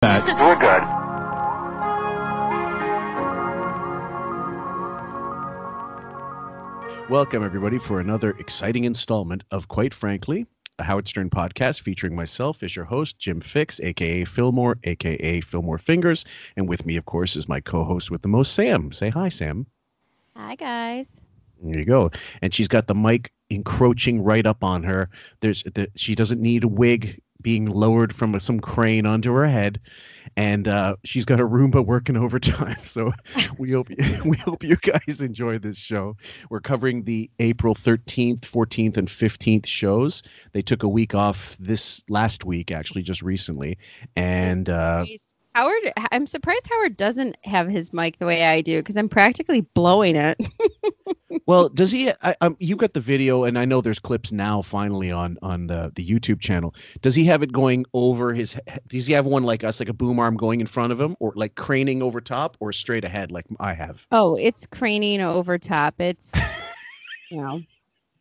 that. We're good. Welcome, everybody, for another exciting installment of Quite Frankly, a Howard Stern podcast featuring myself as your host, Jim Fix, a.k.a. Fillmore, a.k.a. Fillmore Fingers. And with me, of course, is my co-host with the most, Sam. Say hi, Sam. Hi, guys. There you go. And she's got the mic encroaching right up on her. She doesn't need a wig being lowered from some crane onto her head, and she's got a Roomba working overtime. So we hope you guys enjoy this show. We're covering the April 13th, 14th, and 15th shows. They took a week off this last week, actually, just recently, and Howard, I'm surprised Howard doesn't have his mic the way I do, because I'm practically blowing it. Well, does he? You got the video, and I know there's clips now finally on the YouTube channel. Does he have it going over his? Does he have one like us, like a boom arm going in front of him, or like craning over top, or straight ahead like I have? Oh, it's craning over top. It's,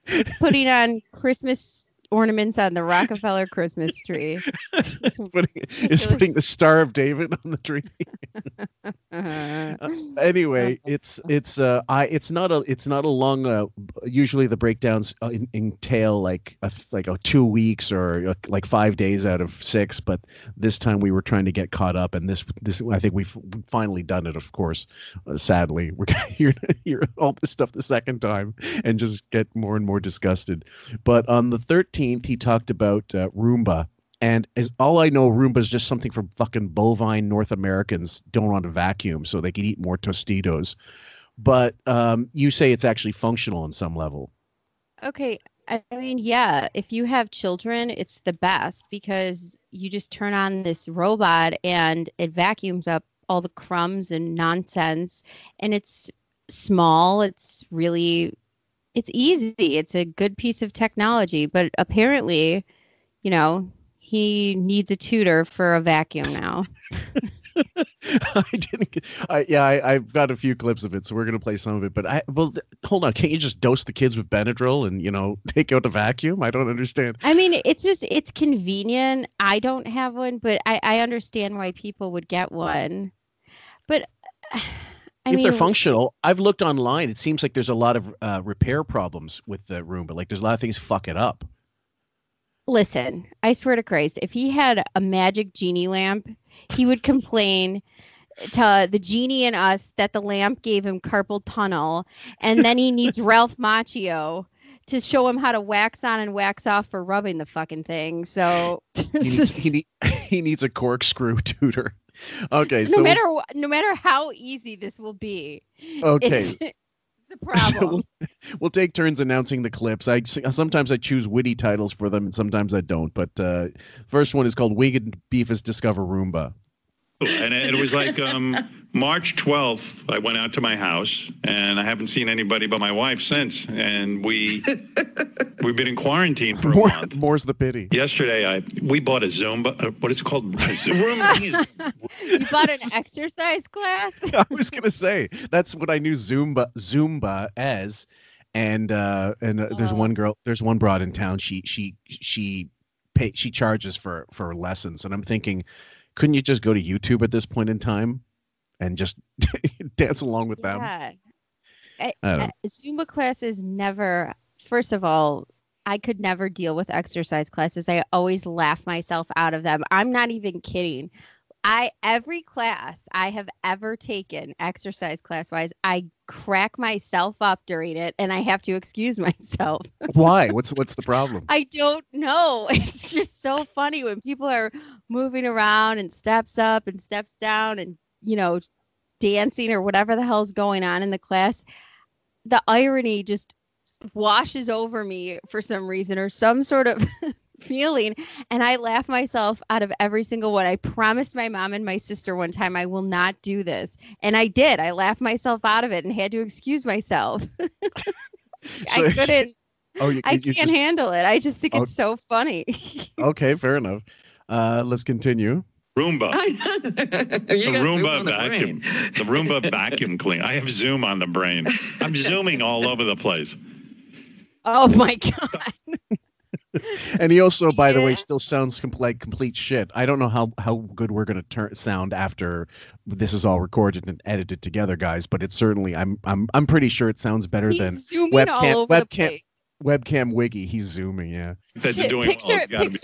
it's putting on Christmas ornaments on the Rockefeller Christmas tree. It's putting the Star of David on the tree. Anyway, it's not a long. Usually the breakdowns entail like 2 weeks or like 5 days out of 6. But this time we were trying to get caught up, and this I think we've finally done it. Of course, sadly, we're gonna hear all this stuff the second time and just get more and more disgusted. But on the 13th, he talked about Roomba. And as all I know, Roomba is just something for fucking bovine North Americans don't want to vacuum so they can eat more Tostitos. But you say it's actually functional on some level. Okay. I mean, yeah, if you have children, it's the best, because you just turn on this robot and it vacuums up all the crumbs and nonsense. And it's small. It's easy. It's a good piece of technology. But apparently, he needs a tutor for a vacuum now. I've got a few clips of it, so we're gonna play some of it. But hold on, can't you just dose the kids with Benadryl and take out the vacuum? I don't understand. I mean, it's convenient. I don't have one, but I understand why people would get one. But if they're functional, I've looked online. It seems like there's a lot of repair problems with the Roomba. Like there's a lot of things fuck it up. Listen, I swear to Christ, if he had a magic genie lamp, he would complain to the genie and us that the lamp gave him carpal tunnel, and then he needs Ralph Macchio to show him how to wax on and wax off for rubbing the fucking thing. So he needs a corkscrew tutor. Okay, so no matter how easy this will be. Okay. It's a problem. So we'll take turns announcing the clips. Sometimes I choose witty titles for them, and sometimes I don't. But first one is called Winged Beefus Discover Roomba. And it was like March 12th, I went out to my house, and I haven't seen anybody but my wife since. And we've been in quarantine for a month. More's the pity. Yesterday, we bought a Zumba. What is it called? You bought an exercise class? I was going to say, that's what I knew Zumba as. And there's one broad in town. She charges for lessons. And I'm thinking, couldn't you just go to YouTube at this point in time and just dance along with them? Zumba classes never, first of all, I could never deal with exercise classes. I always laugh myself out of them. I'm not even kidding. Every class I have ever taken, exercise class wise, I crack myself up during it, and I have to excuse myself. Why? What's the problem? I don't know. It's just so funny when people are moving around and steps up and steps down and dancing or whatever the hell's going on in the class. The irony just washes over me for some reason, or some sort of feeling, and I laugh myself out of every single one. I promised my mom and my sister one time I will not do this, and I did. I laughed myself out of it and had to excuse myself. I couldn't. I can't handle it. I just think it's so funny. Okay, fair enough. Let's continue. Roomba. The Roomba vacuum. The Roomba vacuum cleaner. I have Zoom on the brain. I'm zooming all over the place. Oh my God. And he also, by the way, Yeah. still sounds like complete shit. I don't know how good we're gonna sound after this is all recorded and edited together, guys. But it's certainly I'm pretty sure it sounds better than He's zooming all over the place. webcam Wiggy. He's zooming, yeah. That's doing well. Picture, It's gotta be.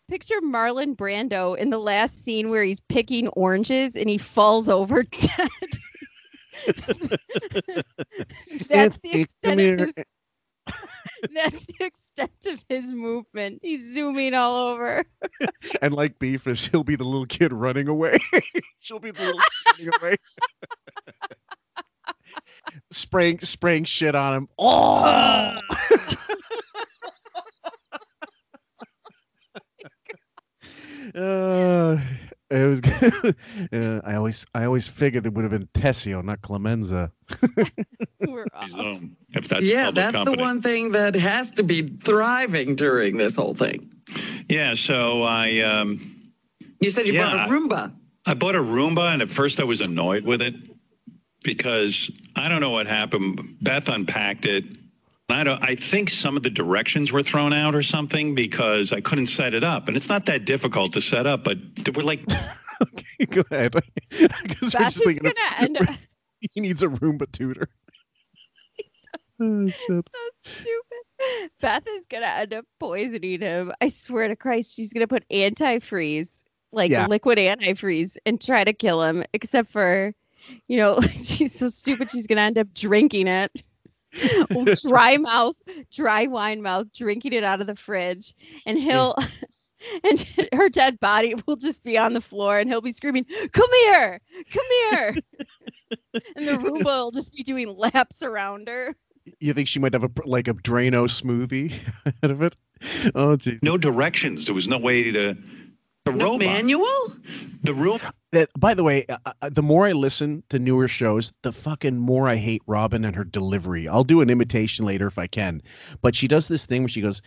picture Marlon Brando in the last scene where he's picking oranges and he falls over dead. That's the extent of his. That's the extent of his movement. He's zooming all over. And like Beefus, he'll be the little kid running away. She'll be the little kid running away. spraying shit on him. Oh! It was good. I always figured it would have been Tessio, not Clemenza. We're off. If that's that's company. the one thing that has to be thriving during this whole thing. Yeah, so You said you bought a Roomba. I bought a Roomba, and at first I was annoyed with it because I don't know what happened. Beth unpacked it. I think some of the directions were thrown out or something because I couldn't set it up. And it's not that difficult to set up, but we're like... Okay, go ahead. Beth is going to end up... He needs a Roomba tutor. Oh, shit. So stupid. Beth is going to end up poisoning him. I swear to Christ, she's going to put antifreeze, liquid antifreeze, and try to kill him, except for, she's so stupid, she's going to end up drinking it. Dry wine mouth, drinking it out of the fridge, and and her dead body will just be on the floor, and he'll be screaming, "Come here, come here!" And the Roomba will just be doing laps around her. You think she might have a Drano smoothie out of it? Oh, geez. No directions. There was no way to. No manual? The room. By the way, the more I listen to newer shows, the fucking more I hate Robin and her delivery. I'll do an imitation later if I can, but she does this thing where she goes,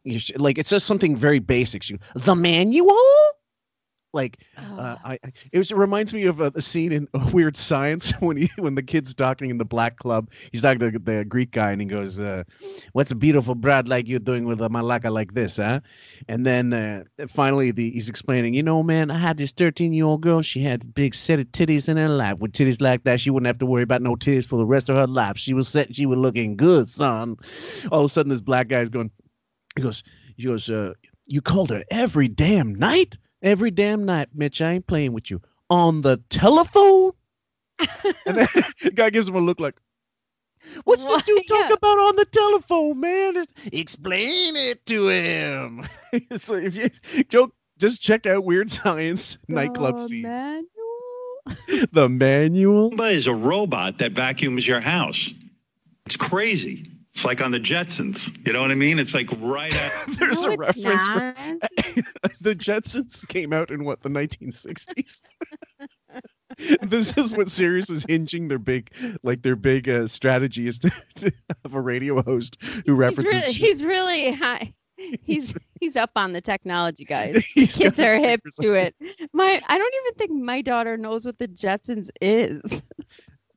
it's just something very basic. She goes, "The manual." It reminds me of a scene in Weird Science when the kid's talking in the black club. He's talking to the Greek guy and he goes, "What's a beautiful broad like you doing with a malaka like this, huh?" And then finally he's explaining, man, I had this 13-year-old girl. She had a big set of titties in her lap. With titties like that, she wouldn't have to worry about no titties for the rest of her life. She was looking good, son. All of a sudden, this black guy's going, he goes, "You called her every damn night?" "Every damn night, Mitch. I ain't playing with you." "On the telephone?" And then the guy gives him a look like, "What's the dude talking about on the telephone, man? Explain it to him." So if you just check out Weird Science nightclub scene. The manual. Roomba is a robot that vacuums your house. It's crazy. It's like on the Jetsons. You know what I mean? It's like right at... There's a reference. The Jetsons came out in the 1960s. This is what Sirius is hinging their big strategy is to have a radio host who references. He's really high. He's up on the technology, guys. Kids are hip to it. I don't even think my daughter knows what the Jetsons is.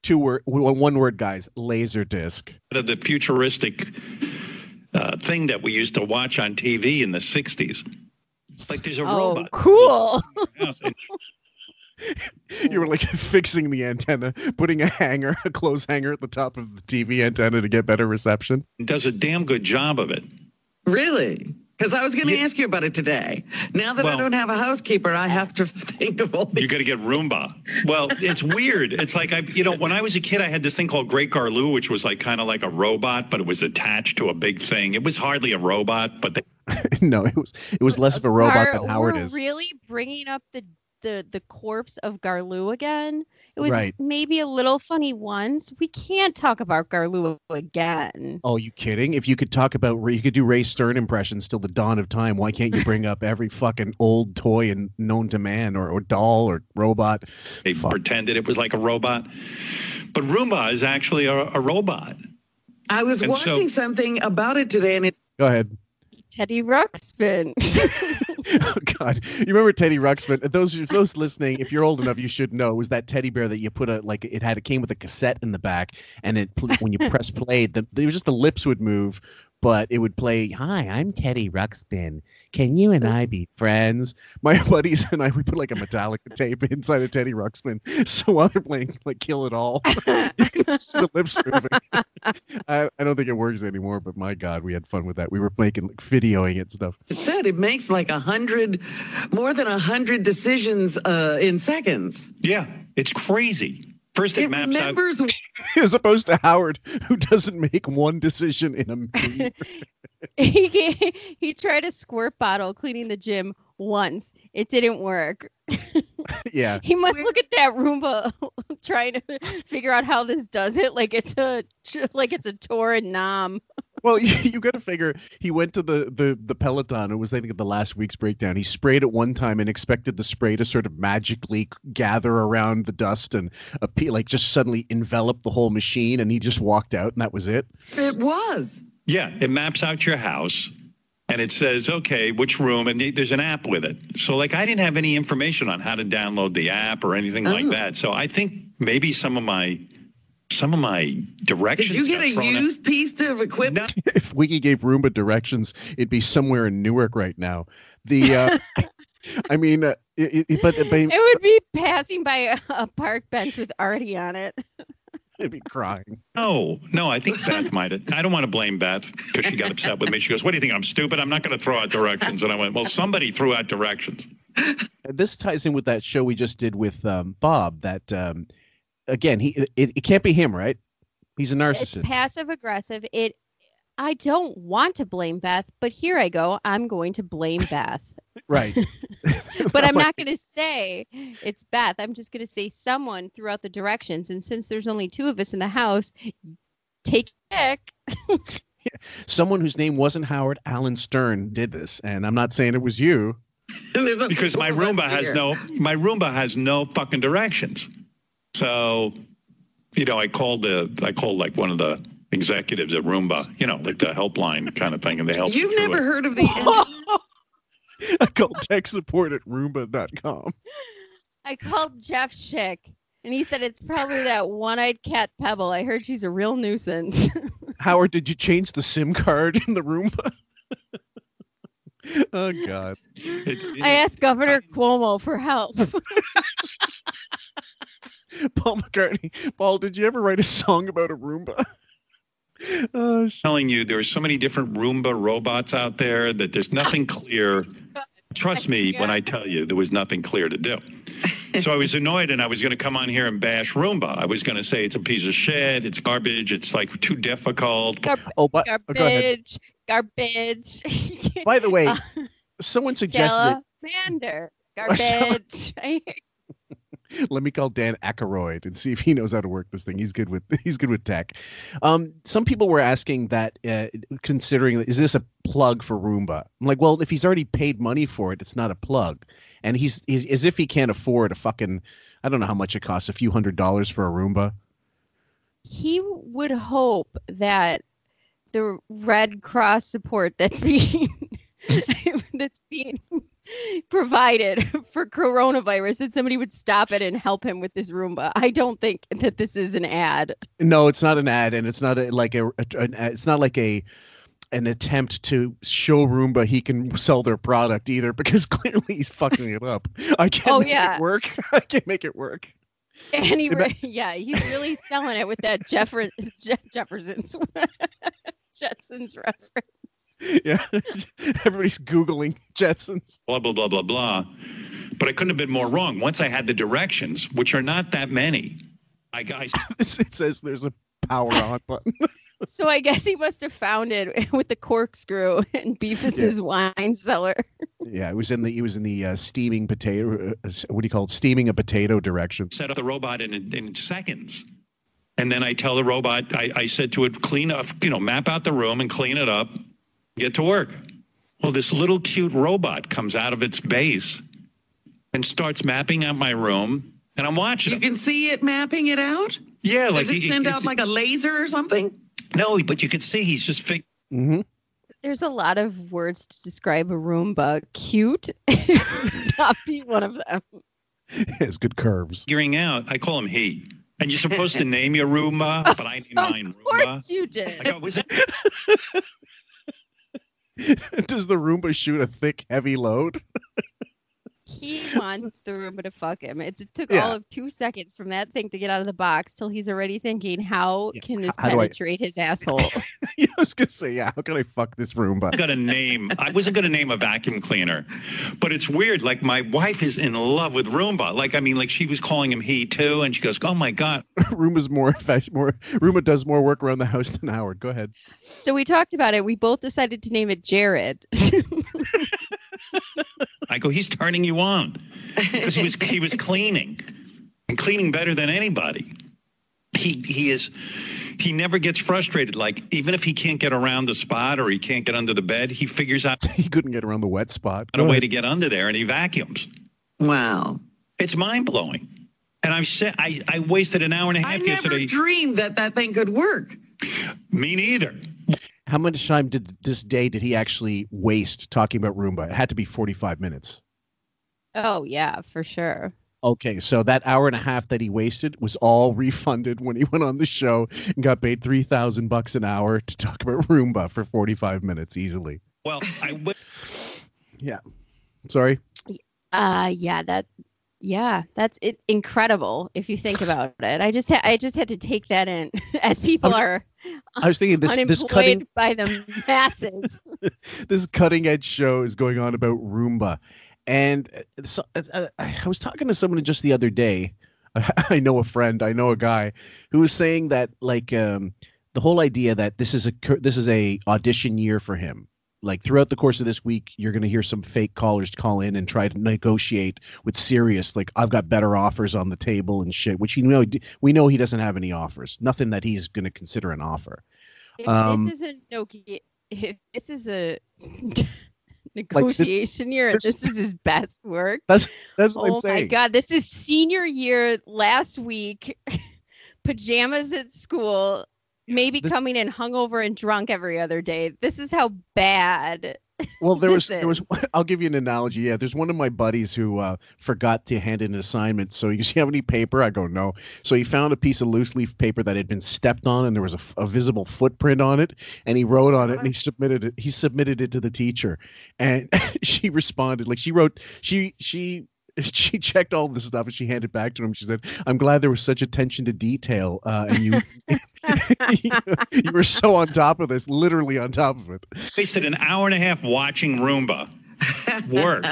One word, guys. Laserdisc. The futuristic thing that we used to watch on TV in the 60s. Like there's a robot. Cool. You were fixing the antenna, putting a clothes hanger at the top of the TV antenna to get better reception. It does a damn good job of it. Really? Because I was going to ask you about it today. Now that I don't have a housekeeper, I have to think of all these. You got to get Roomba. Well, it's weird. It's like when I was a kid, I had this thing called Great Garloo, which was kind of like a robot, but it was attached to a big thing. It was hardly a robot, but no, it was less of a robot than Howard is. Really bringing up the corpse of Garloo again. It was right. Maybe a little funny once. We can't talk about Garloo again. Oh, you kidding? If you could you could do Ray Stern impressions till the dawn of time, why can't you bring up every fucking old toy and known to man or doll or robot? They pretended it was like a robot. But Roomba is actually a robot. I was watching something about it today and Go ahead. Teddy Ruxpin. Oh God! You remember Teddy Ruxpin? Those listening, if you're old enough, you should know. It was that teddy bear that you put it came with a cassette in the back, and when you press play, the lips would move, but it would play, "Hi, I'm Teddy Ruxpin. Can you and I be friends?" My buddies and I, we put like a Metallica tape inside of Teddy Ruxpin, so while they're playing like Kill It All, you can see the lips moving. I don't think it works anymore, but my God, we had fun with that. We were making like videoing it and stuff. It said it makes like more than 100 decisions in seconds. Yeah, it's crazy. First it maps out. As opposed to Howard, who doesn't make one decision in a minute. He tried a squirt bottle cleaning the gym once. It didn't work. Yeah. He must look at that Roomba trying to figure out how this does it. Like it's a tour in Nam. Well, you got to figure he went to the Peloton. It was, I think, the last week's breakdown. He sprayed it one time and expected the spray to sort of magically gather around the dust and like just suddenly envelop the whole machine. And he just walked out, and that was it. It was. Yeah, it maps out your house, and it says, okay, which room, and there's an app with it. So, like, I didn't have any information on how to download the app or anything like that. So I think maybe some of my directions. Did you get a used piece of equipment? If Wiki gave Roomba directions, it'd be somewhere in Newark right now. The, I mean, but it would be passing by a park bench with Artie on it. I'd be crying. No, I think Beth might have. I don't want to blame Beth because she got upset with me. She goes, "What do you think? I'm stupid? I'm not going to throw out directions." And I went, "Well, somebody threw out directions." This ties in with that show we just did with Bob. That again, it can't be him, right? He's a narcissist. It's passive aggressive. I don't want to blame Beth, but here I go. I'm going to blame Beth. Right. But I'm not going to say it's Beth. I'm just going to say someone threw out the directions. And since there's only two of us in the house, take a pick. Someone whose name wasn't Howard, Alan Stern, did this. And I'm not saying it was you. Because my Roomba has no fucking directions. So, I called like one of the executives at Roomba, like the helpline kind of thing, and they helped. You've never heard of the I called tech support at Roomba.com. I called Jeff Schick, and he said it's probably that one-eyed cat Pebble. I heard she's a real nuisance. Howard, did you change the SIM card in the Roomba? Oh, God. I asked Governor Cuomo for help. Paul McCartney. Paul, did you ever write a song about a Roomba? I'm telling you, there are so many different Roomba robots out there that there's nothing clear. Trust me when I tell you there was nothing clear to do. So I was annoyed, and I was going to come on here and bash Roomba. I was going to say it's a piece of shit, it's garbage, it's like too difficult. Garbage. By the way, someone suggested Salamander. Garbage. Let me call Dan Aykroyd and see if he knows how to work this thing. He's good with tech. Some people were asking that, considering, is this a plug for Roomba? I'm like, well, if he's already paid money for it, it's not a plug. And he's as if he can't afford a fucking, I don't know how much it costs, a few $100s for a Roomba. He would hope that the Red Cross support that's being provided for coronavirus, that somebody would stop it and help him with this Roomba. I don't think that this is an ad. No, it's not an ad, and it's not it's not like an attempt to show Roomba he can sell their product either, because clearly he's fucking it up. I can't make it work. I can't make it work. And he's really selling it with that Jefferson's Jetsons reference. Yeah, everybody's Googling Jetsons. Blah, blah, blah, blah, blah. But I couldn't have been more wrong. Once I had the directions, which are not that many, it says there's a power on button. So I guess he must have found it with the corkscrew in Beefus's wine cellar. Yeah, he was in the steaming potato. What do you call it? Steaming a potato direction. Set up the robot in seconds. And then I tell the robot, I said to it, clean up, map out the room and clean it up. Get to work. Well, this little cute robot comes out of its base and starts mapping out my room, and I'm watching You can see it mapping it out? Yeah. Does it send out like a laser or something? No, but you can see he's just Mm-hmm. There's a lot of words to describe a Roomba. Cute would not be one of them. It has good curves. Figuring out, I call him he. And you're supposed to name your Roomba, but I named mine Roomba. Of course you did. Like, was it? Does the Roomba shoot a thick, heavy load? He wants the Roomba to fuck him. It took Yeah. all of 2 seconds from that thing to get out of the box till he's already thinking, how Yeah, can this how do I- penetrate his asshole? Yeah, I was gonna say, yeah. How can I fuck this Roomba? I wasn't gonna name a vacuum cleaner, but it's weird. Like my wife is in love with Roomba. Like, I mean, like she was calling him he too, and she goes, "Oh my God." Roomba's more. Roomba does more work around the house than Howard. Go ahead. So we talked about it. We both decided to name it Jared. I go, he's turning you on because he was cleaning and cleaning better than anybody. He never gets frustrated. Like, even if he can't get around the spot or he can't get under the bed, he figures out He couldn't get around the wet spot. a way to get under there, and he vacuums. Wow. It's mind blowing. And I've said I wasted an hour and a half I yesterday. never dreamed that thing could work. Me neither. How much time did he actually waste talking about Roomba? It had to be 45 minutes. Oh, yeah, for sure. Okay, so that hour and a half that he wasted was all refunded when he went on the show and got paid $3,000 an hour to talk about Roomba for 45 minutes easily. Well, Yeah. Sorry. That's it. Incredible if you think about it. I just had to take that in as people are I was thinking this unemployed cutting by the masses. this cutting edge show is going on about Roomba, and so, I was talking to someone just the other day. I know a friend, I know a guy who was saying that like the whole idea that this is a audition year for him. Like throughout the course of this week, you're going to hear some fake callers call in and try to negotiate with Sirius. Like, I've got better offers on the table and shit, which we know he doesn't have any offers. Nothing that he's going to consider an offer. If this is a negotiation year, and this is his best work. That's what I'm saying. Oh my God, this is senior year last week. Pajamas at school. Maybe coming in hungover and drunk every other day. This is how bad. Well, there was. I'll give you an analogy. Yeah, there's one of my buddies who forgot to hand in an assignment. So, you have any paper? I go, no. So he found a piece of loose leaf paper that had been stepped on, and there was a visible footprint on it. And he wrote on it, and he submitted it. He submitted it to the teacher, and she responded. Like she checked all this stuff and she handed it back to him. She said, "I'm glad there was such attention to detail, and you you were so on top of this, literally on top of it." Wasted an hour and a half watching Roomba work.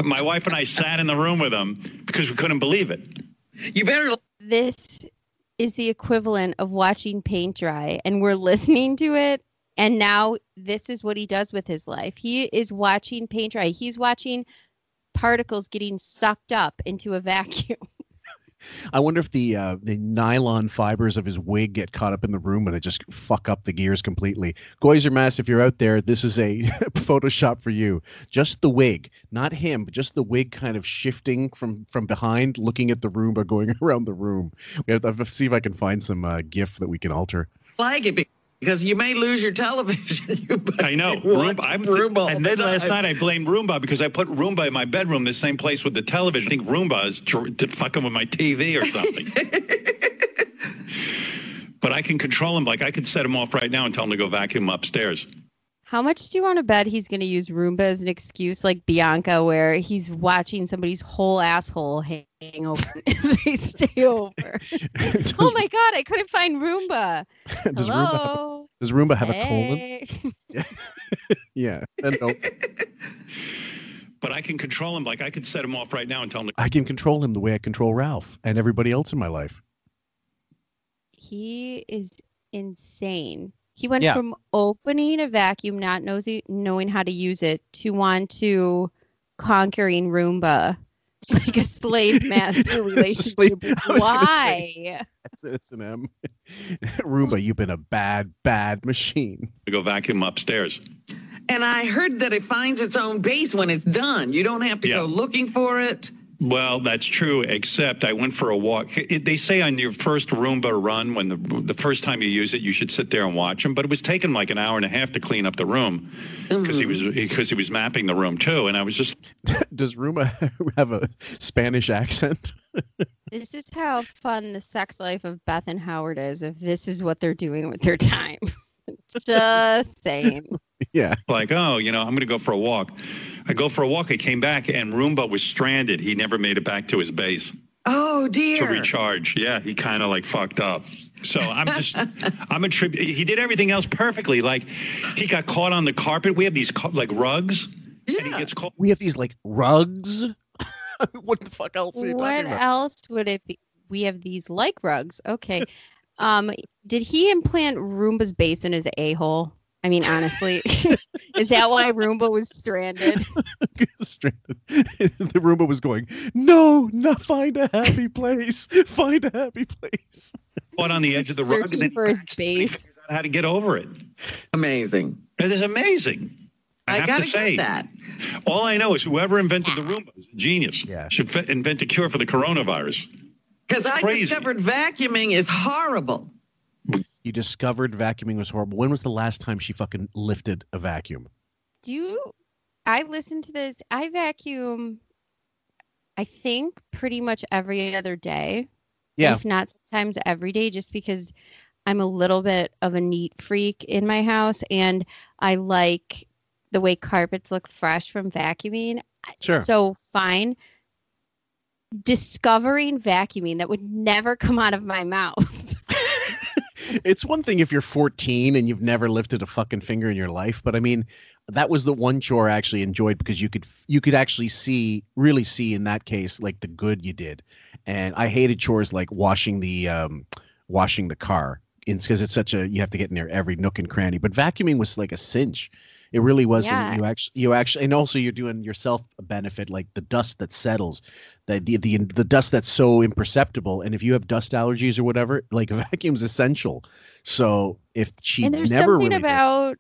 My wife and I sat in the room with him because we couldn't believe it. You better. This is the equivalent of watching paint dry, and we're listening to it. And now this is what he does with his life. He is watching paint dry. He's watching particles getting sucked up into a vacuum. I wonder if the nylon fibers of his wig get caught up in the room and it just fuck up the gears completely. Goizer Mass, if you're out there, this is a Photoshop for you. Just the wig, not him, but just the wig kind of shifting from behind, looking at the Roomba going around the room. We have to see if I can find some GIF that we can alter. Flag it because you may lose your television. I know. Roomba. And then last night I blamed Roomba because I put Roomba in my bedroom, the same place with the television. I think Roomba is fucking with my TV or something. But I can control him. Like, I could set him off right now and tell him to go vacuum upstairs. How much do you want to bet he's going to use Roomba as an excuse, like Bianca, where he's watching somebody's whole asshole hang open if they stay over? Oh my God, I couldn't find Roomba. Hello. Does Roomba have a colon? Yeah. No. But I can control him. Like, I could set him off right now and tell him. I can control him the way I control Ralph and everybody else in my life. He is insane. He went from opening a vacuum, not knowing how to use it, to conquering Roomba, like a slave master relationship. Why? It's an M. Roomba, you've been a bad, bad machine. To go vacuum upstairs. And I heard that it finds its own base when it's done. You don't have to go looking for it. Well, that's true, except I went for a walk. They say on your first Roomba run, when the first time you use it, you should sit there and watch him. But it was taking like an hour and a half to clean up the room because he was mapping the room too. And I was just. Does Roomba have a Spanish accent? This is how fun the sex life of Beth and Howard is. If this is what they're doing with their time, just saying. Yeah. Like, oh, I'm going to go for a walk. I go for a walk. I came back and Roomba was stranded. He never made it back to his base. Oh, To dear. recharge. Yeah, he kind of like fucked up. So he did everything else perfectly. Like he got caught on the carpet. We have these like rugs. Yeah. And he gets caught. We have these like rugs. What the fuck else are you What talking about? else would it be? We have these like rugs. Okay. Did he implant Roomba's base in his a-hole? I mean, honestly, is that why Roomba was stranded? Stranded. The Roomba was going, no, find a happy place. Find a happy place. Caught on the edge of the rug. Searching for his base. Figured out how to get over it. Amazing. It is amazing. I have gotta to say get that. All I know is whoever invented the Roomba is a genius. Yeah. Should invent a cure for the coronavirus. Because I Crazy. discovered vacuuming is horrible. You discovered vacuuming was horrible. When was the last time she fucking lifted a vacuum? I listen to this. I vacuum, I think, pretty much every other day. Yeah. If not sometimes every day, just because I'm a little bit of a neat freak in my house and I like the way carpets look fresh from vacuuming. Sure. So fine. Discovering vacuuming, that would never come out of my mouth. It's one thing if you're 14 and you've never lifted a fucking finger in your life, but I mean, that was the one chore I actually enjoyed because you could actually really see in that case like the good you did. And I hated chores like washing the car, because it's you have to get in there every nook and cranny. But vacuuming was like a cinch. It really was. Yeah. You actually, and also you're doing yourself a benefit, like the dust that settles, the dust that's so imperceptible. And if you have dust allergies or whatever, like a vacuum's essential. So if she And there's never something really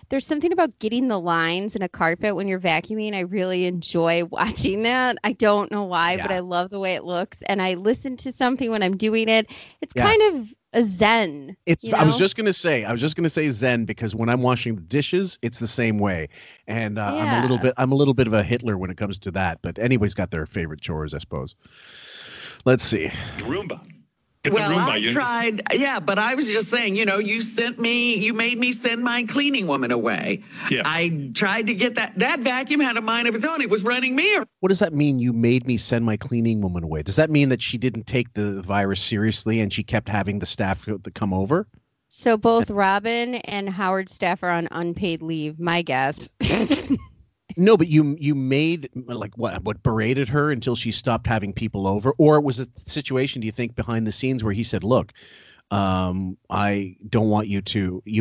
there's something about getting the lines in a carpet when you're vacuuming. I really enjoy watching that. I don't know why, but Yeah. I love the way it looks. And I listen to something when I'm doing it. It's Yeah. kind of a zen. I was just gonna say zen, because when I'm washing the dishes, it's the same way. And I'm a little bit of a Hitler when it comes to that. But anybody's got their favorite chores, I suppose. Let's see. Roomba. Get the Well, Roomba. I tried. Yeah, but I was just saying, you made me send my cleaning woman away. Yeah. I tried to get that vacuum had a mind of its own. It was running me. What does that mean? You made me send my cleaning woman away. Does that mean that she didn't take the virus seriously and she kept having the staff to come over? So both Robin and Howard's staff are on unpaid leave, my guess. No, but you made like what berated her until she stopped having people over, or was it a situation, do you think, behind the scenes where he said, "Look, I don't want you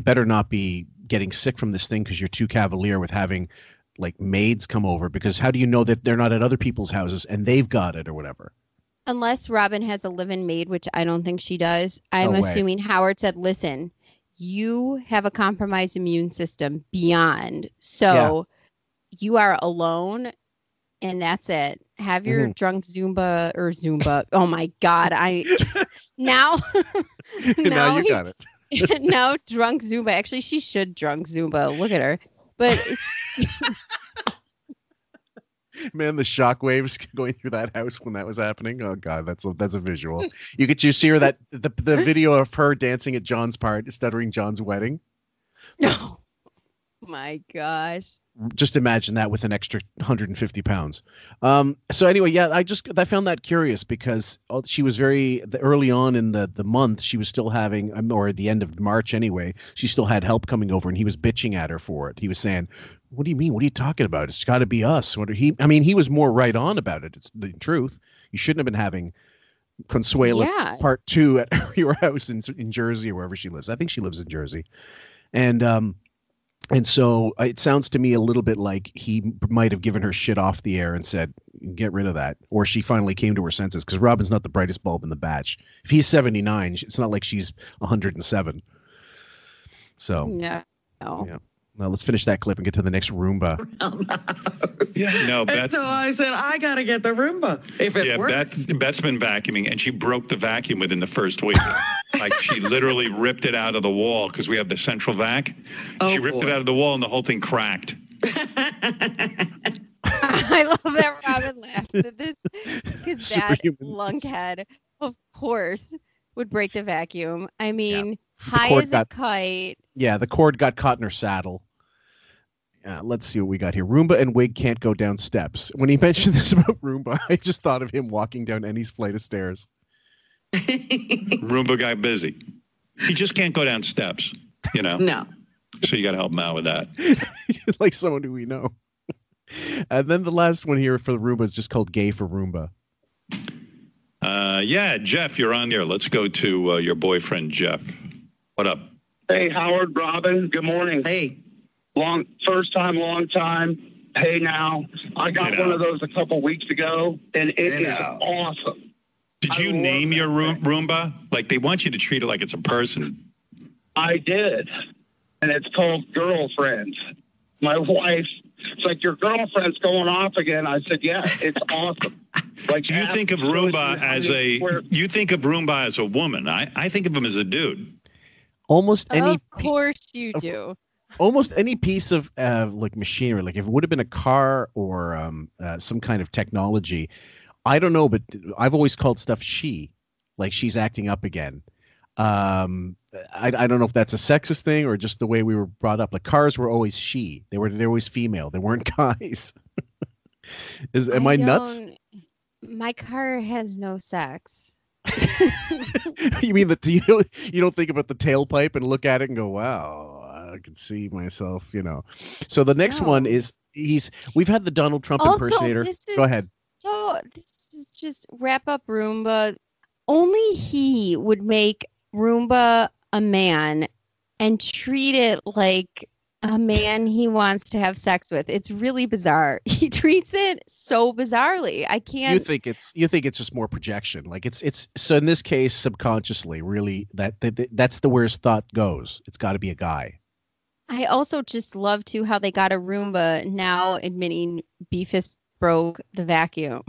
better not be getting sick from this thing because you're too cavalier with having like maids come over, because how do you know that they're not at other people's houses and they've got it or whatever?" Unless Robin has a live-in maid, which I don't think she does. I'm No way. assuming Howard said, listen, you have a compromised immune system beyond. So you are alone and that's it. Have your drunk Zumba. Oh my God. Now Now you got it. now drunk Zumba. Actually, she should drunk Zumba. Look at her. But it's Man, the shockwaves going through that house when that was happening. Oh God, that's a visual. You see her the video of her dancing at John's stuttering John's wedding. no. My gosh. Just imagine that with an extra 150 pounds. So anyway, yeah, I found that curious because she was early on in the month, she was still having, or at the end of March anyway, she still had help coming over, and he was bitching at her for it. He was saying, "What do you mean? What are you talking about? It's got to be us." He was more right on about it. It's the truth. You shouldn't have been having Consuela part 2 at your house in Jersey or wherever she lives. I think she lives in Jersey. And so it sounds to me a little bit like he might have given her shit off the air and said, "Get rid of that." Or she finally came to her senses, because Robin's not the brightest bulb in the batch. If he's 79, it's not like she's 107. So, No. yeah. Now let's finish that clip and get to the next Roomba. Yeah, no, And Beth. so I said, I got to get the Roomba if it works. Beth's been vacuuming, and she broke the vacuum within the first week. Like she literally ripped it out of the wall because we have the central vac. She ripped it out of the wall, and the whole thing cracked. I love that Robin laughed at this because that Superhuman. lunkhead, of course, would break the vacuum. I mean, The high cord as a kite. Yeah, the cord got caught in her saddle. Let's see what we got here. Roomba and Wig can't go down steps. When he mentioned this about Roomba, I just thought of him walking down any flight of stairs. Roomba guy busy. He just can't go down steps, you know? No. So you got to help him out with that. Like someone who we know. And then the last one here for the Roomba is just called Gay for Roomba. Yeah, Jeff, you're on there. Let's go to your boyfriend, Jeff. What up? Hey, Howard, Robin. Good morning. Hey. First time, long time. Hey, now. I got one of those a couple weeks ago, and it is awesome. Did you name your Roomba? Like, they want you to treat it like it's a person. I did, and it's called Girlfriend. My wife, it's like, your girlfriend's going off again. I said, yeah, it's awesome. Like, you think of Roomba as a woman. I think of him as a dude. Almost any. Of course you do. Almost any piece of like machinery, like if it would have been a car or some kind of technology, I don't know, but I've always called stuff she, like she's acting up again. I don't know if that's a sexist thing or just the way we were brought up. Like cars were always she. They're always female. They weren't guys. Am I nuts? My car has no sex. You mean that you don't think about the tailpipe and look at it and go, wow, I can see myself, you know. So the next one is we've had the Donald Trump impersonator. Go ahead. So this is just wrap up Roomba. Only he would make Roomba a man and treat it like a man he wants to have sex with. It's really bizarre. He treats it so bizarrely. I can't. You think it's just more projection. Like it's so in this case subconsciously, really that's the where his thought goes. It's got to be a guy. I also just love how they got a Roomba now admitting Beefus broke the vacuum.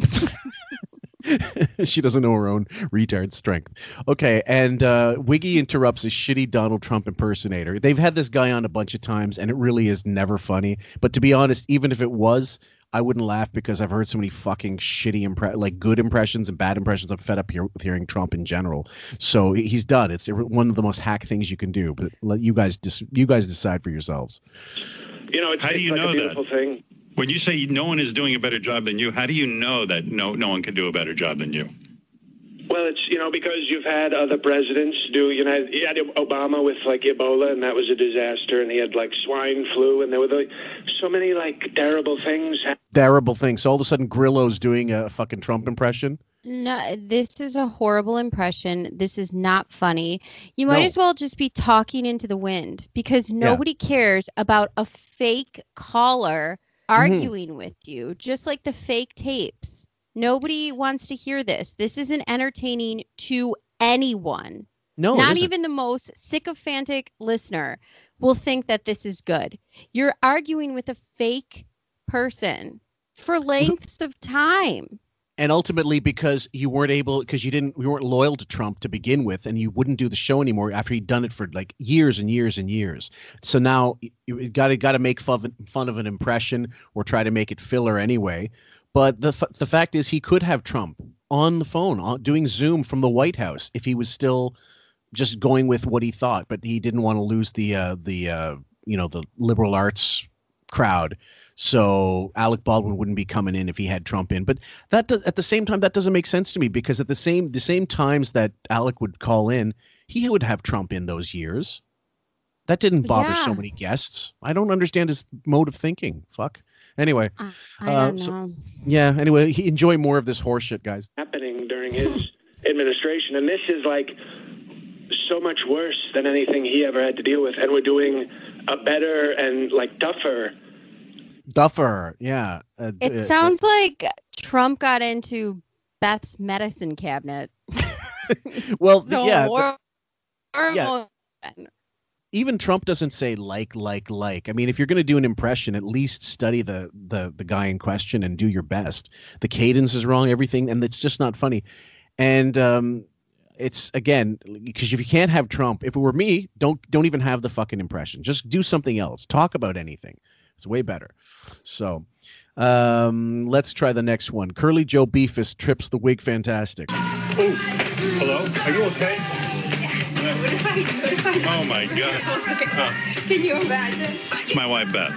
She doesn't know her own retard strength. Okay, and Wiggy interrupts a shitty Donald Trump impersonator. They've had this guy on a bunch of times, and it really is never funny. But to be honest, even if it was, I wouldn't laugh because I've heard so many fucking shitty like good impressions and bad impressions. I'm fed up here with hearing Trump in general. So he's done. It's one of the most hack things you can do. But let you guys decide for yourselves. You know, how do you know that? Thing. When you say no one is doing a better job than you, how do you know that no one can do a better job than you? Well, it's, because you've had other presidents do, you had Obama with like Ebola, and that was a disaster, and he had like swine flu, and there were so many like terrible things. Terrible things. So all of a sudden Grillo's doing a fucking Trump impression? No, this is a horrible impression. This is not funny. You might as well just be talking into the wind because nobody cares about a fake caller arguing with you, just like the fake tapes. Nobody wants to hear this. This isn't entertaining to anyone. No, not even the most sycophantic listener will think that this is good. You're arguing with a fake person for lengths of time. And ultimately, because you weren't loyal to Trump to begin with, and you wouldn't do the show anymore after he'd done it for like years and years and years. So now you got to make fun of an impression or try to make it filler anyway. But the fact is, he could have Trump on the phone doing Zoom from the White House if he was still just going with what he thought. But he didn't want to lose the liberal arts crowd. So Alec Baldwin wouldn't be coming in if he had Trump in. But at the same time, that doesn't make sense to me because at the same times that Alec would call in, he would have Trump in those years. That didn't bother so many guests. I don't understand his mode of thinking. Fuck. Anyway. I don't know. Anyway, enjoy more of this horseshit, guys. Happening during his administration. And this is like so much worse than anything he ever had to deal with. And we're doing a better and like tougher. Yeah. It sounds like Trump got into Beth's medicine cabinet. Well, so even Trump doesn't say like. I mean, if you're going to do an impression, at least study the guy in question and do your best. The cadence is wrong, everything, and it's just not funny. And it's, again, because if you can't have Trump, if it were me, don't even have the fucking impression. Just do something else. Talk about anything. It's way better. So let's try the next one. Curly Joe Beefus trips the wig fantastic. Oh, hello? Are you okay? What if I Oh, my God. Can you imagine? It's my wife, Beth.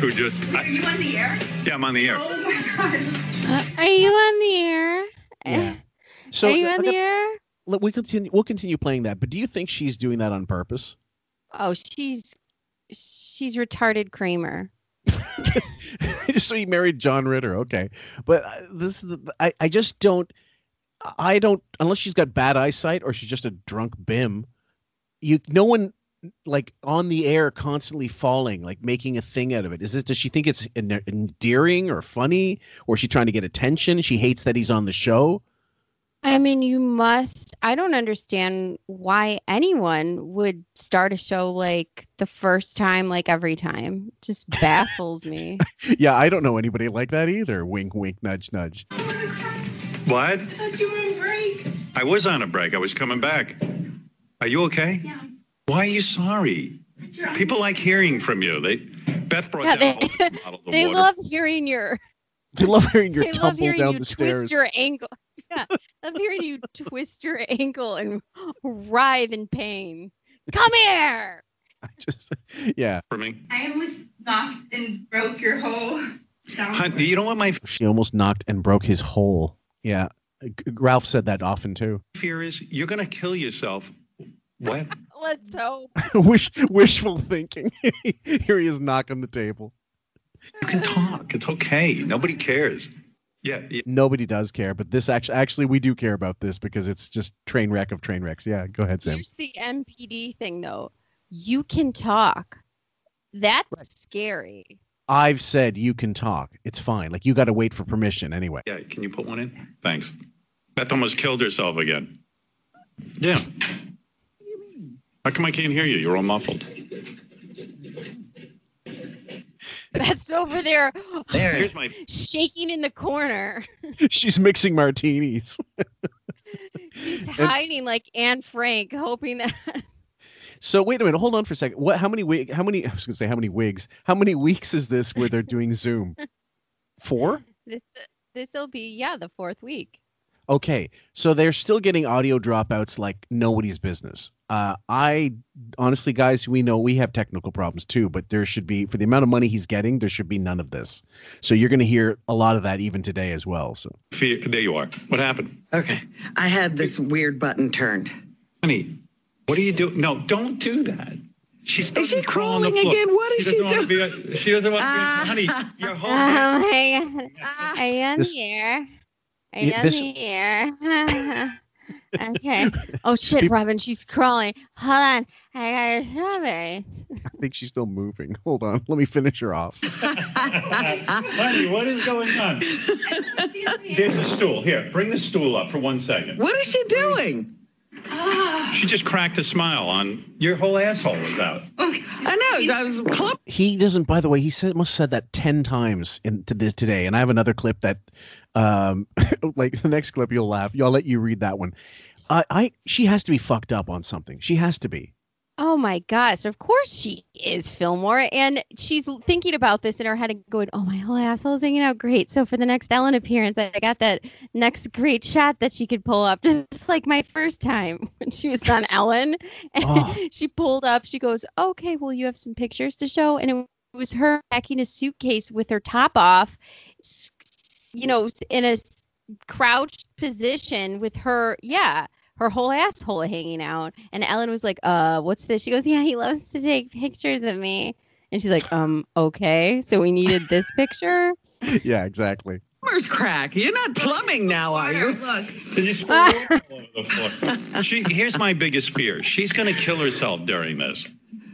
who just... Are you on the air? Yeah, I'm on the air. Oh, my God. Are you on the air? Yeah. So Are you on the air? We'll continue playing that. But do you think she's doing that on purpose? Oh, she's retarded Kramer. So he married John Ritter. Okay. But I just don't, unless she's got bad eyesight or she's just a drunk bim, no one like on the air constantly falling, like making a thing out of it. Does she think it's endearing or funny, or is she trying to get attention? She hates that he's on the show. I mean, I don't understand why anyone would start a show like the first time, like every time. It just baffles me. Yeah, I don't know anybody like that either. Wink, wink, nudge, nudge. What? I thought you were on break. I was on a break. I was coming back. Are you okay? Yeah. Why are you sorry? People like hearing from you. Beth brought down a whole bottle of they water. love hearing your They love hearing your they love tumble hearing down you the twist stairs. your ankle. Yeah, love hearing you twist your ankle and writhe in pain. Come here. Yeah. For me. I almost knocked and broke your whole down. You know what my She almost knocked and broke his hole. Yeah. Ralph said that often too. fear is? You're going to kill yourself. What? Let's hope. Wishful thinking. Here he is knocking the table. You can talk. It's okay. Nobody cares. Yeah. Nobody does care, but this actually we do care about this because it's just train wreck of train wrecks. Yeah, go ahead, Sam. Here's the MPD thing, though. You can talk. That's scary. I've said you can talk. It's fine. Like you got to wait for permission anyway. Yeah. Can you put one in? Thanks. Beth almost killed herself again. Yeah. How come I can't hear you? You're all muffled. That's over there. Here's my... Shaking in the corner. She's mixing martinis. She's hiding like Anne Frank, hoping that. So wait a minute. Hold on for a second. How many wigs? How many weeks is this where they're doing Zoom? 4? This will be the 4th week. Okay, so they're still getting audio dropouts like nobody's business. I honestly, guys, we know we have technical problems too, but there should be, for the amount of money he's getting, there should be none of this. So you're going to hear a lot of that even today as well. So There you are. What happened? Okay. I had this weird button turned. Honey, what are you doing? No, don't do that. She's Is she crawling crawling again? What is she doing? She doesn't want to be. Honey, your whole. Oh my God. Are you on This- the air? Are Yeah, you on this- the air? Okay. Oh shit, Robin, she's crawling. Hold on. I got her strawberry. I think she's still moving. Hold on, let me finish her off. Honey, what is going on? There's a stool. Here, bring the stool up for 1 second. What is she doing? She just cracked a smile on your whole asshole was out. I know. I was clumping. He doesn't. By the way, must have said that 10 times into this today, and I have another clip that, like the next clip, you'll laugh. I'll let you read that one. She has to be fucked up on something. She has to be. Oh my gosh, of course she is, Fillmore. And she's thinking about this in her head and going, oh, my whole asshole is hanging out. Great. So for the next Ellen appearance, I got that next great shot that she could pull up, just like my first time when she was on Ellen. And she pulled up. She goes, okay, well, you have some pictures to show. And it was her packing a suitcase with her top off, you know, in a crouched position with her whole asshole hanging out. And Ellen was like, what's this? She goes, yeah, he loves to take pictures of me. And she's like, okay, so we needed this picture. Yeah, exactly. Where's crack? You're not plumbing now, are you? Look. Did you spill water all over the floor? Here's my biggest fear. She's going to kill herself during this.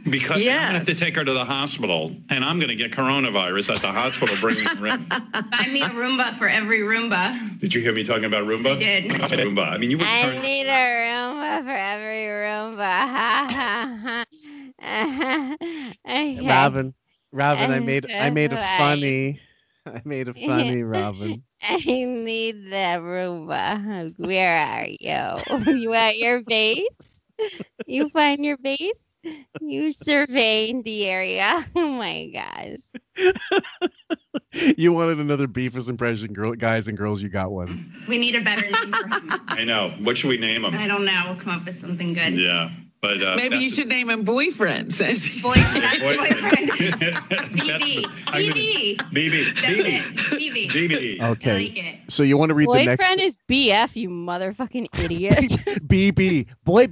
Because I'm going to have to take her to the hospital, and I'm going to get coronavirus at the hospital bringing her in. Buy me a Roomba for every Roomba. Did you hear me talking about Roomba? I did. Roomba. I mean, you would I turn... need a Roomba for every Roomba. Okay. Robin, I made a Right. funny. I made a funny, Robin. I need the Roomba. Where are you? You at your base? You find your base? You surveying the area. Oh my gosh. You wanted another Beavis impression, guys and girls. You got one. We need a better name for him. I know. What should we name him? I don't know. We'll come up with something good. Yeah. But Maybe you should name him boyfriend. Boyfriend. BB. BB. Okay. I like it. So you want to read the next? Boyfriend is BF, you motherfucking idiot. BB. Boy,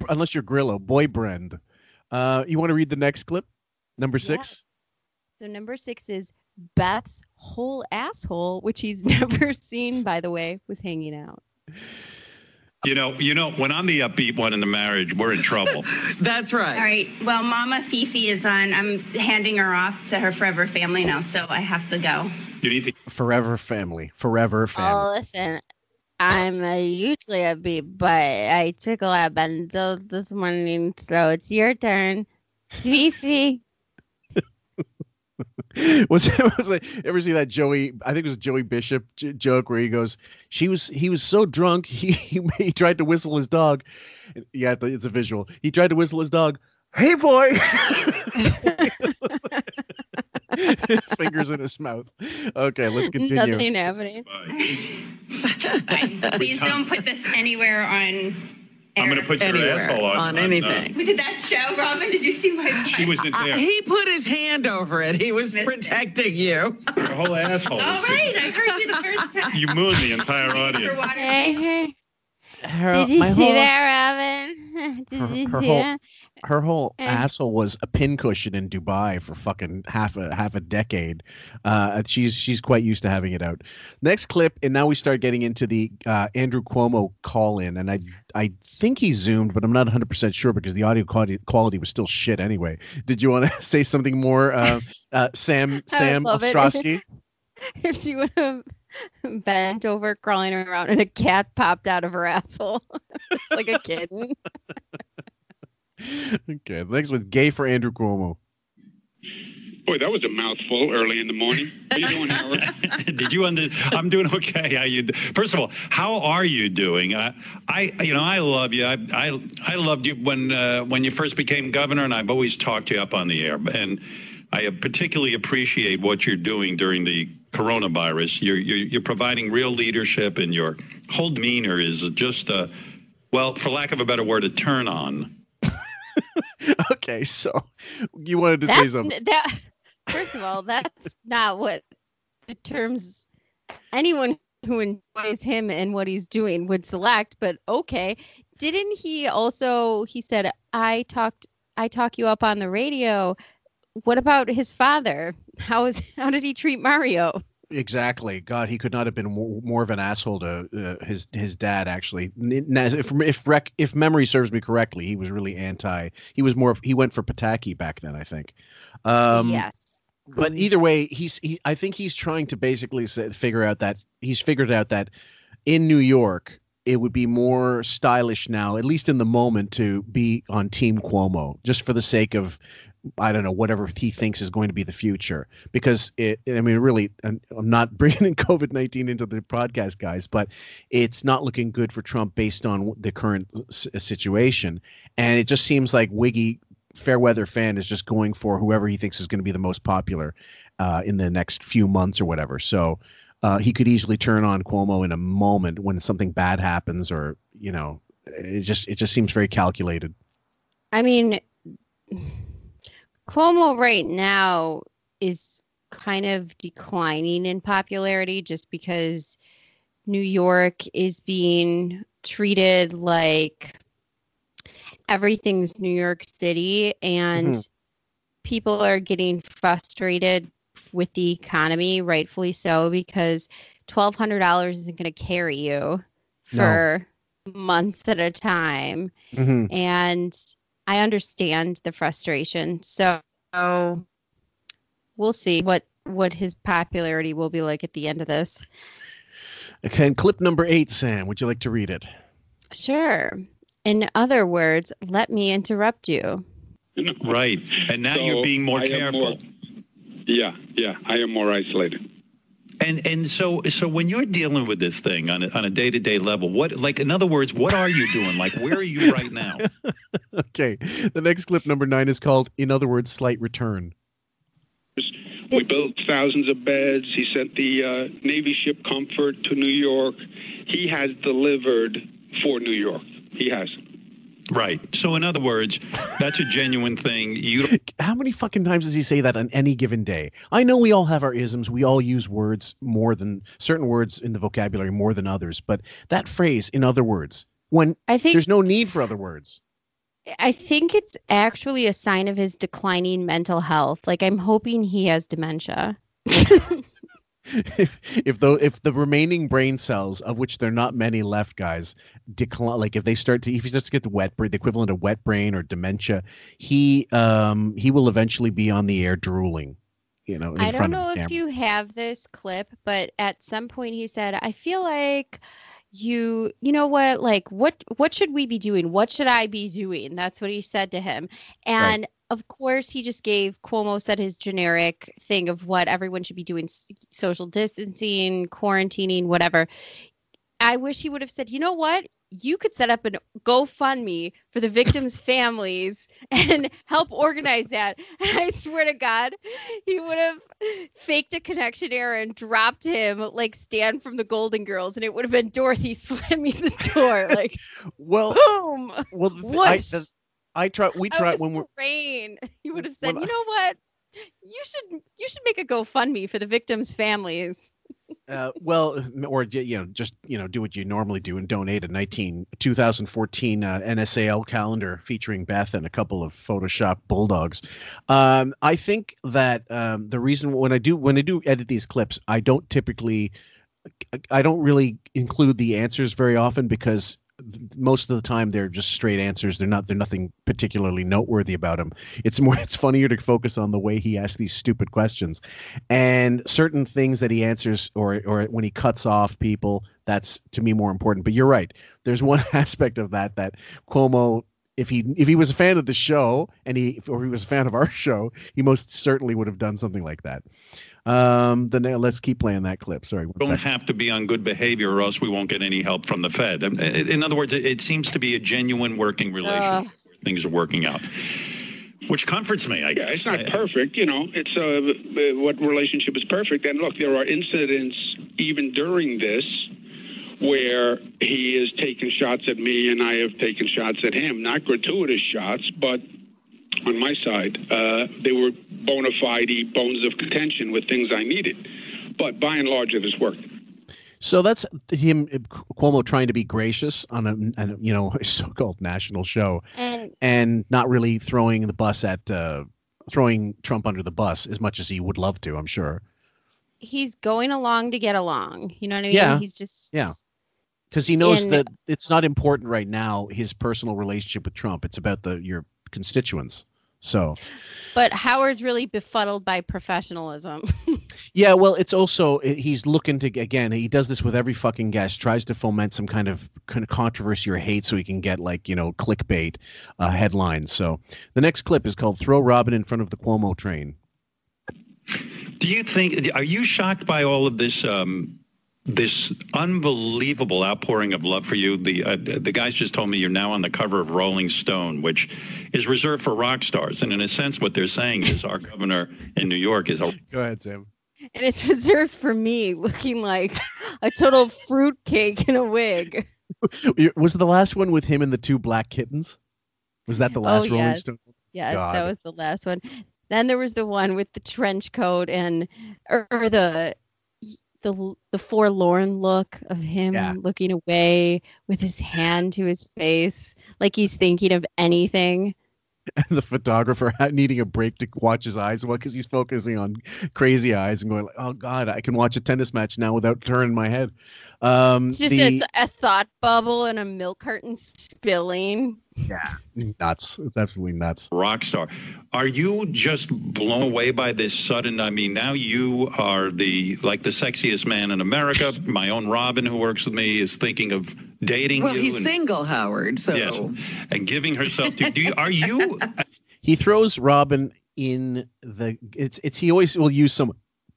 unless you're Grillo. Boybrand. You want to read the next clip? Number 6? So number 6 is Beth's whole asshole, which he's never seen, by the way, was hanging out. You know, when I'm the upbeat one in the marriage, we're in trouble. That's right. All right. Well, Mama Fifi is on. I'm handing her off to her forever family now, so I have to go. You need to. Forever family. Oh, listen. I'm usually upbeat, but I took a lot of benzos this morning, so it's your turn. Fifi. was like, ever see that Joey? I think it was Joey Bishop joke where he goes, he was so drunk he tried to whistle his dog. Yeah, it's a visual. He tried to whistle his dog. Hey boy. Fingers in his mouth. Okay, let's continue. Nothing happening. Please don't put this anywhere on. I'm going to put your asshole on anything. Did that show, Robin? Did you see my? She wasn't there. He put his hand over it. He was protecting you. Your whole asshole. All right, I heard you the first time. You mooned the entire audience. Hey. Did you see that, Robin? Did you see that? Her whole asshole was a pincushion in Dubai for fucking half a decade. She's quite used to having it out. Next clip, and now we start getting into the Andrew Cuomo call in, and I think he zoomed, but I'm not 100% sure because the audio quality was still shit anyway. Did you want to say something more, Sam Ostrowski? If she would have bent over, crawling around, and a cat popped out of her asshole, it's like a kitten. Okay, the next one's gay for Andrew Cuomo. Boy, that was a mouthful early in the morning. How you doing, Howard? Did you I'm doing okay. How you? First of all, how are you doing? I love you. I loved you when you first became governor, and I've always talked you up on the air. And I particularly appreciate what you're doing during the coronavirus. You're providing real leadership, and your whole demeanor is just well, for lack of a better word, a turn on. Okay, so you wanted to say something. First of all, that's not what the terms anyone who enjoys him and what he's doing would select, but okay. Didn't he also, he said, I talk you up on the radio. What about his father? How did he treat Mario? Exactly. God, he could not have been more of an asshole to his dad. Actually, if memory serves me correctly, he was really anti. He went for Pataki back then, I think. Yes. But either way, I think he's trying to basically figure out that he's figured out that in New York it would be more stylish now, at least in the moment, to be on Team Cuomo, just for the sake of, I don't know, whatever he thinks is going to be the future. Because really, I'm not bringing in COVID-19 into the podcast, guys, but it's not looking good for Trump based on the current situation. And it just seems like Wiggy Fairweather fan is just going for whoever he thinks is going to be the most popular in the next few months or whatever. So he could easily turn on Cuomo in a moment when something bad happens, or, it just seems very calculated. I mean, Cuomo right now is kind of declining in popularity just because New York is being treated like everything's New York City, and people are getting frustrated with the economy, rightfully so, because $1,200 isn't going to carry you for months at a time. And I understand the frustration. So we'll see what his popularity will be like at the end of this. Okay, and clip number 8, Sam, would you like to read it? Sure. In other words, let me interrupt you. Right. And now you're being more careful. Yeah, I am more isolated. And so when you're dealing with this thing on a day-to-day level, in other words, what are you doing? Like, where are you right now? Okay. The next clip, number 9, is called, in other words, slight return. We built thousands of beds. He sent the Navy ship Comfort to New York. He has delivered for New York. He has. Right. So in other words, that's a genuine thing. How many fucking times does he say that on any given day? I know we all have our isms. We all use words more than certain words in the vocabulary more than others. But that phrase, in other words, when there's no need for other words. I think it's actually a sign of his declining mental health. Like, I'm hoping he has dementia. If the remaining brain cells, of which there are not many left, guys, decline, like if he starts to get the equivalent of wet brain or dementia, he will eventually be on the air drooling, I don't know if you have this clip, but at some point he said, I feel like you know what, like what should we be doing? What should I be doing? That's what he said to him. And of course, he just Cuomo said his generic thing of what everyone should be doing, social distancing, quarantining, whatever. I wish he would have said, you know what? You could set up a GoFundMe for the victims' families and help organize that. And I swear to God, he would have faked a connection error and dropped him like Stan from the Golden Girls. And it would have been Dorothy slamming the door. Like, boom. Well, we try when we're rain. He would have said, you know what? You should make a GoFundMe for the victims' families. Or just do what you normally do and donate a 2014 NSAL calendar featuring Beth and a couple of Photoshop bulldogs. I think that the reason when I do edit these clips, I don't really include the answers very often because most of the time they're just straight answers. They're nothing particularly noteworthy about him. It's funnier to focus on the way he asks these stupid questions and certain things that he answers or when he cuts off people. That's to me more important. But you're right. There's one aspect of that Cuomo, if he was a fan of the show or he was a fan of our show, he most certainly would have done something like that. Let's keep playing that clip. Sorry. We don't have to be on good behavior or else we won't get any help from the Fed. In other words, it seems to be a genuine working relationship where things are working out, which comforts me, I guess. Yeah, it's not perfect. It's what relationship is perfect. And look, there are incidents even during this where he has taken shots at me and I have taken shots at him. Not gratuitous shots, but on my side, they were bona fide bones of contention with things I needed. But by and large, it has worked. So that's him, Cuomo, trying to be gracious on a so-called national show and not really throwing Trump under the bus as much as he would love to, I'm sure. He's going along to get along. You know what I mean? Yeah. He's just... Yeah. Because he knows that it's not important right now, his personal relationship with Trump. It's about your constituents. So, but Howard's really befuddled by professionalism. Yeah, well, it's also he's looking to he does this with every fucking guest, tries to foment some kind of controversy or hate so he can get clickbait headlines. So the next clip is called "Throw Robin in Front of the Cuomo Train." Are you shocked by all of this? This unbelievable outpouring of love for you. The guys just told me you're now on the cover of Rolling Stone, which is reserved for rock stars. And in a sense, what they're saying is our governor in New York is Go ahead, Sam. And it's reserved for me, looking like a total fruitcake in a wig. Was the last one with him and the two black kittens? Was that the last Rolling Stone? Yes, that was the last one. Then there was the one with the trench coat or the forlorn look of him looking away with his hand to his face, like he's thinking of anything. And the photographer needing a break to watch his eyes, because he's focusing on crazy eyes and going, "Oh God, I can watch a tennis match now without turning my head." It's just a thought bubble and a milk carton spilling. Yeah, nuts. It's absolutely nuts. Rockstar. Are you just blown away by this sudden? I mean, now you are the sexiest man in America. My own Robin, who works with me, is thinking of dating you. Well, he's single, Howard. So yes, and giving herself to. Are you? He throws Robin in the. It's he always will use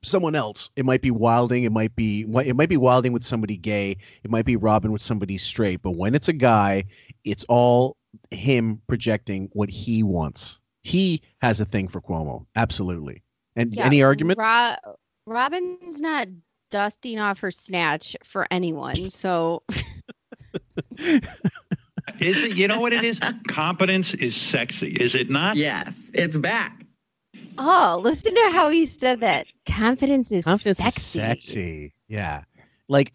someone else. It might be Wilding. It might be Wilding with somebody gay. It might be Robin with somebody straight. But when it's a guy, it's all him projecting what he wants. He has a thing for Cuomo. Absolutely. And any argument? Robin's not dusting off her snatch for anyone. So Is it? You know what it is? Competence is sexy, is it not? Yes, it's back. Oh, listen to how he said that. Confidence is Confidence sexy. is sexy. Yeah. Like,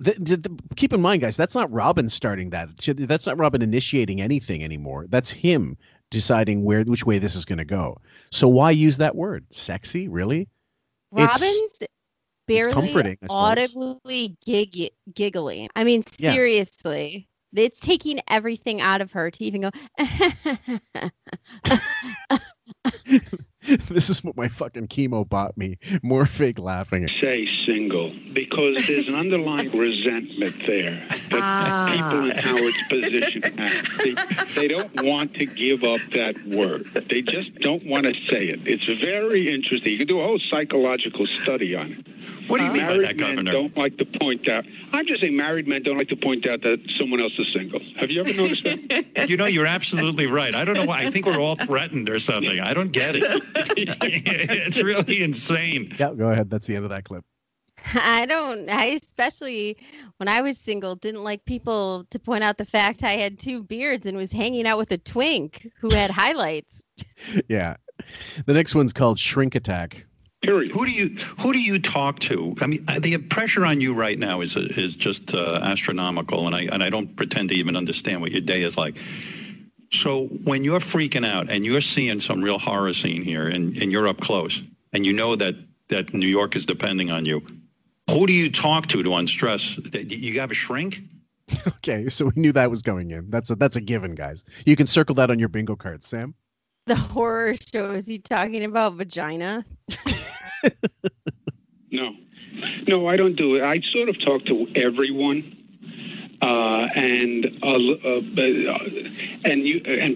keep in mind, guys, that's not Robin starting that. That's not Robin initiating anything anymore. That's him deciding which way this is going to go. So why use that word? Sexy? Really? Robin's barely comforting, I suppose. audibly giggling. I mean, Yeah. seriously. It's taking everything out of her to even go. This is what my fucking chemo bought me. More fake laughing. Say single because there's an underlying resentment there that people in Howard's position have. They don't want to give up that word. They just don't want to say it. It's very interesting. You can do a whole psychological study on it. What do you mean by that, Married men Governor? don't like to point out. I'm just saying married men don't like to point out that someone else is single. Have you ever noticed that? You know, you're absolutely right. I don't know why. I think we're all threatened or something. I don't get it. It's really insane. Yeah, go ahead. That's the end of that clip. I especially when I was single didn't like people to point out the fact I had 2 beards and was hanging out with a twink who had highlights. Yeah. The next one's called Shrink Attack. Period. Who do you talk to? I mean, the pressure on you right now is just astronomical, and I don't pretend to even understand what your day is like. So when you're freaking out and you're seeing some real horror scene here, and you're up close, and you know that New York is depending on you, who do you talk to unstress? You have a shrink? Okay, so we knew that was going in. That's a given, guys. You can circle that on your bingo card, Sam. The horror show, is he talking about vagina? No, I don't do it. I sort of talk to everyone, and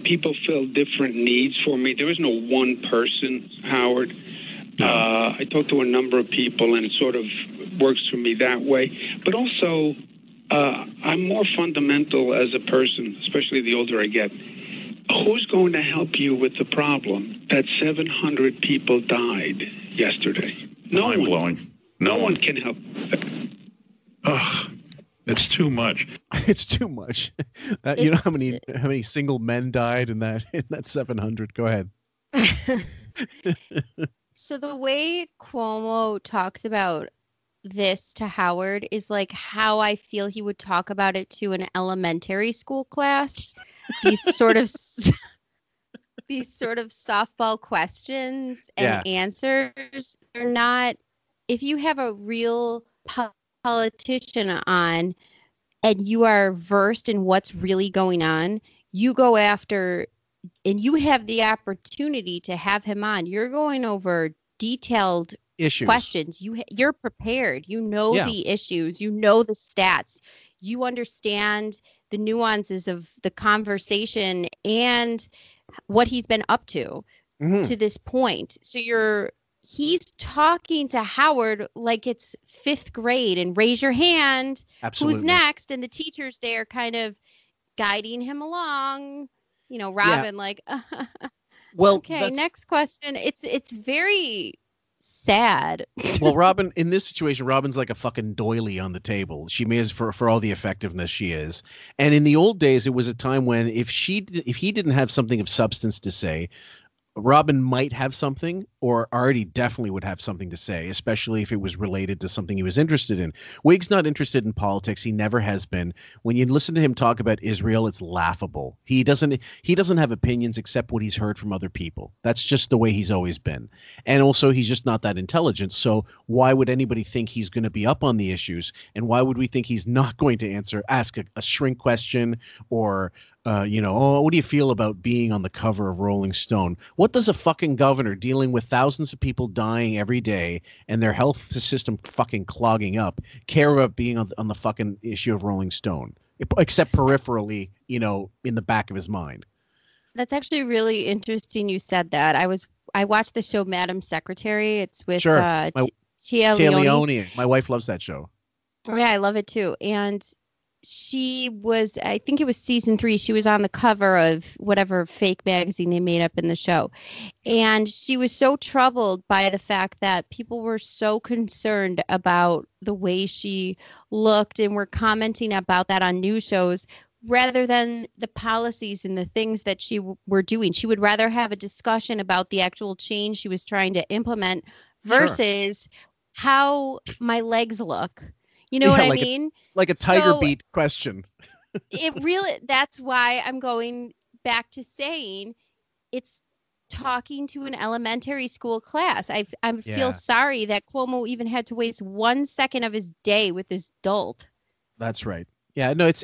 people fill different needs for me. There is no one person, Howard. I talk to a number of people, and it sort of works for me that way. But also, I'm more fundamental as a person, especially the older I get. Who's going to help you with the problem that 700 people died yesterday? No Mind one. blowing. No one can help. Ugh, it's too much. It's too much. You know how many single men died in that 700? Go ahead. So the way Cuomo talks about this to Howard is like how I feel he would talk about it to an elementary school class. These sort of softball questions and answers. They're not. If you have a real politician on and you are versed in what's really going on, you go after and you have the opportunity to have him on. You're going over detailed Issues. questions. You're prepared. You know the issues. You know the stats. You understand the nuances of the conversation and what he's been up to this point. So he's talking to Howard like it's 5th grade and raise your hand. Absolutely. Who's next? And the teacher's there kind of guiding him along. You know, Robin well, okay, next question. It's very sad. Well, Robin, in this situation, Robin's like a fucking doily on the table. She may, for all the effectiveness she is. And in the old days, it was a time when if he didn't have something of substance to say, Robin might have something, or already definitely would have something to say, especially if it was related to something he was interested in. Wig's not interested in politics. He never has been. When you listen to him talk about Israel, it's laughable. He doesn't have opinions except what he's heard from other people. That's just the way he's always been. And also, he's just not that intelligent. So why would anybody think he's going to be up on the issues? And why would we think he's not going to ask a shrink question or what do you feel about being on the cover of Rolling Stone? What does a fucking governor dealing with thousands of people dying every day and their health system fucking clogging up care about being on the fucking issue of Rolling Stone? Except peripherally, in the back of his mind. That's actually really interesting you said that. I watched the show Madam Secretary. It's with Tia Leone. My wife loves that show. Yeah, I love it too. And she was, I think it was season 3, she was on the cover of whatever fake magazine they made up in the show. And she was so troubled by the fact that people were so concerned about the way she looked and were commenting about that on news shows rather than the policies and the things that were doing. She would rather have a discussion about the actual change she was trying to implement versus how my legs look. You know what I mean? Like a tiger beat question. That's why I'm going back to saying it's talking to an elementary school class. I feel sorry that Cuomo even had to waste 1 second of his day with this dolt. That's right. Yeah, no, it's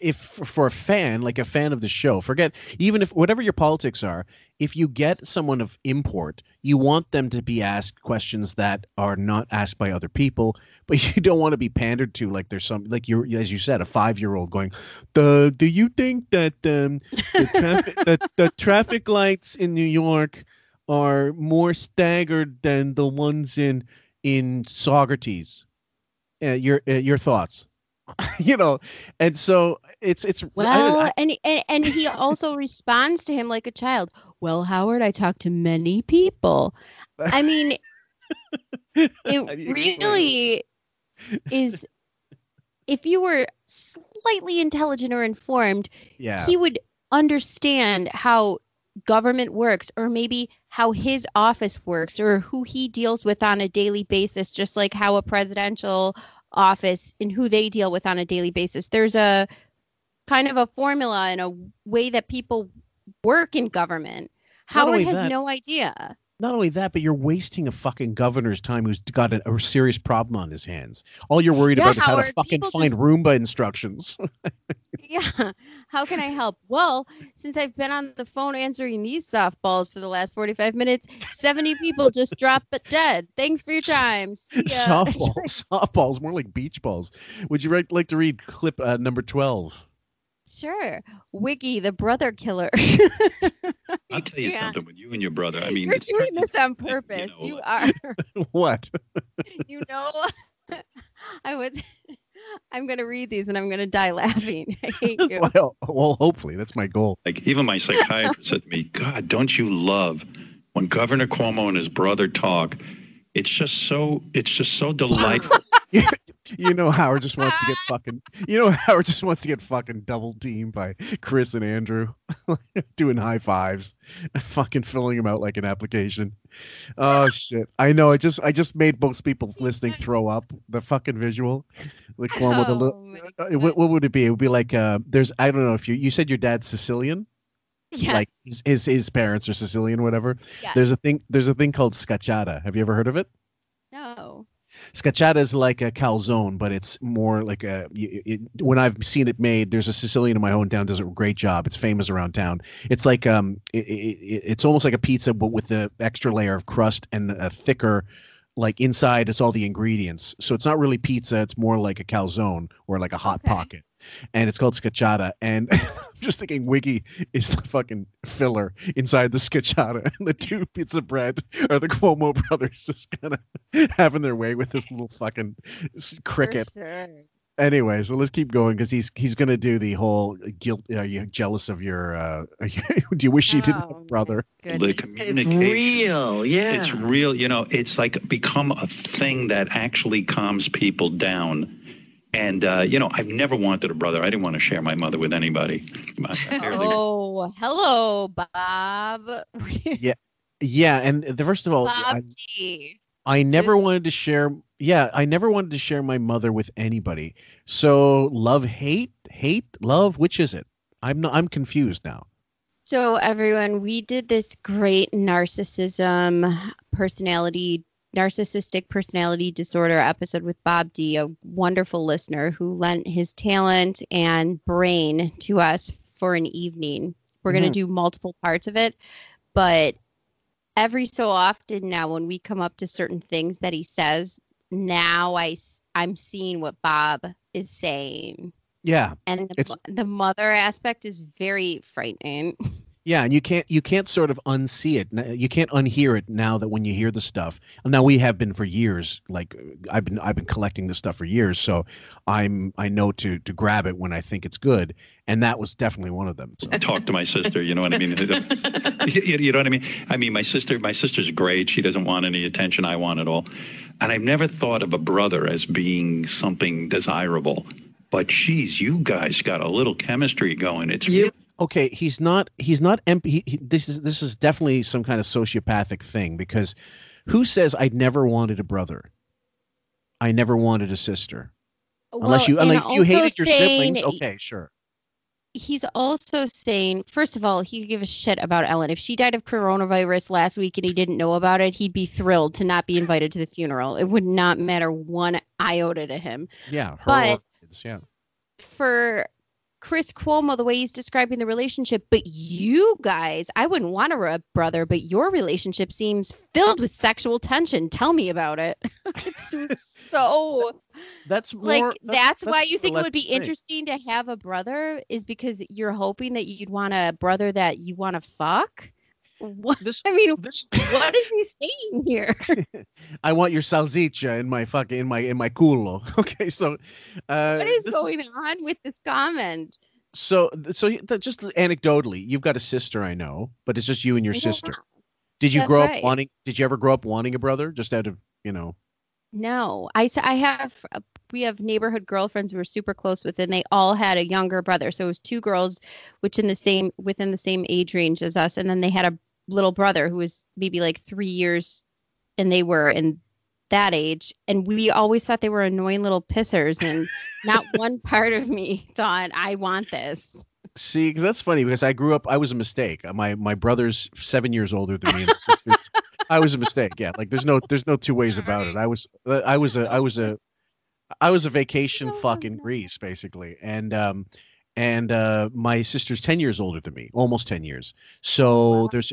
if for a fan, like a fan of the show, forget even if whatever your politics are, if you get someone of import, you want them to be asked questions that are not asked by other people, but you don't want to be pandered to like there's some like you're as you said, a 5-year-old going, do you think that the traffic lights in New York are more staggered than the ones in Socrates? Your thoughts? And so it's well, and he also responds to him like a child. Well, Howard, I talked to many people. I mean, it really is. If you were slightly intelligent or informed, he would understand how government works, or maybe how his office works, or who he deals with on a daily basis, just like how a presidential office and who they deal with on a daily basis. There's a kind of a formula and a way that people work in government. Howard has no idea. Not only that, but you're wasting a fucking governor's time who's got a serious problem on his hands. All you're worried about is how to fucking find Roomba instructions. Yeah. How can I help? Well, since I've been on the phone answering these softballs for the last 45 minutes, 70 people just dropped but dead. Thanks for your time. See ya. Softballs, more like beach balls. Would you like to read clip number 12? Sure. Wiggy, the brother killer. I'll tell you something with you and your brother. I mean, you're doing this on purpose. You are. What? I'm going to read these and I'm going to die laughing. I hate you. Well, hopefully that's my goal. Like even my psychiatrist said to me, God, don't you love when Governor Cuomo and his brother talk? It's just so delightful. Howard just wants to get fucking. Howard just wants to get fucking double teamed by Chris and Andrew, doing high fives, fucking filling him out like an application. Oh shit! I know. I just made most people listening throw up. The fucking visual, like Cuomo. What would it be? It would be like there's. I don't know if you said your dad's Sicilian. Yes. Like his parents are Sicilian, whatever. Yes. There's a thing called scacciata. Have you ever heard of it? No. Scacciata is like a calzone, but it's more like when I've seen it made, there's a Sicilian in my hometown does a great job. It's famous around town. It's like it's almost like a pizza, but with the extra layer of crust and a thicker, like inside it's all the ingredients. So it's not really pizza. It's more like a calzone or like a hot pocket. And it's called scacciata. And I'm just thinking Wiggy is the fucking filler inside the scacciata. And the two pizza bread are the Cuomo brothers just kind of having their way with this little fucking cricket. For sure. Anyway, so let's keep going because he's going to do the whole guilt. Are you jealous of your do you wish you didn't have a brother? The communication. It's real. Yeah. It's real. It's like become a thing that actually calms people down. And, I've never wanted a brother. I didn't want to share my mother with anybody. Oh, hello, Bob. Yeah. And first of all, Bob I never wanted to share. Yeah, I never wanted to share my mother with anybody. So love, hate, love. Which is it? I'm confused now. So everyone, we did this great narcissistic personality disorder episode with Bob D, a wonderful listener who lent his talent and brain to us for an evening. We're going to do multiple parts of it, but every so often now when we come up to certain things that he says, now I'm seeing what Bob is saying. Yeah. And the mother aspect is very frightening. Yeah, and you can't sort of unsee it. You can't unhear it now that when you hear the stuff. Now we have been for years. Like I've been collecting this stuff for years, so I know to grab it when I think it's good, and that was definitely one of them. So. I talk to my sister. You know what I mean? You know what I mean? I mean, my sister's great. She doesn't want any attention. I want it all, and I've never thought of a brother as being something desirable. but geez, you guys got a little chemistry going. It's You- Okay, he's not this is definitely some kind of sociopathic thing, because who says I never wanted a brother? I never wanted a sister. Well, Unless and you also hated your saying siblings, okay, sure. he's also saying, first of all, he could give a shit about Ellen. If she died of coronavirus last week and he didn't know about it, he'd be thrilled to not be invited to the funeral. It would not matter one iota to him. Yeah, her But kids, yeah. for Chris Cuomo, the way he's describing the relationship, but you guys, I wouldn't want a brother, but your relationship seems filled with sexual tension. Tell me about it. It's so That's more like that's why you more or think it less would be the thing. interesting to have a brother, is because you're hoping that you'd want a brother that you want to fuck. What? This I mean, this what is he saying here? I want your salsicha in my fucking in my culo. Okay, so What is this going on with this comment? just anecdotally, you've got a sister, I know, but it's just you and your Yeah, sister. Did you that's grow up right. wanting? Did you ever grow up wanting a brother? Just out of No, I have we have neighborhood girlfriends we were super close with, and they all had a younger brother. So it was two girls, which within the same age range as us, and then they had a little brother who was maybe like 3 years, and they were in that age, and we always thought they were annoying little pissers, and not one part of me thought I want this. See, because that's funny, because I grew up. I was a mistake. My brother's 7 years older than me. And I was a mistake. Yeah, like there's no two ways about it. I was a vacation fuck in Greece, basically, and my sister's 10 years older than me, almost 10 years. So Wow. it's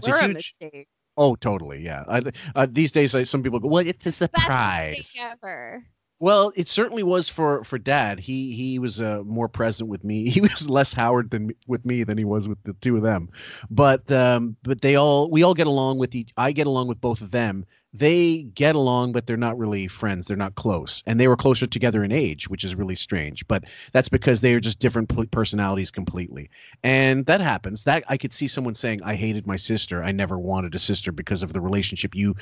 We're a a huge. mistake. Oh, totally. Yeah. These days, some people go, well, it's a Best surprise. mistake ever. Well, it certainly was for Dad. He was more present with me. He was less Howard with me than he was with the two of them. But we all get along with I get along with both of them. They get along, but they're not really friends. They're not close, and they were closer together in age, which is really strange. But that's because they are just different personalities completely, and that happens. That I could see someone saying, "I hated my sister. I never wanted a sister because of the relationship you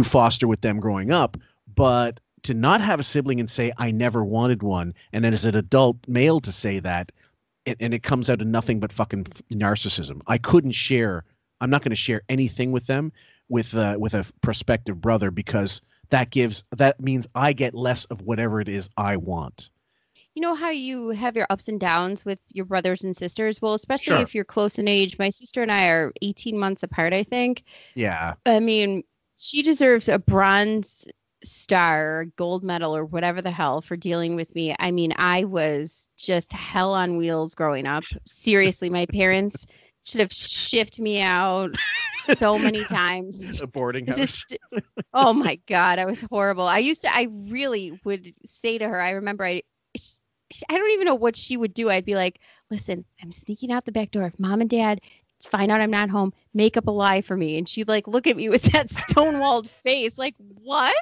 foster with them growing up." But to not have a sibling and say I never wanted one, and then as an adult male to say that, and it comes out of nothing but fucking narcissism. I'm not going to share anything with them with a prospective brother, because that means I get less of whatever it is I want. You know how you have your ups and downs with your brothers and sisters? Well, especially Sure. if you're close in age. My sister and I are 18 months apart, I think. Yeah. I mean, she deserves a bronze star, or gold medal, or whatever the hell for dealing with me. I mean, I was just hell on wheels growing up. Seriously, my parents should have shipped me out so many times. A boarding It's house. just, oh my God, I was horrible. I really would say to her, I remember I don't even know what she would do. I'd be like, listen, I'm sneaking out the back door. If mom and dad find out I'm not home, make up a lie for me. And she'd like look at me with that stonewalled face, like, what?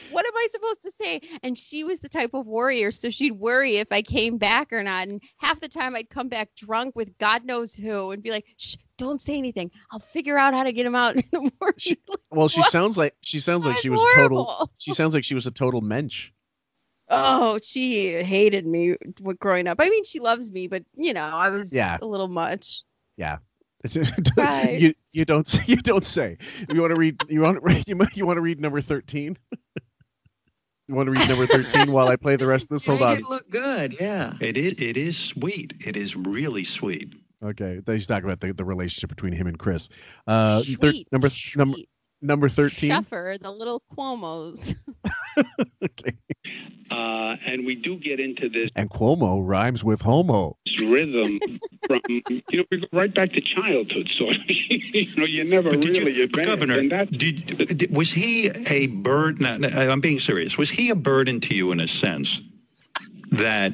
What am I supposed to say? And she was the type of warrior, so she'd worry if I came back or not. And half the time I'd come back drunk with God knows who and be like, shh, don't say anything. I'll figure out how to get him out in the morning. Well, she What? sounds like she was That's a total. horrible. She sounds like she was a total mensch. Oh, she hated me growing up. I mean, she loves me, but I was Yeah. a little much. Yeah. Right. You don't say. You want to read number 13? You want to read number 13 while I play the rest of this? Hold Make on. it look good, yeah. It is sweet. It is really sweet. Okay, he's talking about the relationship between him and Chris. Sweet, Number 13. Shuffer, the little Cuomos. Okay. And we do get into this And Cuomo rhymes with homo. rhythm from, we go right back to childhood, sort of. You never But really advance. Governor, And that, was he a burden? No, I'm being serious. Was he a burden to you in a sense that,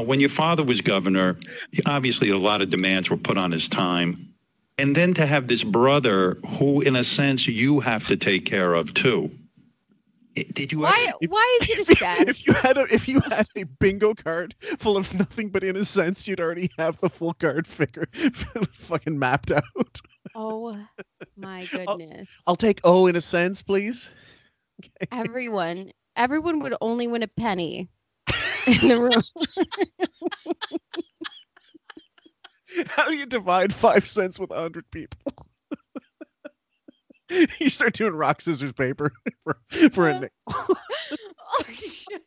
when your father was governor, obviously a lot of demands were put on his time. And then to have this brother who, in a sense, you have to take care of too. Did you Why is it a sense? If you had a bingo card full of nothing but innocence, you'd already have the full card figure fucking mapped out. Oh my goodness. I'll take O in a sense, please. Everyone would only win a penny. in the room. How do you divide 5 cents with 100 people? You start doing rock, scissors, paper for a nickel. Oh, shit.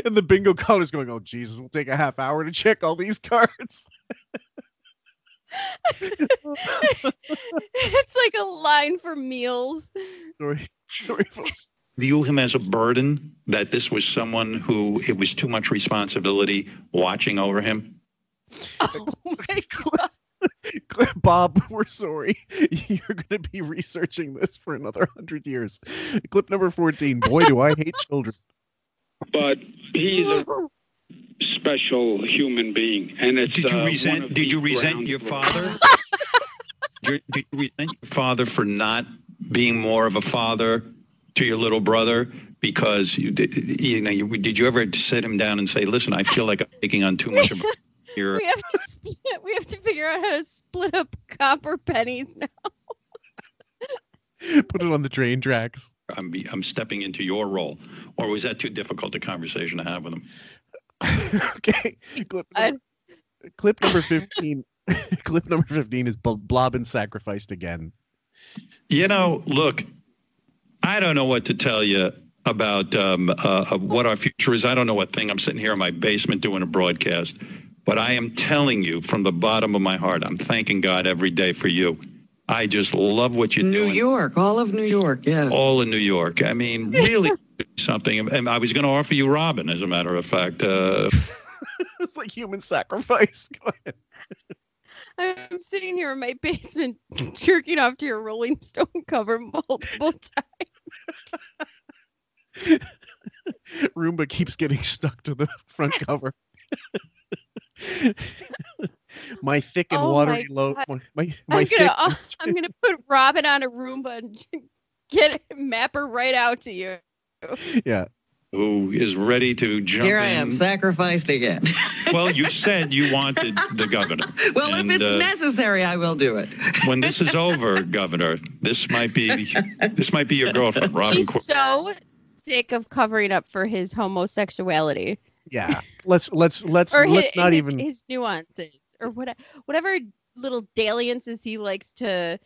And the bingo caller's going, "Oh Jesus, we'll take a half hour to check all these cards." It's like a line for meals. Sorry, folks. View him as a burden, that this was someone who it was too much responsibility watching over him? Oh my God. Bob, we're sorry. You're going to be researching this for another 100 years. Clip number 14. Boy, do I hate children. But he's a special human being, and it's. Did you resent your father? Did you resent your father for not being more of a father to your little brother? Because did you ever sit him down and say, "Listen, I feel like I'm taking on too much of your." We have to figure out how to split up copper pennies now. Put it on the train tracks. I'm stepping into your role, or was that too difficult a conversation to have with him? Okay. Clip number 15. Clip number 15 is Blobbin sacrificed again. Look, I don't know what to tell you about what our future is. I don't know what thing. I'm sitting here in my basement doing a broadcast, but I am telling you from the bottom of my heart, I'm thanking God every day for you. I just love what you're doing. New York, all of New York, yeah. All in New York. I mean, really something. And I was going to offer you Robin, as a matter of fact. It's like human sacrifice. Go ahead. I'm sitting here in my basement jerking off to your Rolling Stone cover multiple times. Roomba keeps getting stuck to the front cover. My thick and watery low. I'm gonna put Robin on a Roomba and map her right out to you. Yeah. Who is ready to jump Here in. I am, sacrificed again. Well, you said you wanted the governor. Well, if it's necessary, I will do it. When this is over, Governor, this might be your girlfriend, Robin. She's so sick of covering up for his homosexuality. Yeah. Let's not even his nuances or whatever little dalliances he likes to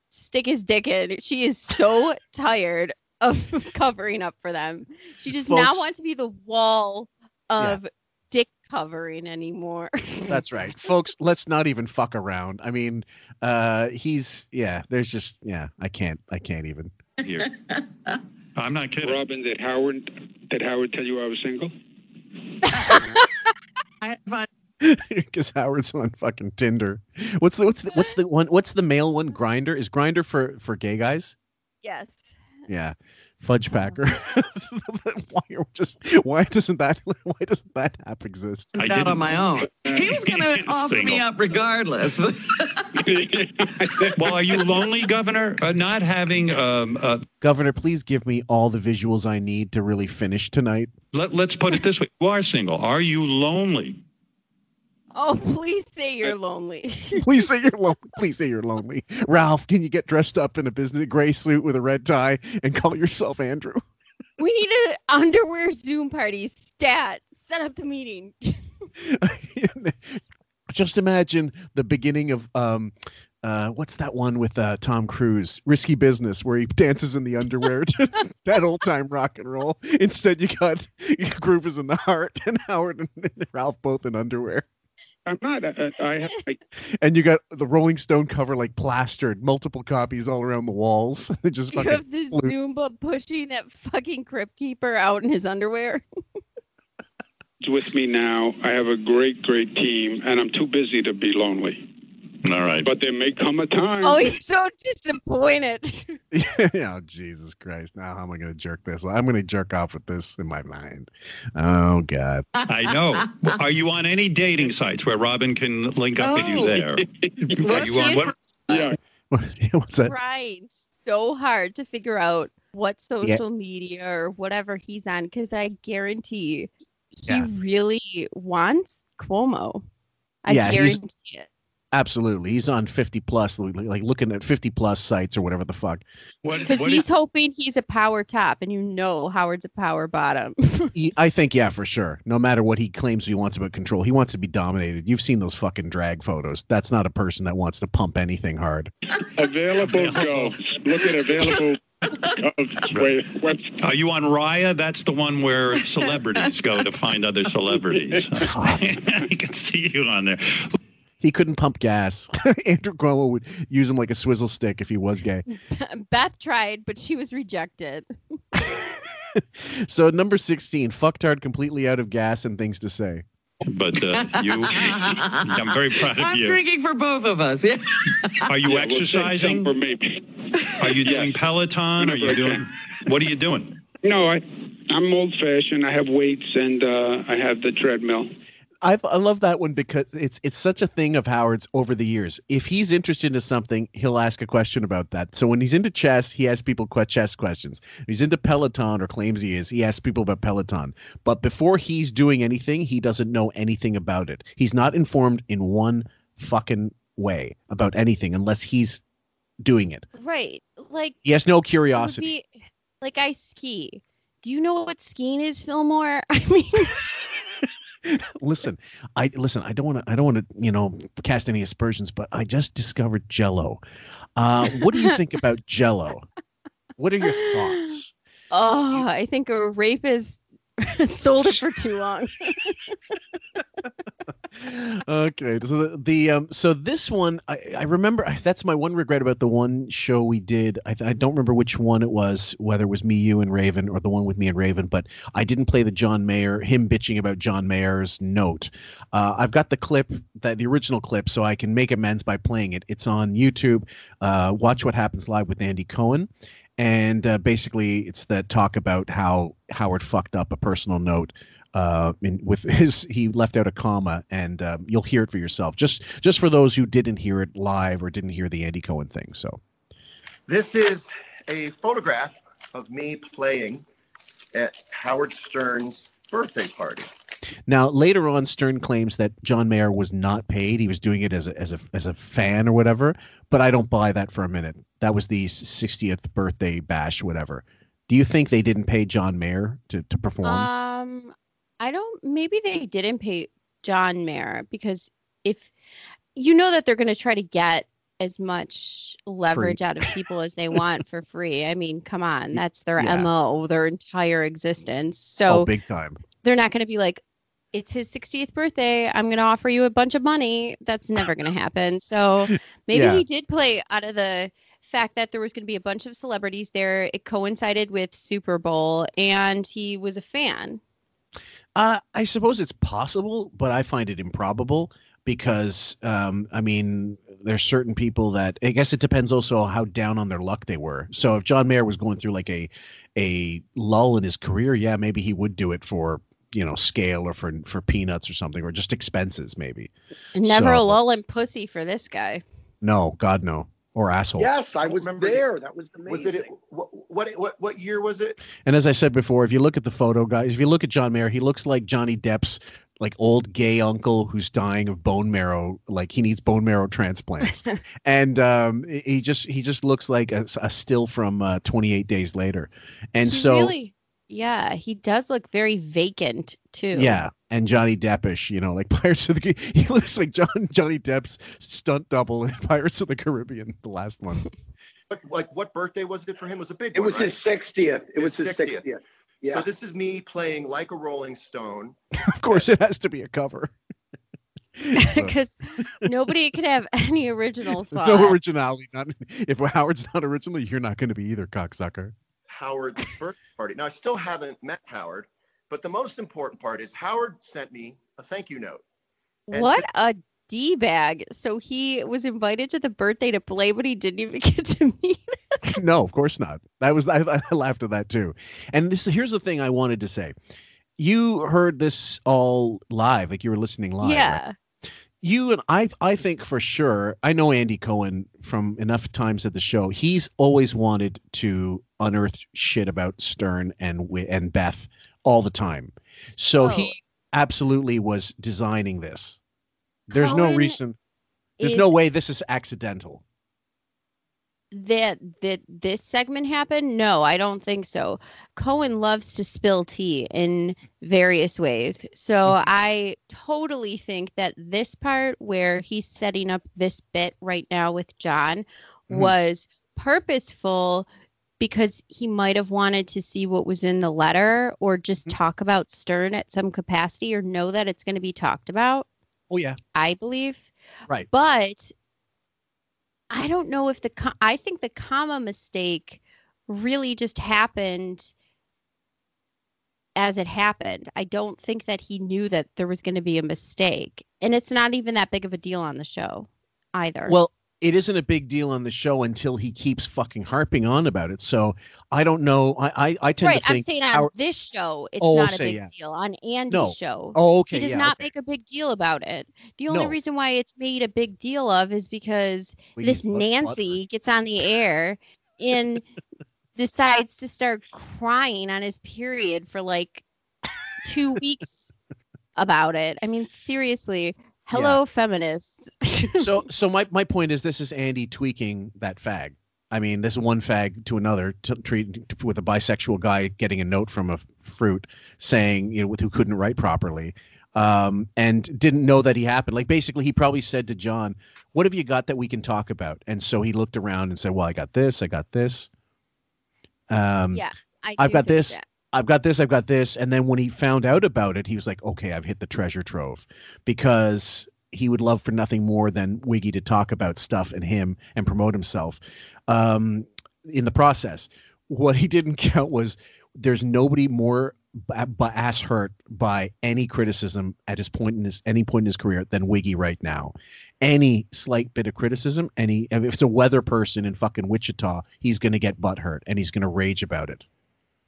stick his dick in. She is so tired of covering up for them. She does not want to be the wall of dick covering anymore. That's right, folks. Let's not even fuck around. I mean, there's just I can't even. Here. I'm not kidding. Robin, did Howard tell you I was single? Because Howard's on fucking Tinder. What's the male one? Grindr? Is Grindr for gay guys? Yes. Yeah. Fudge Packer. Why doesn't that app exist? I got on my own. He was going to offer me up regardless. Well, are you lonely, Governor? Not having Governor, please give me all the visuals I need to really finish tonight. Let's put it this way: you are single. Are you lonely? Oh, please say you're lonely. Please say you're lonely. Please say you're lonely. Ralph, can you get dressed up in a business gray suit with a red tie and call yourself Andrew? We need an underwear Zoom party. Set up the meeting. Just imagine the beginning of what's that one with Tom Cruise? Risky Business, where he dances in the underwear to that old time rock and roll. Instead, you got Groove is in the Heart and Howard and Ralph both in underwear. I'm not. And you got the Rolling Stone cover like plastered, multiple copies all around the walls. They just you have the Zumba pushing that fucking crypt keeper out in his underwear. With me now. I have a great team, and I'm too busy to be lonely. All right. But there may come a time. Oh, he's so disappointed. Oh, Jesus Christ. Now how am I going to jerk this? I'm going to jerk off with this in my mind. Oh, God. I know. Are you on any dating sites where Robin can link up with you there? Are you on what? Yeah. What's that? Trying so hard to figure out what social media or whatever he's on, because I guarantee he really wants Cuomo. I guarantee it. Absolutely. He's on 50 plus, like looking at 50 plus sites or whatever the fuck. Because he's hoping he's a power top, and you know Howard's a power bottom. I think, yeah, for sure. No matter what he claims he wants about control, he wants to be dominated. You've seen those fucking drag photos. That's not a person that wants to pump anything hard. Available jobs. Look at available. Are you on Raya? That's the one where celebrities go to find other celebrities. I can see you on there. He couldn't pump gas. Andrew Cuomo would use him like a swizzle stick if he was gay. Beth tried, but she was rejected. So number 16, fucktard completely out of gas and things to say. But I'm very proud of you. I'm drinking for both of us. Yeah. Are you exercising? For me. Are you doing Peloton? Are you doing? What are you doing? No, I'm old-fashioned. I have weights and I have the treadmill. I love that one because it's such a thing of Howard's over the years. If he's interested in something, he'll ask a question about that. So when he's into chess, he asks people chess questions. If he's into Peloton or claims he asks people about Peloton. But before he's doing anything, he doesn't know anything about it. He's not informed in one fucking way about anything unless he's doing it. Right. Like he has no curiosity. Like I ski. Do you know what skiing is, Fillmore? I mean Listen, I don't want to, cast any aspersions, but I just discovered Jell-O. What do you think about Jell-O? What are your thoughts? Oh, I think a rapist sold it for too long. Okay, so so this one, I remember, that's my one regret about the one show we did. I don't remember which one it was, whether it was me, you, and Raven, or the one with me and Raven, but I didn't play the John Mayer, him bitching about John Mayer's note. I've got the clip, the original clip, so I can make amends by playing it. It's on YouTube. Watch What Happens Live with Andy Cohen. And basically, it's the talk about how Howard fucked up a personal note. He left out a comma, and you'll hear it for yourself. Just for those who didn't hear it live or didn't hear the Andy Cohen thing. So, this is a photograph of me playing at Howard Stern's birthday party. Now, later on, Stern claims that John Mayer was not paid. He was doing it as a fan or whatever. But I don't buy that for a minute. That was the 60th birthday bash, whatever. Do you think they didn't pay John Mayer to perform? Maybe they didn't pay John Mayer because if you know that they're going to try to get as much leverage out of people as they want for free. I mean, come on, that's their MO, their entire existence. So big time. They're not going to be like, it's his 60th birthday, I'm going to offer you a bunch of money. That's never going to happen. So maybe he did play out of the fact that there was going to be a bunch of celebrities there. It coincided with Super Bowl and he was a fan. I suppose it's possible, but I find it improbable because, I mean, there's certain people that, I guess it depends also how down on their luck they were. So if John Mayer was going through like a lull in his career, yeah, maybe he would do it for, scale or for peanuts or something, or just expenses maybe. Never a lull in pussy for this guy. No, God, no. Or asshole. Yes, I was there. That was amazing. What year was it? And as I said before, if you look at the photo, guys, if you look at John Mayer, he looks like Johnny Depp's like old gay uncle who's dying of bone marrow, like he needs bone marrow transplants. And he just looks like a still from 28 Days Later. And he does look very vacant too. Yeah, and Johnny Deppish, like Pirates of the he looks like Johnny Depp's stunt double in Pirates of the Caribbean, the last one. What birthday was it for him? It was a big one. It was his 60th. It was his 60th. Yeah. So this is me playing Like a Rolling Stone. Of course, it has to be a cover. Because nobody could have any original thought. No originality. If Howard's not original, you're not going to be either, cocksucker. Howard's birthday party. Now, I still haven't met Howard, but the most important part is Howard sent me a thank you note. What a D-bag. So he was invited to the birthday to play, but he didn't even get to meet. No, of course not. I laughed at that too. And here's the thing I wanted to say. You heard this all live, like you were listening live. Yeah. Right? You and I think for sure, I know Andy Cohen from enough times at the show. He's always wanted to unearth shit about Stern and Beth all the time. So he absolutely was designing this. There's no reason. There's no way this is accidental. That this segment happened? No, I don't think so. Cohen loves to spill tea in various ways. So I totally think that this part where he's setting up this bit right now with John was purposeful, because he might have wanted to see what was in the letter, or just talk about Stern at some capacity, or know that it's going to be talked about. Oh yeah, I believe. Right. But I don't know if I think the comma mistake really just happened as it happened. I don't think that he knew that there was going to be a mistake. And it's not even that big of a deal on the show either. Well, it isn't a big deal on the show until he keeps fucking harping on about it. So I don't know. I tend to think. I'm saying on this show, it's not a big deal. On Andy's show, okay, he does not make a big deal about it. The only reason why it's made a big deal of is because this Nancy gets on the air and decides to start crying on his period for like 2 weeks about it. I mean, seriously. Hello, feminists. So my point is, this is Andy tweaking that fag. I mean, this is one fag to another, to treat with a bisexual guy getting a note from a fruit saying, who couldn't write properly, and didn't know that he happened. Like, basically, he probably said to John, "What have you got that we can talk about?" And so he looked around and said, "Well, I got this. I got this. I've got this." That. I've got this, I've got this. And then when he found out about it, he was like, okay, I've hit the treasure trove, because he would love for nothing more than Wiggy to talk about stuff and him and promote himself in the process. What he didn't count was there's nobody more ass hurt by any criticism at any point in his career than Wiggy right now. Any slight bit of criticism, if it's a weather person in fucking Wichita, he's going to get butt hurt and he's going to rage about it.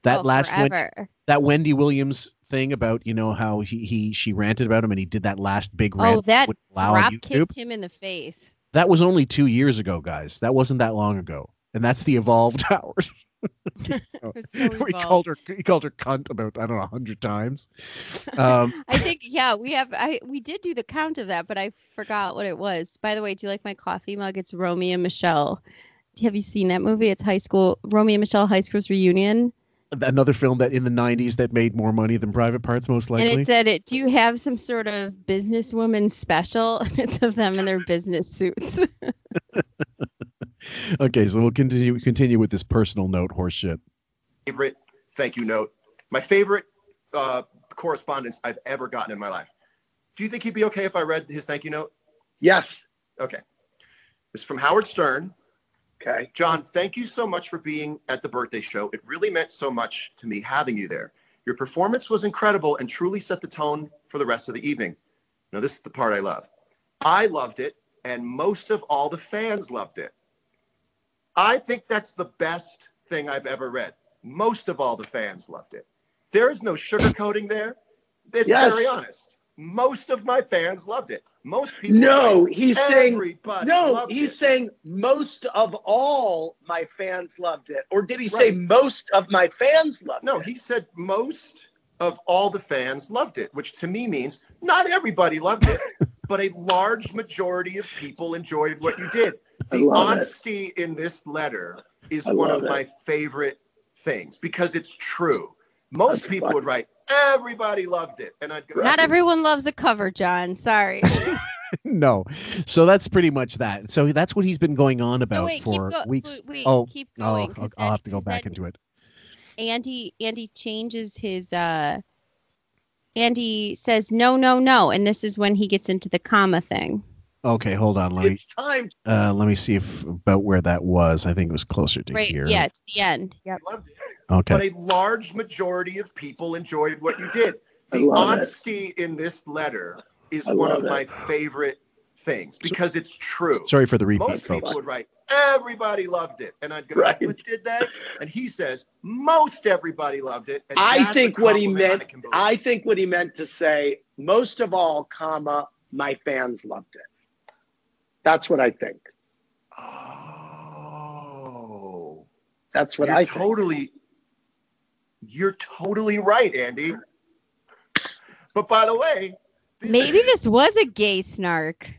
That Wendy Williams thing about, how she ranted about him, and he did that last big rant. Oh, that drop kicked him in the face. That was only 2 years ago, guys. That wasn't that long ago. And that's the evolved Howard. He called her cunt about, I don't know, 100 times. I think, we did do the count of that, but I forgot what it was. By the way, do you like my coffee mug? It's Romeo and Michelle. Have you seen that movie? It's Romeo and Michelle High School's Reunion. Another film that in the 90s that made more money than Private Parts, most likely. And it said, do you have some sort of businesswoman special? And it's of them in their business suits. Okay, so we'll continue with this personal note horseshit. Favorite thank you note. My favorite correspondence I've ever gotten in my life. Do you think he'd be okay if I read his thank you note? Yes. Okay. This is from Howard Stern. Okay. John, thank you so much for being at the birthday show. It really meant so much to me having you there. Your performance was incredible and truly set the tone for the rest of the evening. Now, this is the part I love. I loved it, and most of all the fans loved it. I think that's the best thing I've ever read. Most of all the fans loved it. There is no sugarcoating there. It's very honest. Most of my fans loved it. Most people. No, he's saying most of all my fans loved it. Or did he say most of my fans loved it? No, he said most of all the fans loved it, which to me means not everybody loved it, but a large majority of people enjoyed what you did. The honesty in this letter is one of my favorite things, because it's true. Most people would write, everybody loved it. And I'd go, not everyone loves a cover, John. Sorry. No. So that's pretty much that. So that's what he's been going on about for weeks. Keep going. I'll have to go back into it. Andy changes his Andy says no, and this is when he gets into the comma thing. Okay, hold on. It's time. Let me see about where that was. I think it was closer to here. Yeah, it's the end. Yep. Loved it. Okay. But a large majority of people enjoyed what you did. The honesty in this letter is one of my favorite things, because it's true. Sorry for the repeat, Most folks. people would write, everybody loved it. And I'd go, but did they? And he says, most everybody loved it. And I think what he meant to say, most of all, comma, my fans loved it. That's what I think. Oh. That's what I think. You're totally right, Andy. But by the way, maybe this was a gay snark.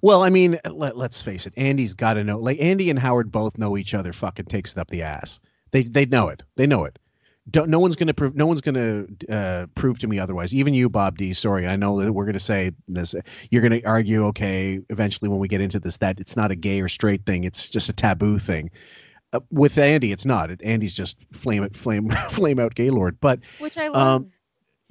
Well, I mean, let's face it. Andy's got to know. Like Andy and Howard both know each other fucking takes it up the ass. They know it. They know it. No one's gonna prove. No one's gonna prove to me otherwise. Even you, Bob D. Sorry, I know that we're gonna say this. You're gonna argue, okay, eventually when we get into this, that it's not a gay or straight thing. It's just a taboo thing. With Andy, it's not. Andy's just flame out Gaylord. But which I love.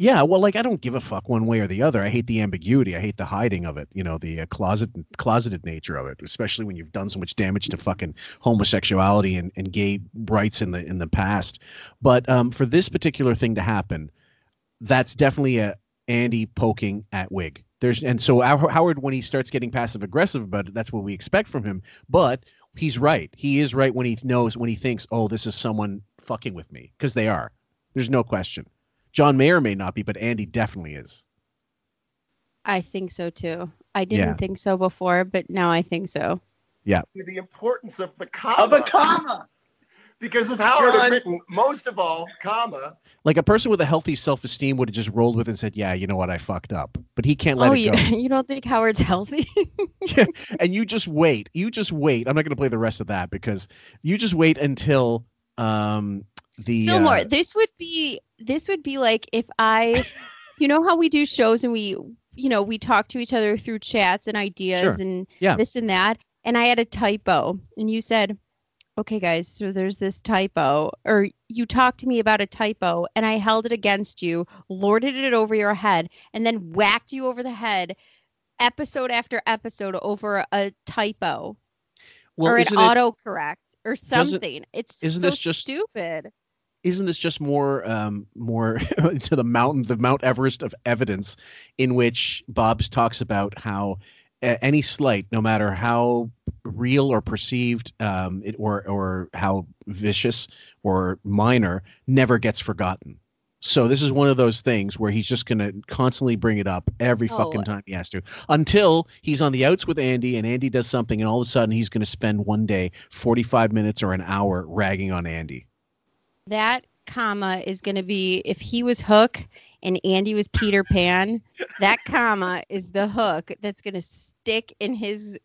Yeah, well, like I don't give a fuck one way or the other. I hate the ambiguity. I hate the hiding of it. You know, the closeted nature of it, especially when you've done so much damage to fucking homosexuality and gay rights in the past. But for this particular thing to happen, that's definitely a Andy poking at Wig. So Howard, when he starts getting passive aggressive about it, that's what we expect from him. But he's right. He is right when he thinks, oh, this is someone fucking with me, because they are. There's no question. John Mayer may not be, but Andy definitely is. I think so too. I didn't think so before, but now I think so. Yeah. The importance of the comma. Because of Howard had written, most of all, comma. Like a person with a healthy self-esteem would have just rolled with it and said, yeah, you know what, I fucked up. But he can't let it go. You don't think Howard's healthy? Yeah. And you just wait. I'm not going to play the rest of that because you just wait until Fillmore, this would be like if you know how we do shows and we talk to each other through chats and ideas and this and that. And I had a typo and you said, okay, guys, so there's this typo, or you talked to me about a typo and I held it against you, lorded it over your head, and then whacked you over the head episode after episode over a typo or an autocorrect or something. It's so stupid. Isn't this just more to the Mount Everest of evidence in which Bobbs talks about how any slight, no matter how real or perceived or how vicious or minor, never gets forgotten. So this is one of those things where he's just going to constantly bring it up every fucking time he has to, until he's on the outs with Andy and Andy does something and all of a sudden he's going to spend one day 45 minutes or an hour ragging on Andy. That comma is going to be, if he was Hook and Andy was Peter Pan, that comma is the hook that's going to stick in his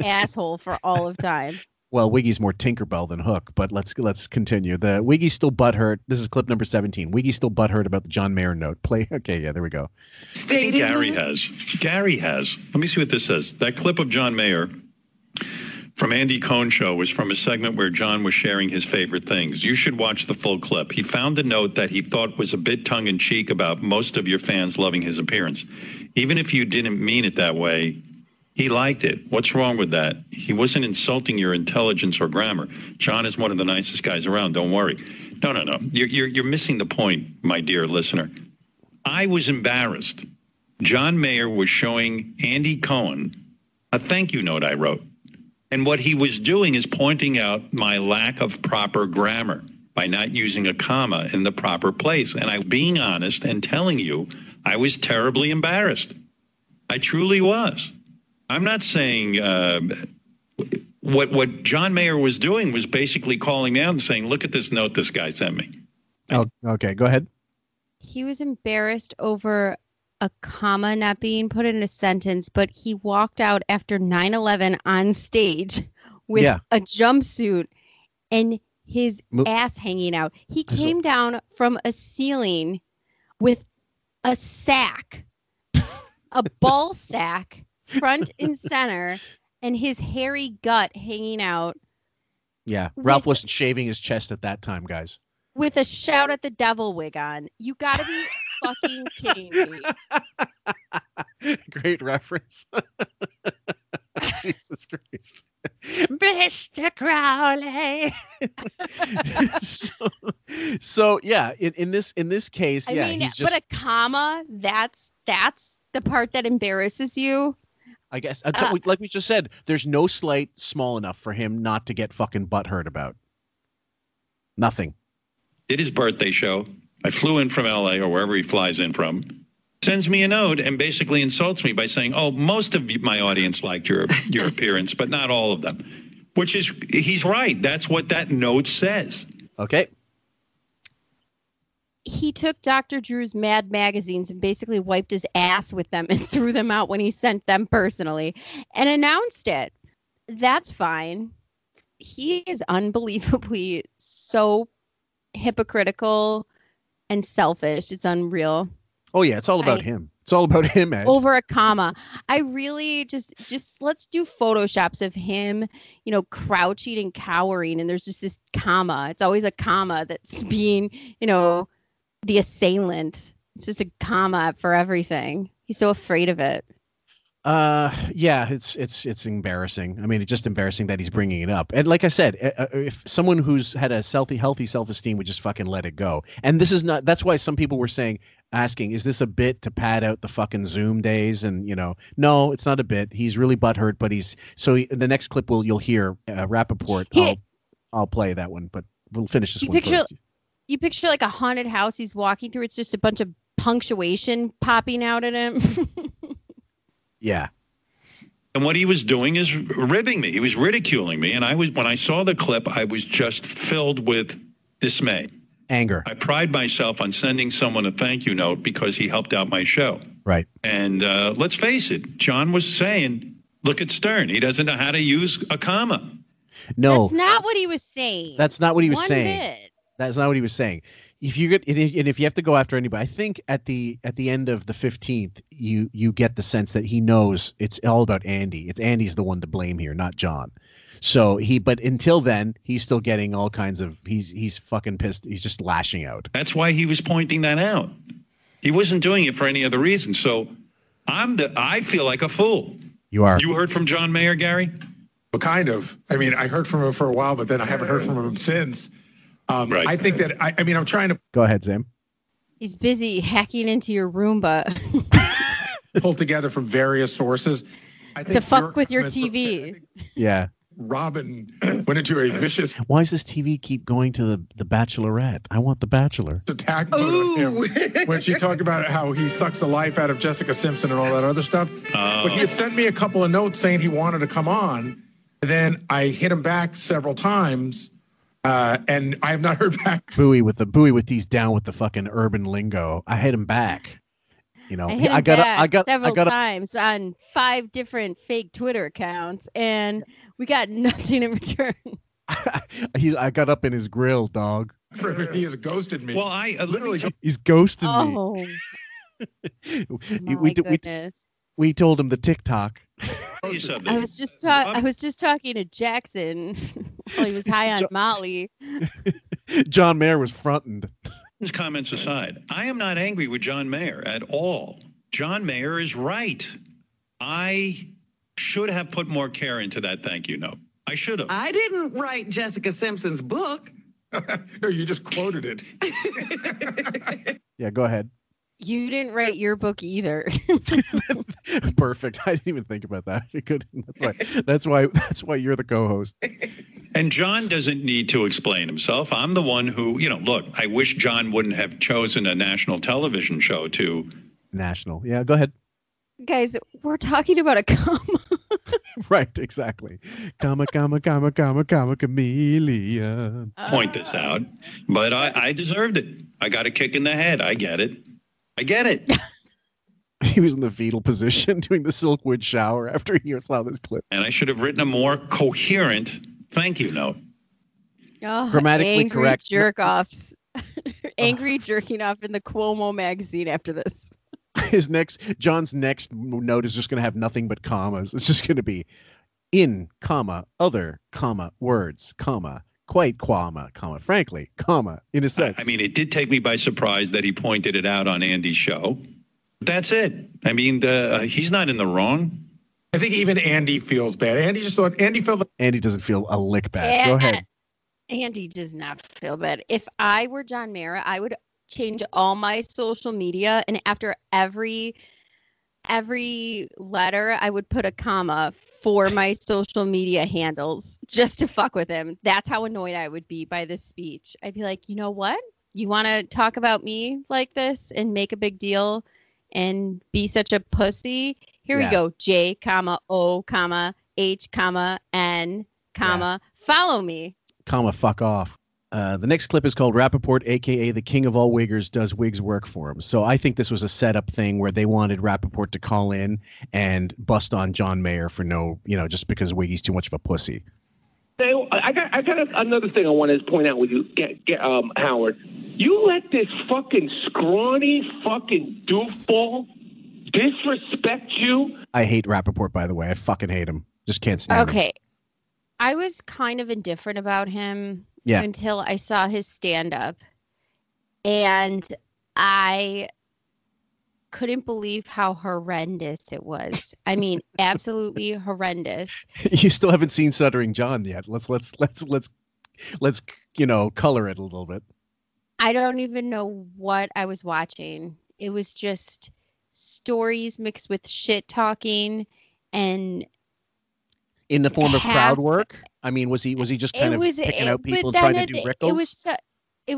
asshole for all of time. Well, Wiggy's more Tinkerbell than Hook, but let's continue. The Wiggy's still butthurt. This is clip number 17. Wiggy's still butthurt about the John Mayer note. Play. Okay, yeah, there we go. I think Gary has. Let me see what this says. That clip of John Mayer from Andy Cohen show was from a segment where John was sharing his favorite things. You should watch the full clip. He found a note that he thought was a bit tongue-in-cheek about most of your fans loving his appearance. Even if you didn't mean it that way, he liked it. What's wrong with that? He wasn't insulting your intelligence or grammar. John is one of the nicest guys around. Don't worry. No. You're missing the point, my dear listener. I was embarrassed. John Mayer was showing Andy Cohen a thank you note I wrote. And what he was doing is pointing out my lack of proper grammar by not using a comma in the proper place. And I'm being honest and telling you, I was terribly embarrassed. I truly was. I'm not saying what John Mayer was doing was basically calling me out and saying, look at this note this guy sent me. Oh, okay. Go ahead. He was embarrassed over a comma not being put in a sentence, but he walked out after 9/11 on stage with a jumpsuit and his ass hanging out. He came down from a ceiling with a sack, a ball sack, front and center, and his hairy gut hanging out. Yeah, Ralph wasn't shaving his chest at that time, guys. With a Shout at the Devil wig on. You gotta be fucking kidding me. Great reference. Jesus Christ. Mr. Crowley. so yeah, in this case, I mean, he's just, but a comma, that's the part that embarrasses you. I guess like we just said, there's no slight small enough for him not to get fucking butthurt about. Nothing. Did his birthday show. I flew in from LA or wherever he flies in from, sends me a note and basically insults me by saying, oh, most of my audience liked your appearance, but not all of them, which is, he's right. That's what that note says. Okay. he took Dr. Drew's Mad magazines and basically wiped his ass with them and threw them out when he sent them personally and announced it. That's fine. He is unbelievably so hypocritical and selfish. It's unreal. Oh yeah, it's all about him. It's all about him, Ed. Over a comma. I really just let's do photoshops of him, crouching and cowering, and there's just this comma. It's always a comma that's being, the assailant. It's just a comma for everything. He's so afraid of it. Yeah, it's embarrassing. I mean, it's just embarrassing that he's bringing it up. And like I said, if someone who's had a healthy self-esteem would just fucking let it go. And this is not, that's why some people were asking, is this a bit to pad out the fucking Zoom days? And, no, it's not a bit. He's really butthurt, but the next clip you'll hear Rappaport. I'll play that one, but we'll finish this one first. You picture like a haunted house he's walking through. It's just a bunch of punctuation popping out at him. Yeah. And what he was doing is ribbing me. He was ridiculing me. And when I saw the clip, I was just filled with dismay. Anger. I pride myself on sending someone a thank you note because he helped out my show. Right. And let's face it, John was saying, look at Stern. He doesn't know how to use a comma. No. That's not what he was saying. That's not what he was One saying. bit. That's not what he was saying. If you have to go after anybody, I think at the end of the 15th, you get the sense that he knows it's all about Andy. Andy's the one to blame here, not John. So but until then, he's still getting all kinds of, he's fucking pissed. He's just lashing out. That's why he was pointing that out. He wasn't doing it for any other reason. So I feel like a fool. You are. You heard from John Mayer, Gary? Well, kind of. I mean, I heard from him for a while, but then I haven't heard from him since. Right. I think that, I'm trying to go ahead, Sam. He's busy hacking into your Roomba. Pull together from various sources. I think to fuck with your TV. Yeah. Robin went into a vicious. Why does this TV keep going to the Bachelorette? I want the Bachelor. Attack on him when she talked about how he sucks the life out of Jessica Simpson and all that other stuff. But he had sent me a couple of notes saying he wanted to come on. And then I hit him back several times. And I have not heard back. Bowie with these down with the fucking urban lingo. I hit him back. I got several times on 5 different fake Twitter accounts, and we got nothing in return. I got up in his grill, dog. He has ghosted me. Well, I literally he's ghosted me. Oh, my goodness. We told him the TikTok. I was just talking to Jackson while he was high on Molly. John Mayer was fronting. His comments aside, I am not angry with John Mayer at all. John Mayer is right. I should have put more care into that thank you note. I should have. I didn't write Jessica Simpson's book. No, you just quoted it. Yeah, go ahead. You didn't write your book either. Perfect. I didn't even think about that. That's why you're the co-host. And John doesn't need to explain himself. I'm the one who, look, I wish John wouldn't have chosen a national television show to. National. Yeah, go ahead. Guys, we're talking about a comma. Right, exactly. Comma, chameleon. Point this out. But I deserved it. I got a kick in the head. I get it. He was in the fetal position doing the Silkwood shower after he saw this clip. And I should have written a more coherent thank you note. Oh, grammatically angry correct. Jerk-offs. Angry jerking off in the Cuomo magazine after this. John's next note is just going to have nothing but commas. It's just going to be in, comma, other, comma, words, comma, quite, comma, frankly, comma, in a sense. I mean, it did take me by surprise that he pointed it out on Andy's show. That's it. I mean, he's not in the wrong. I think even Andy feels bad. Andy felt Andy doesn't feel a lick bad. Go ahead. Andy does not feel bad. If I were John Mayer, I would change all my social media, and after every letter, I would put a comma for my social media handles just to fuck with him. That's how annoyed I would be by this speech. I'd be like, you know what? You want to talk about me like this and make a big deal and be such a pussy? Here we go. J, comma, O, comma, H, comma, N, comma, follow me. Comma, fuck off. The next clip is called Rappaport, a.k.a. the king of all wiggers, does wigs work for him. So I think this was a setup thing where they wanted Rappaport to call in and bust on John Mayer for just because Wiggy's too much of a pussy. I got another thing I want to point out with you, Howard. You let this fucking scrawny fucking doofball disrespect you. I hate Rappaport, by the way. I fucking hate him. Just can't stand him. Okay. I was kind of indifferent about him until I saw his stand-up. And I couldn't believe how horrendous it was. I mean, absolutely horrendous. You still haven't seen Stuttering John yet. Let's color it a little bit. I don't even know what I was watching. It was just stories mixed with shit talking and in the form of crowd work. I mean, was he just kind of picking out people trying to do rickles? It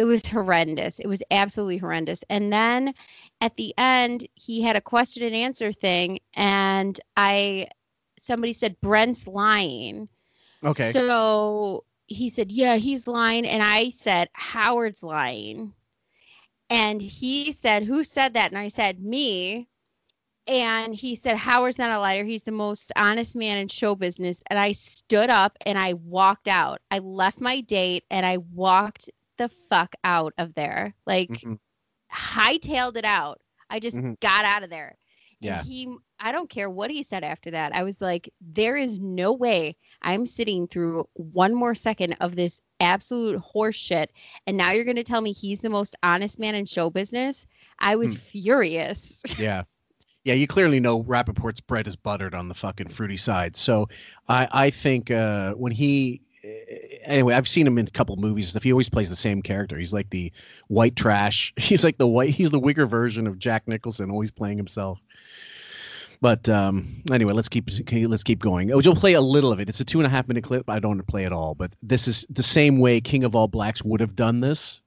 was horrendous. It was absolutely horrendous. And then at the end, he had a question and answer thing, and somebody said Brent's lying. Okay. So he said, yeah, he's lying. And I said, Howard's lying. And he said, who said that? And I said, me. And he said, Howard's not a liar. He's the most honest man in show business. And I stood up and I walked out. I left my date and I walked the fuck out of there. Like, hightailed it out. I just got out of there. Yeah. And I don't care what he said after that. I was like, there is no way I'm sitting through one more second of this absolute horse shit. And now you're going to tell me he's the most honest man in show business? I was furious. Yeah. Yeah, you clearly know Rappaport's bread is buttered on the fucking fruity side. So I think when anyway, I've seen him in a couple movies and stuff. He always plays the same character. He's like the white trash. He's like he's the wigger version of Jack Nicholson, always playing himself. But anyway, let's keep going. You'll play a little of it. It's a 2.5-minute clip. I don't want to play it all, but this is the same way King of All Blacks would have done this.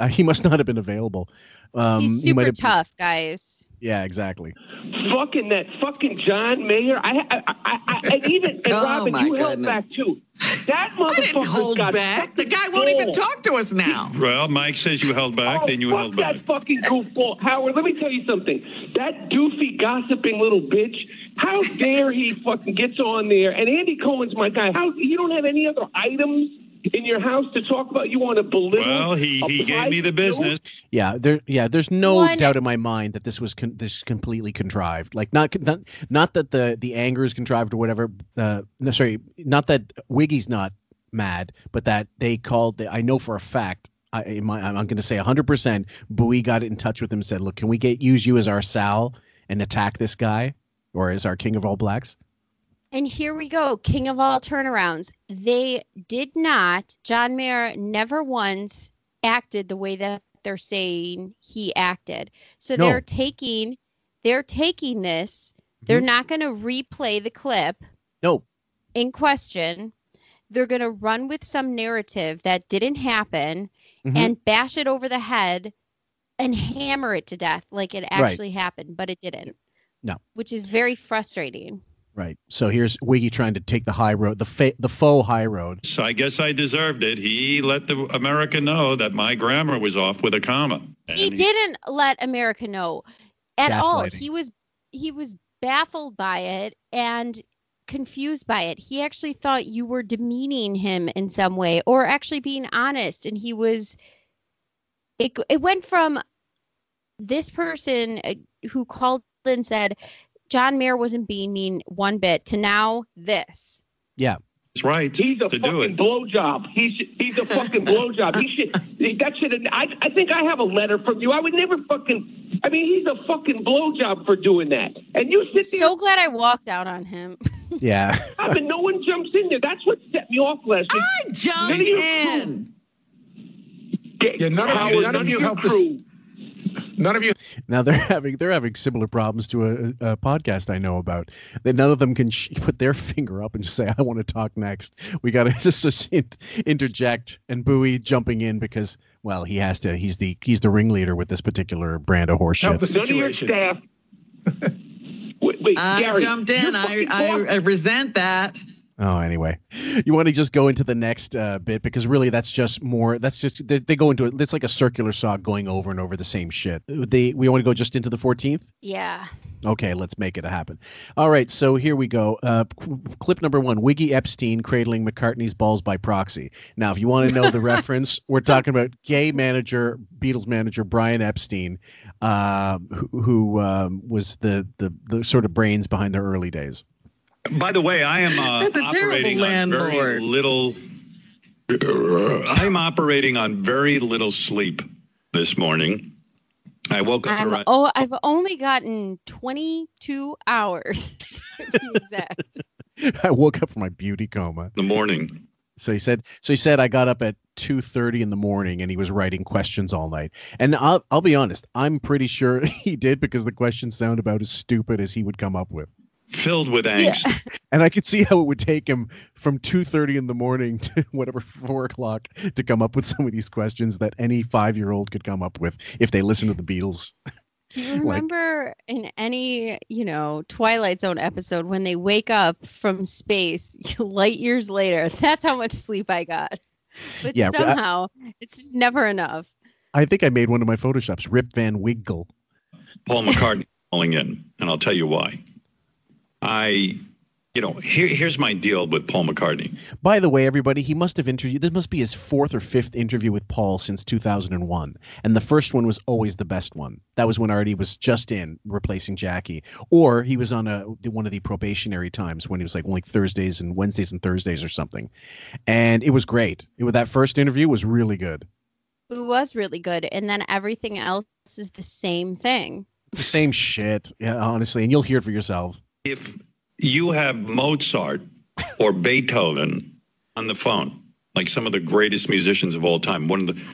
He must not have been available. He's super tough, guys. Yeah, exactly. That fucking John Mayer. And Robin, you held back too. That motherfucker I didn't hold back. The guy won't even talk to us now. Well, Mike says you held back, then you held back. That fucking goofball. Howard, let me tell you something. That doofy, gossiping little bitch, how dare he fucking gets on there. And Andy Cohen's my guy. You don't have any other items in your house to talk about? You want to belittle? Well, he gave me the business. Yeah, there's no doubt in my mind that this was completely contrived. Like not that the anger is contrived or whatever. Not that Wiggy's not mad, but that they called. I know for a fact. I'm going to say 100%. Bowie got in touch with him and said, "Look, can we use you as our Sal and attack this guy, or as our King of All Blacks?" And here we go. King of all turnarounds. They did not. John Mayer never once acted the way that they're saying he acted. So they're taking this. They're not going to replay the clip. No. In question. They're going to run with some narrative that didn't happen and bash it over the head and hammer it to death like it actually happened, but it didn't. No. Which is very frustrating. Right. So here's Wiggy trying to take the high road, the faux high road. So I guess I deserved it. He let the America know that my grammar was off with a comma. He didn't let America know at all. He was baffled by it and confused by it. He actually thought you were demeaning him in some way or actually being honest. And it went from this person who called and said, John Mayer wasn't being mean one bit to now this. Yeah. That's right. He's a fucking blowjob. He's a fucking blowjob. I think I have a letter from you. I would never he's a fucking blowjob for doing that. And you sit there. So glad I walked out on him. Yeah. I mean, no one jumps in there. That's what set me off last week. I jumped in. Yeah, none of you helped us. None of you. Now they're having similar problems to a podcast I know about. That none of them can put their finger up and just say, "I want to talk next." We got to just interject, and Bowie jumping in because, well, he has to. He's the ringleader with this particular brand of horseshit. Help the situation. None of your staff. Wait, I Gary, jumped in. I resent that. Anyway, you want to just go into the next bit because really that's just more. That's just they go into it. It's like a circular saw going over and over the same shit. We want to go just into the 14th. Yeah. Okay, let's make it happen. All right, so here we go. Clip number 1: Wiggy Epstein cradling McCartney's balls by proxy. Now, if you want to know the reference, we're talking about gay manager, Beatles manager Brian Epstein, who was the sort of brains behind their early days. By the way, I am operating on very little. I'm operating on very little sleep this morning. I woke up around. I've only gotten 22 hours to be exact. I woke up from my beauty coma in the morning. So he said I got up at 2:30 in the morning and he was writing questions all night. And I'll be honest, I'm pretty sure he did because the questions sound about as stupid as he would come up with. Filled with angst. Yeah. And I could see how it would take him from 2:30 in the morning to whatever 4 o'clock to come up with some of these questions that any 5-year-old could come up with if they listened to the Beatles. Do you remember in any, Twilight Zone episode when they wake up from space light years later? That's how much sleep I got. But somehow it's never enough. I think I made one of my Photoshops, Rip Van Winkle. Paul McCartney calling in, and I'll tell you why. Here's my deal with Paul McCartney. By the way, everybody, he must have interviewed. This must be his 4th or 5th interview with Paul since 2001. And the first one was always the best one. That was when Artie was just in replacing Jackie. Or he was on one of the probationary times when he was like only Thursdays and Wednesdays and Thursdays or something. And it was great. That first interview was really good. It was really good. And then everything else is the same thing. The same shit, yeah, honestly. And you'll hear it for yourself. If you have Mozart or Beethoven on the phone, like some of the greatest musicians of all time,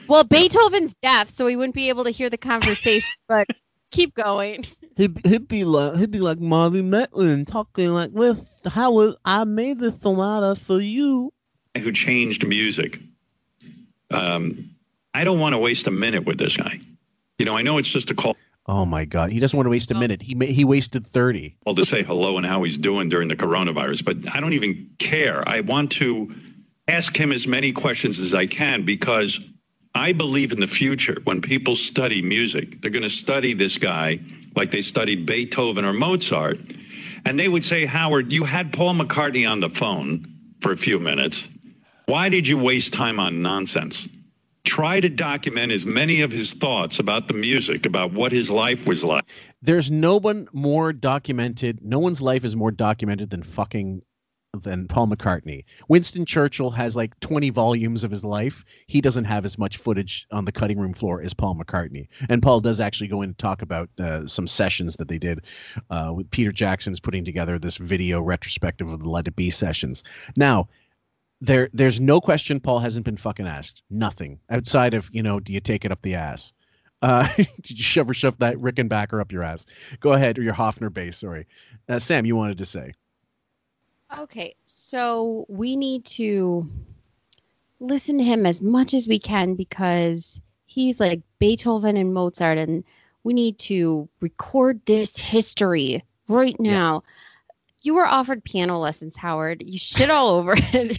Well, Beethoven's deaf, so he wouldn't be able to hear the conversation, but keep going. He'd be like Marty Metlin talking like with Howard, I made the sonata for you. Who changed music. I don't want to waste a minute with this guy. I know it's just a call. Oh my God. He doesn't want to waste a minute. He wasted 30. Well, to say hello and how he's doing during the coronavirus, but I don't even care. I want to ask him as many questions as I can because I believe in the future when people study music, they're going to study this guy like they studied Beethoven or Mozart. And they would say, Howard, you had Paul McCartney on the phone for a few minutes. Why did you waste time on nonsense? Try to document as many of his thoughts about the music, about what his life was like. There's no one more documented. No one's life is more documented than Paul McCartney. Winston Churchill has like 20 volumes of his life. He doesn't have as much footage on the cutting room floor as Paul McCartney. And Paul does actually go in and talk about some sessions that they did with Peter Jackson is putting together this video retrospective of the Let It Be sessions. Now, there's no question Paul hasn't been fucking asked. Nothing outside of, do you take it up the ass? Did you shove that Rickenbacker up your ass? Go ahead, or your Hofner bass, sorry. Sam, you wanted to say. Okay, so we need to listen to him as much as we can because he's like Beethoven and Mozart, and we need to record this history right now. Yeah. You were offered piano lessons, Howard. You shit all over it.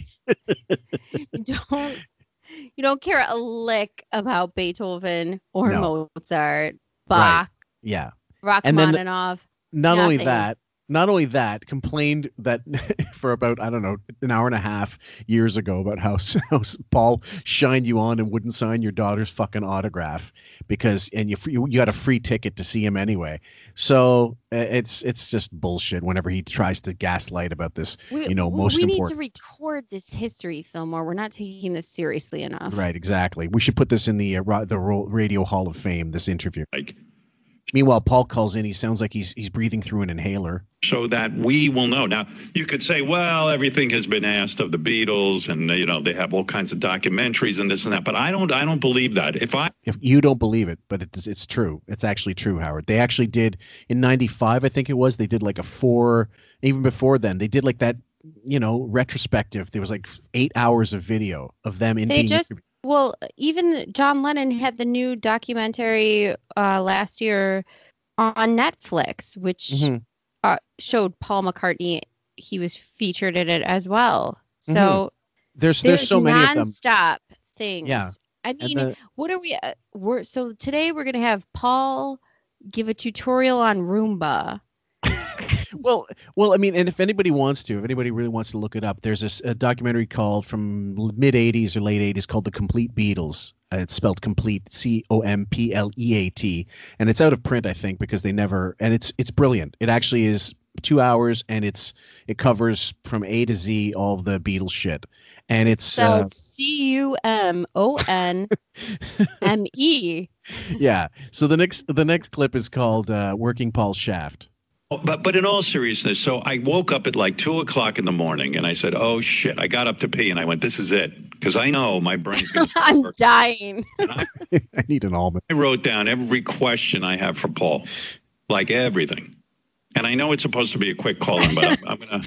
You don't care a lick about Beethoven or Mozart, Bach, right. Rachmaninoff. Not only that, complained that for about, I don't know, an hour and a half years ago about how Paul shined you on and wouldn't sign your daughter's fucking autograph and you got a free ticket to see him anyway. So it's just bullshit whenever he tries to gaslight about this, most important. We need to record this history, Fillmore. We're not taking this seriously enough. Right, exactly. We should put this in the Radio Hall of Fame, this interview. Meanwhile, Paul calls in. He sounds like he's breathing through an inhaler. So that we will know. Now, you could say, well, everything has been asked of the Beatles, and they have all kinds of documentaries and this and that. But I don't believe that. If you don't believe it, but it's true. It's actually true, Howard. They actually did in '95, I think it was. They did like even before then. They did like that, retrospective. There was like 8 hours of video of them in. Well, even John Lennon had the new documentary last year on Netflix, which showed Paul McCartney he was featured in it as well. So there's so many of them. Nonstop things. Yeah. I mean, what are we? So today we're gonna have Paul give a tutorial on Roomba. Well, I mean, and if anybody really wants to look it up, there's a documentary called from mid '80s or late '80s called "The Complete Beatles." It's spelled complete, COMPLEAT, and it's out of print, I think, because they never. And it's brilliant. It actually is 2 hours, and it covers from A to Z all the Beatles shit, and it's spelled CUMONME. Yeah. So the next clip is called "Working Paul's Shaft." But in all seriousness, so I woke up at like 2 o'clock in the morning and I said, oh, shit, I got up to pee and I went, this is it. Because I know my brain's going to start I'm dying. I need an almond. I wrote down every question I have for Paul, like everything. And I know it's supposed to be a quick call-in, but I'm going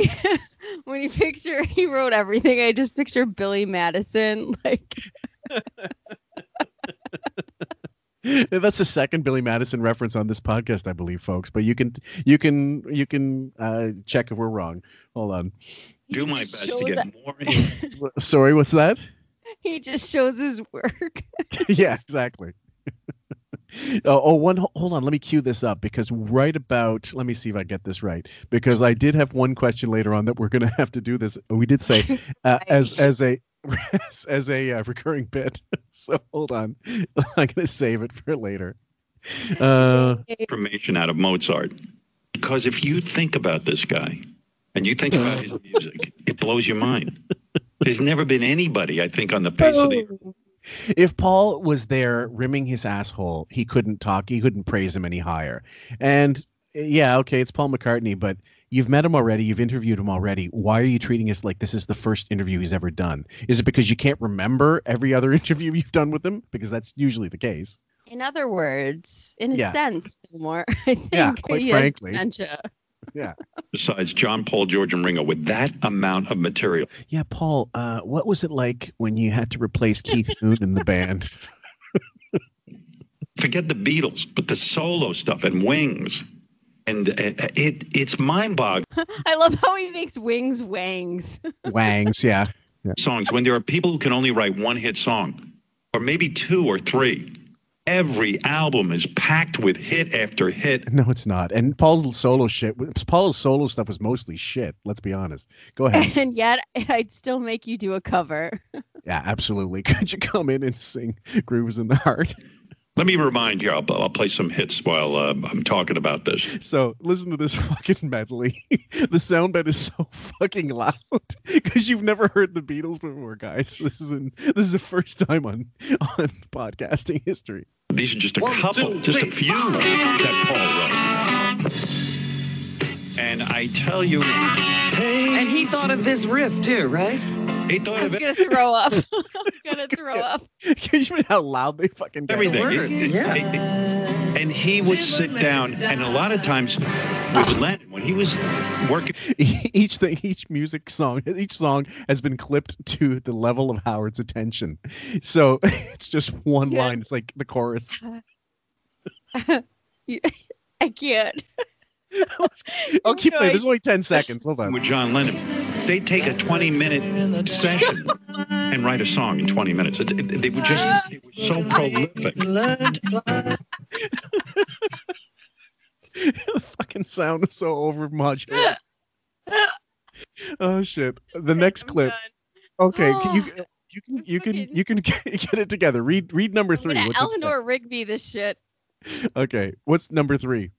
to... When you picture, he wrote everything, I just picture Billy Madison, like... That's the second Billy Madison reference on this podcast, I believe, folks. But you can check if we're wrong. Hold on. Do my best to get more. Sorry, what's that? He just shows his work. Yeah, exactly. Hold on. Let me cue this up because let me see if I get this right. Because I did have one question later on that we're going to have to do this. We did say as a recurring bit. So hold on. I'm going to save it for later. Information out of Mozart. Because if you think about this guy and you think about his music, it blows your mind. There's never been anybody, I think, on the face of the earth. If Paul was there rimming his asshole, he couldn't talk. He couldn't praise him any higher. And yeah, okay, it's Paul McCartney, but you've met him already. You've interviewed him already. Why are you treating us like this is the first interview he's ever done? Is it because you can't remember every other interview you've done with him? Because that's usually the case. In other words, in a sense, more. I think quite he frankly. has dementia. Yeah. Besides John, Paul, George, and Ringo with that amount of material. Yeah, Paul, what was it like when you had to replace Keith Moon in the band? Forget the Beatles, but the solo stuff and Wings. And it's mind-boggling. I love how he makes Wings wangs. Wangs, yeah. Songs, when there are people who can only write one hit song, or maybe two or three. Every album is packed with hit after hit. No, it's not. And Paul's solo stuff was mostly shit. Let's be honest. Go ahead. And yet, I'd still make you do a cover. Yeah, absolutely. Could you come in and sing "Grooves in the Heart"? Let me remind you. I'll play some hits while I'm talking about this. So listen to this fucking medley. The sound bed is so fucking loud because you've never heard the Beatles before, guys. This is the first time on podcasting history. These are just a couple, just a few that Paul wrote. And I tell you, and he thought of this riff too, right? He thought I'm of gonna throw up. I'm gonna throw up. Can you imagine how loud they fucking get? Everything. And he would sit down, and a lot of times with Lennon, when he was working, each song has been clipped to the level of Howard's attention. So it's just one line. It's like the chorus. I can't. I'll keep playing. There's only 10 seconds. Hold on. With John Lennon, they take a 20-minute session and write a song in 20 minutes. They were so prolific. The fucking sound is so overmodulated. Oh shit! The next clip. Okay, you can get it together. Read number 3. What's Eleanor Rigby this shit. Okay, what's number 3?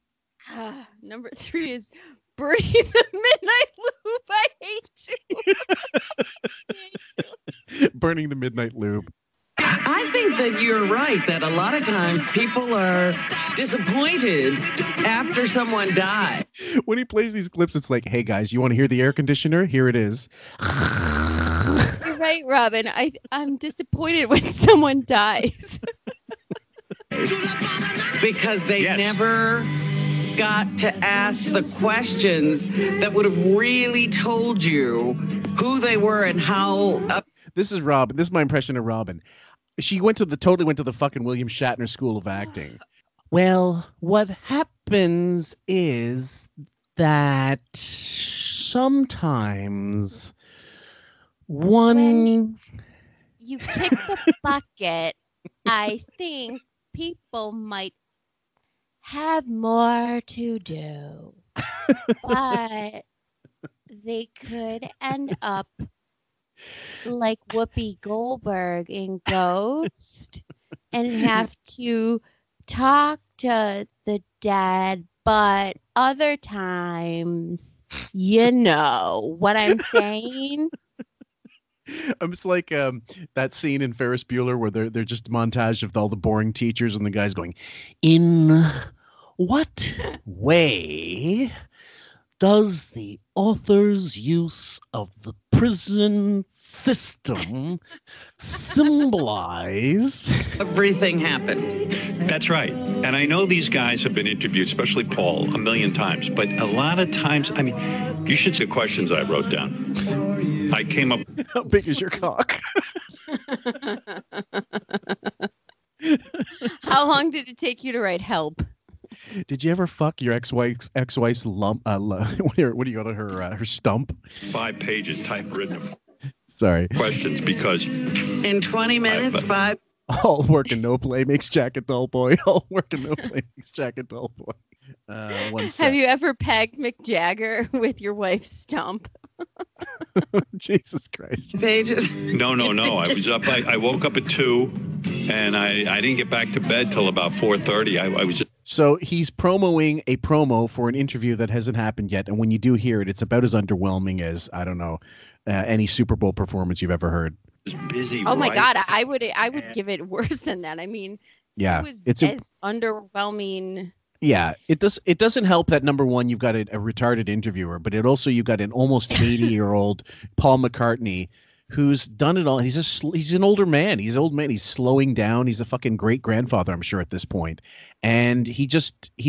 Number 3 is Bernie the Midnight Loop. I hate you. Burning the Midnight Loop. I think that you're right, that a lot of times people are disappointed after someone dies. When he plays these clips, it's like, hey guys, you want to hear the air conditioner? Here it is. You're right, Robin. I'm disappointed when someone dies. Because they never got to ask the questions that would have really told you who they were and how. This is Robin. This is my impression of Robin. She totally went to the fucking William Shatner School of Acting. Well, what happens is that sometimes when you kick the bucket, I think people might have more to do, but they could end up like Whoopi Goldberg in Ghost and have to talk to the dead, but other times, you know what I'm saying? I'm just like that scene in Ferris Bueller where they're just montage of all the boring teachers and the guys going, in what way does the author's use of the prison system symbolize everything happened? That's right. And I know these guys have been interviewed, especially Paul, a million times. But a lot of times, I mean, you should see the questions I wrote down. I came up. How big is your cock? How long did it take you to write help? Did you ever fuck your ex-wife's lump? What do you call it? Her stump? 5 pages typewritten. Sorry. Questions because in 20 minutes, 5. All work and no play makes Jack a dull boy. All work and no play makes Jack a dull boy. Have you ever pegged Mick Jagger with your wife's stump? Jesus Christ. Pages. No. I was up. I woke up at 2, and I didn't get back to bed till about 4:30. I was just. So he's promoing a promo for an interview that hasn't happened yet, and when you do hear it, it's about as underwhelming as any Super Bowl performance you've ever heard. Busy. Oh my God, I would give it worse than that. I mean, yeah, it's as underwhelming. Yeah, it doesn't help that number one, you've got a retarded interviewer, but you've got an almost 80-year-old Paul McCartney who's done it all. He's an older man. He's an old man. He's slowing down. He's a fucking great grandfather, I'm sure, at this point. And he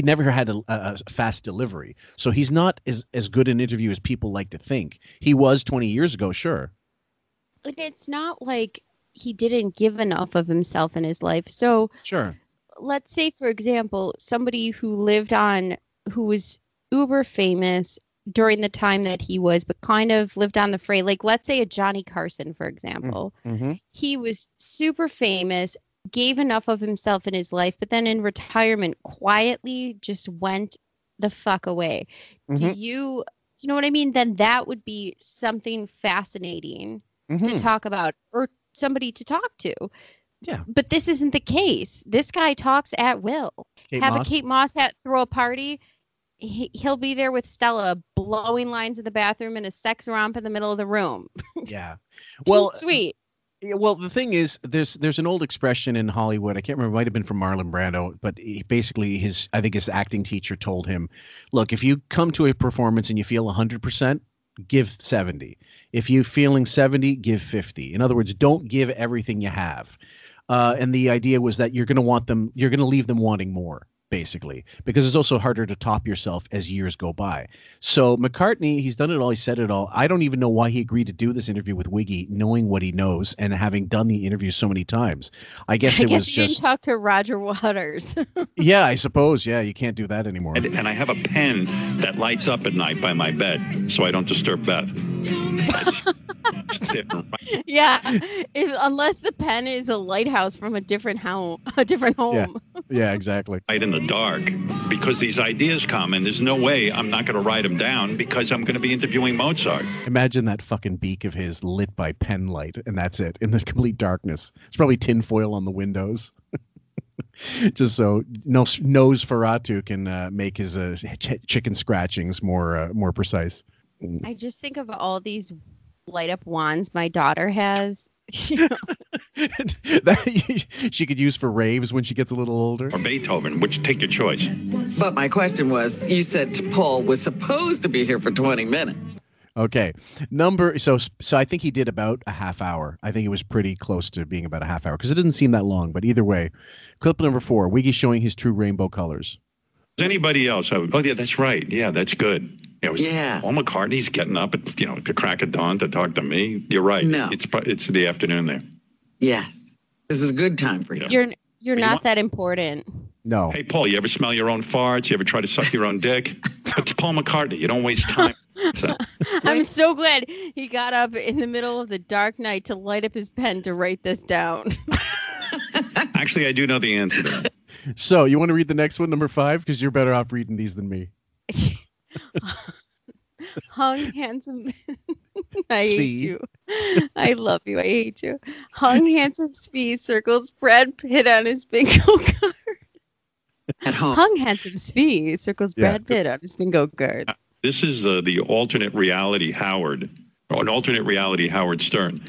never had a fast delivery. So he's not as good an interview as people like to think. He was 20 years ago, sure. But it's not like he didn't give enough of himself in his life. So sure. Let's say, for example, somebody who was uber famous during the time that he was, but kind of lived on the fray. Like, let's say a Johnny Carson, for example. Mm-hmm. He was super famous, gave enough of himself in his life, but then in retirement quietly just went the fuck away. Mm-hmm. Do you know what I mean? Then that would be something fascinating to talk about or somebody to talk to. Yeah. But this isn't the case. This guy talks at will. Have a Kate Moss hat throw a party. He'll be there with Stella blowing lines in the bathroom and a sex romp in the middle of the room. Yeah. Well, sweet. Well, the thing is, there's an old expression in Hollywood. I can't remember. It might have been from Marlon Brando, but I think his acting teacher told him, look, if you come to a performance and you feel 100%, give 70. If you're feeling 70, give 50. In other words, don't give everything you have. And the idea was that you're going to leave them wanting more, basically, because it's also harder to top yourself as years go by. So McCartney, he's done it all. He said it all. I don't even know why he agreed to do this interview with Wiggy, knowing what he knows and having done the interview so many times. I guess he didn't talk to Roger Waters. Yeah, I suppose. Yeah, you can't do that anymore. And I have a pen that lights up at night by my bed, so I don't disturb Beth. Yeah, unless the pen is a lighthouse from a different home. Yeah, exactly. Right in the dark, because these ideas come, and there's no way I'm not going to write them down because I'm going to be interviewing Mozart. Imagine that fucking beak of his lit by pen light, and that's it, in the complete darkness. It's probably tinfoil on the windows. Just so Nosferatu can make his chicken scratchings more precise. I just think of all these light up wands my daughter has. That she could use for raves when she gets a little older. Or Beethoven, take your choice. But my question was, you said Paul was supposed to be here for 20 minutes. Okay. So I think he did about a half hour. I think it was pretty close to being about a half hour because it didn't seem that long. But either way, clip number 4, Wiggy showing his true rainbow colors. Is anybody else? Oh, yeah, that's right. Yeah, that's good. Yeah. Paul McCartney's getting up at the crack of dawn to talk to me. You're right. No. It's the afternoon there. Yes. This is a good time for you. You're not that important. No. Hey, Paul, you ever smell your own farts? You ever try to suck your own dick? It's Paul McCartney. You don't waste time. So. I'm so glad he got up in the middle of the dark night to light up his pen to write this down. Actually, I do know the answer to that. So you want to read the next one, number 5? Because you're better off reading these than me. Hung handsome. I hate you. I love you. I hate you. Hung handsome Spee circles Brad Pitt on his bingo card. At home. Hung handsome Spee circles Brad Pitt on his bingo card. This is the alternate reality Howard, or an alternate reality Howard Stern.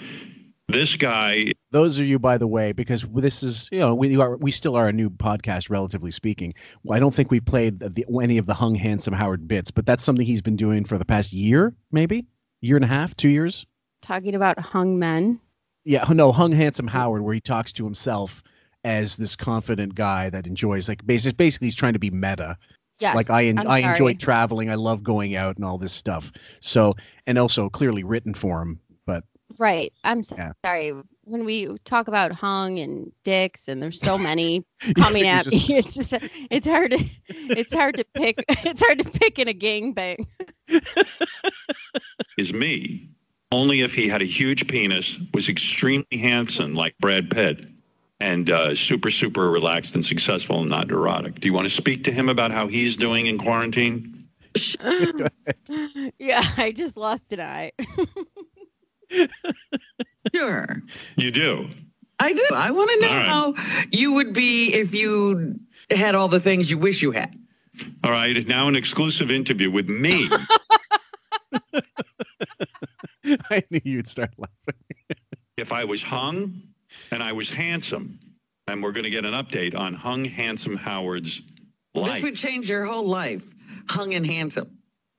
This guy. Those are you, by the way, because this is, we still are a new podcast, relatively speaking. I don't think we played any of the Hung Handsome Howard bits, but that's something he's been doing for the past year, maybe? Year and a half, 2 years? Talking about hung men? Yeah, no, Hung Handsome Howard, where he talks to himself as this confident guy that enjoys, like, basically he's trying to be meta. Yes, like I enjoy traveling. I love going out and all this stuff. So, and also clearly written for him, but. Right. I'm sorry. When we talk about hung and dicks, and there's so many coming at me, it's hard to pick. It's hard to pick in a gangbang. Is me only if he had a huge penis, was extremely handsome like Brad Pitt, and super relaxed and successful and not neurotic. Do you want to speak to him about how he's doing in quarantine? Yeah, I just lost an eye. Sure. You do? I do. I want to know how you would be if you had all the things you wish you had. All right. Now an exclusive interview with me. I knew you'd start laughing. If I was hung and I was handsome, and we're going to get an update on Hung Handsome Howard's life. This would change your whole life. Hung and handsome.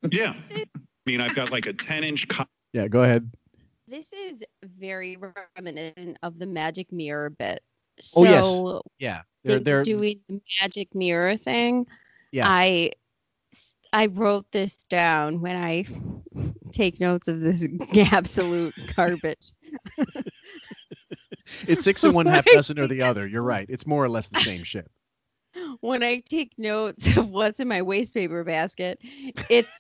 Yeah. I mean, I've got like a 10-inch... Yeah, go ahead. This is very reminiscent of the magic mirror bit. So yes. Yeah. They're doing the magic mirror thing. Yeah. I wrote this down when I take notes of this absolute garbage. It's 6 1/2 dozen or the other. You're right. It's more or less the same shit. When I take notes of what's in my waste paper basket, it's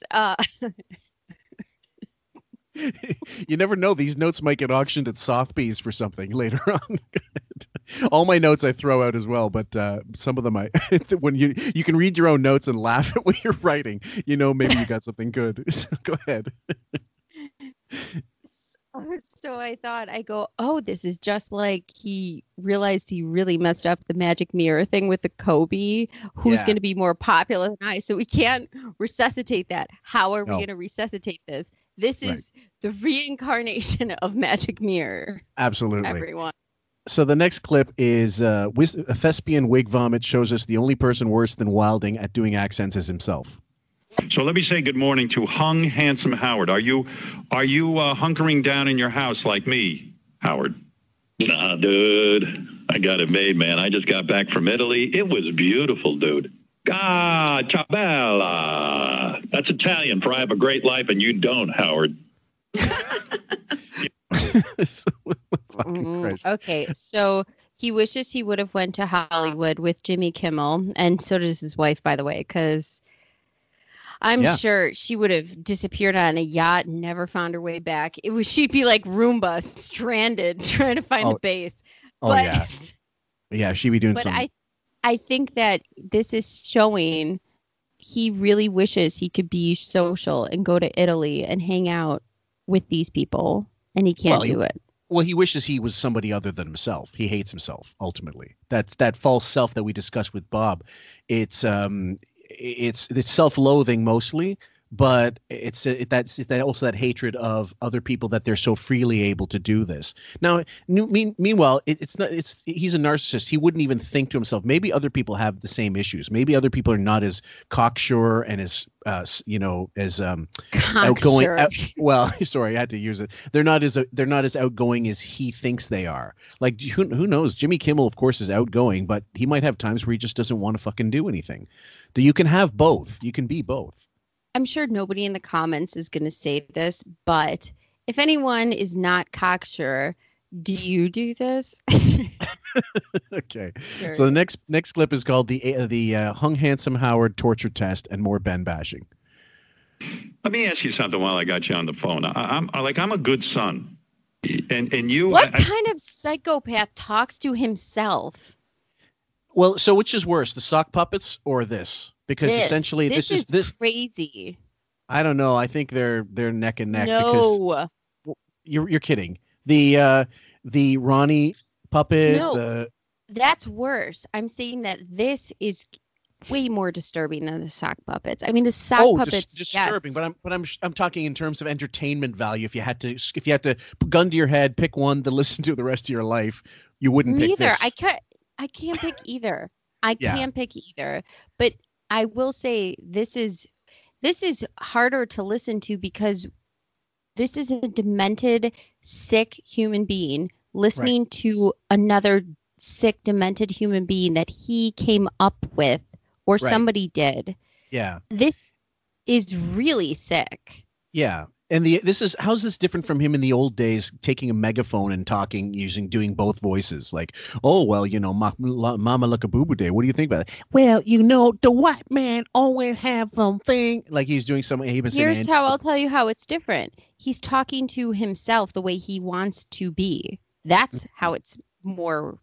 You never know. These notes might get auctioned at Sotheby's for something later on. All my notes I throw out as well, but some of them when you can read your own notes and laugh at what you're writing, maybe you got something good. So go ahead. So I thought, this is just like he realized he really messed up the magic mirror thing with the Kobe, who's going to be more popular than I. So we can't resuscitate that. How are we going to resuscitate this? This is the reincarnation of Magic Mirror. Absolutely. Everyone. So the next clip is a thespian wig vomit shows us the only person worse than Wilding at doing accents is himself. So let me say good morning to Hung Handsome Howard. Are you hunkering down in your house like me, Howard? Nah, dude. I got it made, man. I just got back from Italy. It was beautiful, dude. Ah, ciao bella. That's Italian for I have a great life and you don't, Howard. Okay, so he wishes he would have went to Hollywood with Jimmy Kimmel, and so does his wife, by the way, because I'm sure she would have disappeared on a yacht and never found her way back. She'd be like Roomba, stranded, trying to find the base. Yeah, she'd be doing something. I think that this is showing he really wishes he could be social and go to Italy and hang out with these people, and he can't do it. Well, he wishes he was somebody other than himself. He hates himself, ultimately. That's that false self that we discussed with Bob. It's self-loathing mostly, but it's also that hatred of other people that they're so freely able to do this. Now, meanwhile, he's a narcissist. He wouldn't even think to himself, maybe other people have the same issues. Maybe other people are not as cocksure and as outgoing. Well, sorry, I had to use it. They're not as outgoing as he thinks they are. Like, who knows? Jimmy Kimmel, of course, is outgoing, but he might have times where he just doesn't want to fucking do anything. You can have both. You can be both. I'm sure nobody in the comments is going to say this, but if anyone is not cocksure, Do you do this? Okay. Sure. So the next clip is called the Hung Handsome Howard torture test and more Ben bashing. Let me ask you something while I got you on the phone. I'm a good son, and you. What kind of psychopath talks to himself? Well, so which is worse, the sock puppets or this? Because essentially this is crazy. I don't know. I think they're neck and neck. No, because you're kidding. The Ronnie puppet. No, that's worse. I'm saying that this is way more disturbing than the sock puppets. I mean, the sock puppets, disturbing. Yes. But I'm talking in terms of entertainment value. If you had to gun to your head, pick one to listen to the rest of your life, you wouldn't pick this. I can't pick either. I can't pick either. But I will say this is harder to listen to because this is a demented, sick human being listening to another sick, demented human being that he came up with or somebody did. Yeah. This is really sick. Yeah. And how's this different from him in the old days, taking a megaphone and doing both voices? Like, oh, well, Mama look a boo boo day. What do you think about it? Well, the white man always have something. Like he's doing some. Here's how I'll tell you how it's different. He's talking to himself the way he wants to be. That's how it's more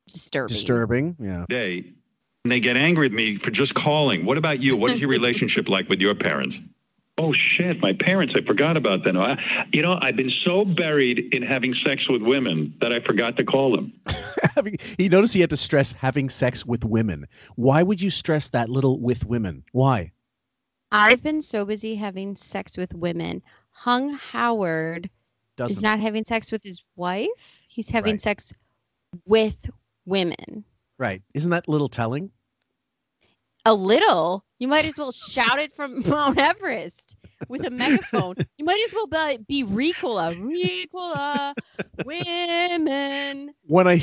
disturbing. Yeah. And they get angry at me for just calling. What about you? What is your relationship like with your parents? Oh, shit, my parents, I forgot about them. I've been so buried in having sex with women that I forgot to call them. He noticed he had to stress having sex with women. Why would you stress that little with women? Why? I've been so busy having sex with women. Hung Howard is not having sex with his wife. He's having sex with women. Right. Isn't that a little telling? A little? You might as well shout it from Mount Everest with a megaphone. You might as well be Ricola, women. When I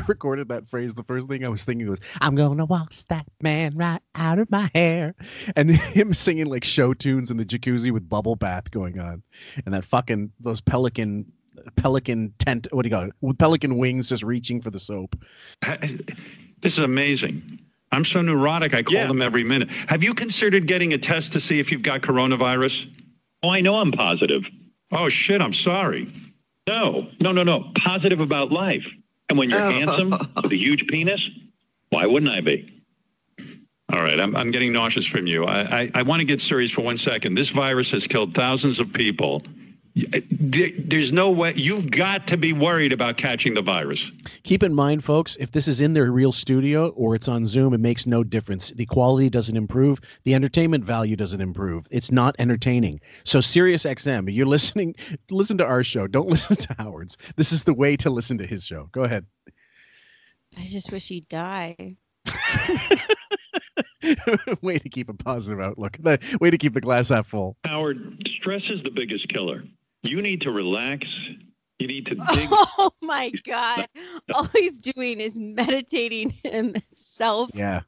recorded that phrase, the first thing I was thinking was, I'm going to wash that man right out of my hair. And him singing like show tunes in the jacuzzi with bubble bath going on. And those pelican tent, what do you call it? With pelican wings just reaching for the soap. This is amazing. I'm so neurotic, I call them every minute. Have you considered getting a test to see if you've got coronavirus? Oh, I know I'm positive. Oh, shit, I'm sorry. No. Positive about life. And when you're handsome with a huge penis, why wouldn't I be? All right, I'm getting nauseous from you. I want to get serious for 1 second. This virus has killed thousands of people. There's no way. You've got to be worried about catching the virus. Keep in mind, folks, if this is in their real studio or it's on Zoom, it makes no difference. The quality doesn't improve. The entertainment value doesn't improve. It's not entertaining. So Sirius XM, you're listen to our show. Don't listen to Howard's. This is the way to listen to his show. Go ahead. I just wish he'd die. Way to keep a positive outlook. Way to keep the glass half full. Howard, stress is the biggest killer. You need to relax. You need to dig. Oh my God. All he's doing is meditating himself. Yeah.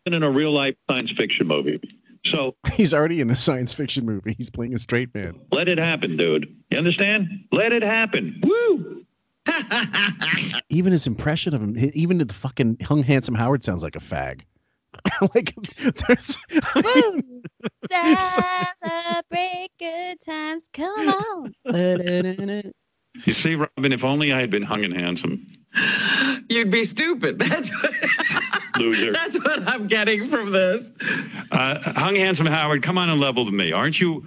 In a real life science fiction movie. So he's already in a science fiction movie. He's playing a straight man. Let it happen, dude. You understand? Let it happen. Woo! Even his impression of him, even the fucking Hung Handsome Howard sounds like a fag. Like celebrate good times. Come on. You see, Robin, if only I had been hung and handsome. You'd be stupid. That's what, loser. That's what I'm getting from this. Hung Handsome Howard, come on and level with me. Aren't you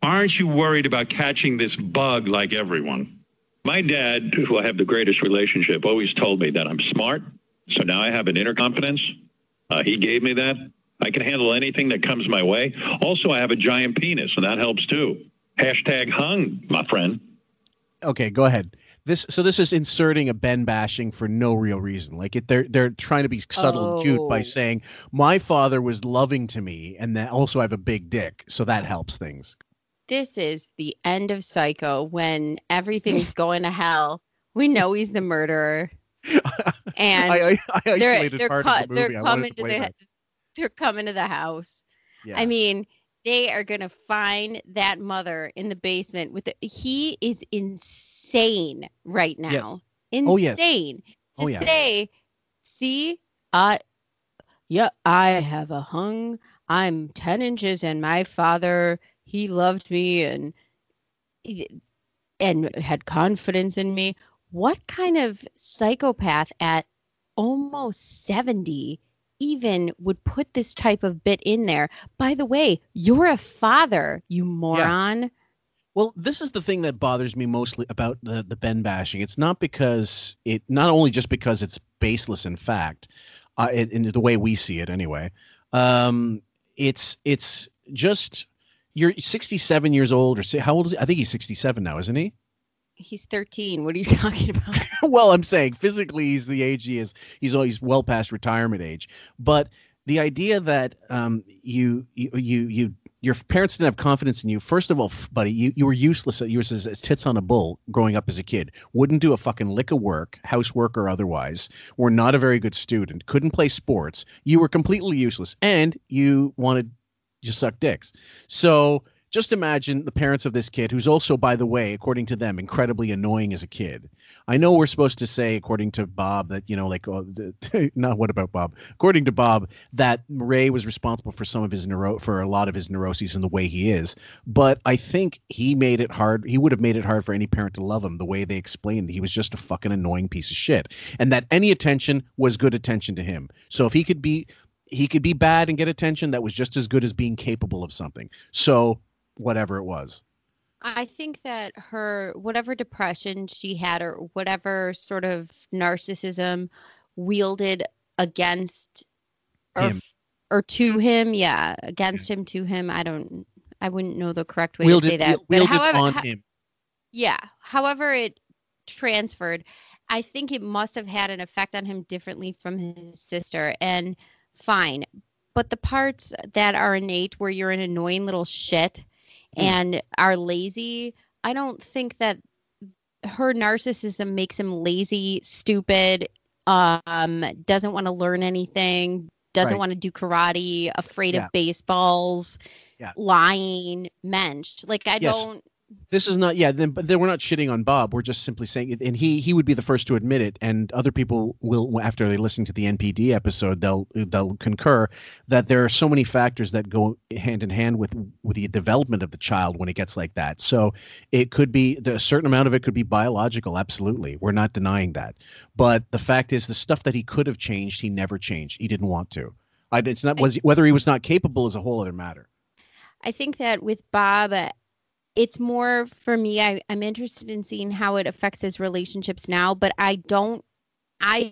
worried about catching this bug like everyone? My dad, who I have the greatest relationship, always told me that I'm smart. So now I have an inner confidence. He gave me that. I can handle anything that comes my way. Also, I have a giant penis, and that helps too. #hung, my friend. Okay, go ahead. This is inserting a Ben bashing for no real reason. Like they're trying to be subtle and cute by saying my father was loving to me, and that also I have a big dick, so that helps things. This is the end of Psycho when everything's going to hell. We know he's the murderer. And I isolated they're part of the movie. They're coming to the house. Yeah. I mean, They are going to find that mother in the basement he is insane right now. Yes. Insane. Oh, yes. To say, see, yeah, I have a hung. I'm 10 inches and my father, he loved me and had confidence in me. What kind of psychopath at almost 70 even would put this type of bit in there? By the way, you're a father, you moron. Yeah. Well, this is the thing that bothers me mostly about the Ben bashing. It's not only just because it's baseless in fact, in the way we see it anyway. It's just, you're 67 years old, or how old is he? I think he's 67 now, isn't he? He's 13. What are you talking about? Well, I'm saying physically he's the age he is. He's always well past retirement age. But the idea that your parents didn't have confidence in you. First of all, buddy, you were useless. You were as tits on a bull growing up as a kid. Wouldn't do a fucking lick of work, housework or otherwise. Were not a very good student. Couldn't play sports. You were completely useless, and you wanted to suck dicks. So just imagine the parents of this kid, who's also, by the way, according to them, incredibly annoying as a kid. I know we're supposed to say, according to Bob, that, not what about Bob? According to Bob, that Ray was responsible for for a lot of his neuroses and the way he is. But I think he made it hard. He would have made it hard for any parent to love him the way they explained. He was just a fucking annoying piece of shit. And that any attention was good attention to him. So if he could be bad and get attention, that was just as good as being capable of something. So whatever it was. I think that whatever depression she had or whatever sort of narcissism wielded against him or to him, against him, to him. I wouldn't know the correct way wielded, to say that. Wielded on him. Yeah. However it transferred, I think it must have had an effect on him differently from his sister. And fine. But the parts that are innate where you're an annoying little shit and are lazy, I don't think that her narcissism makes him lazy, stupid, doesn't want to learn anything, doesn't want to do karate, afraid of baseballs, lying, mensch. Like, I don't. This is not, but then we're not shitting on Bob. We're just simply saying it, and he would be the first to admit it, and other people will, after they listen to the NPD episode, they'll concur that there are so many factors that go hand in hand with the development of the child when it gets like that. So it could be, a certain amount of it could be biological, absolutely. We're not denying that. But the fact is, the stuff that he could have changed, he never changed. He didn't want to. It's not whether he was not capable is a whole other matter. I think that with Bob, it's more for me, I'm interested in seeing how it affects his relationships now, but I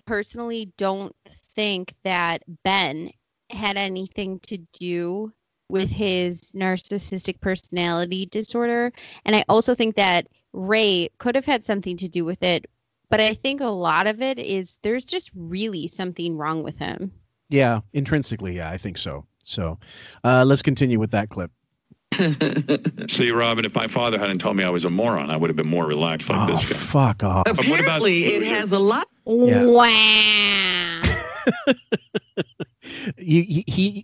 personally don't think that Ben had anything to do with his narcissistic personality disorder. And I also think that Ray could have had something to do with it, but I think a lot of it is there's just really something wrong with him. Yeah, intrinsically, I think so. So let's continue with that clip. See, Robin, if my father hadn't told me I was a moron, I would have been more relaxed like this guy. Fuck off. Apparently, it has a lot. Yeah. Wow.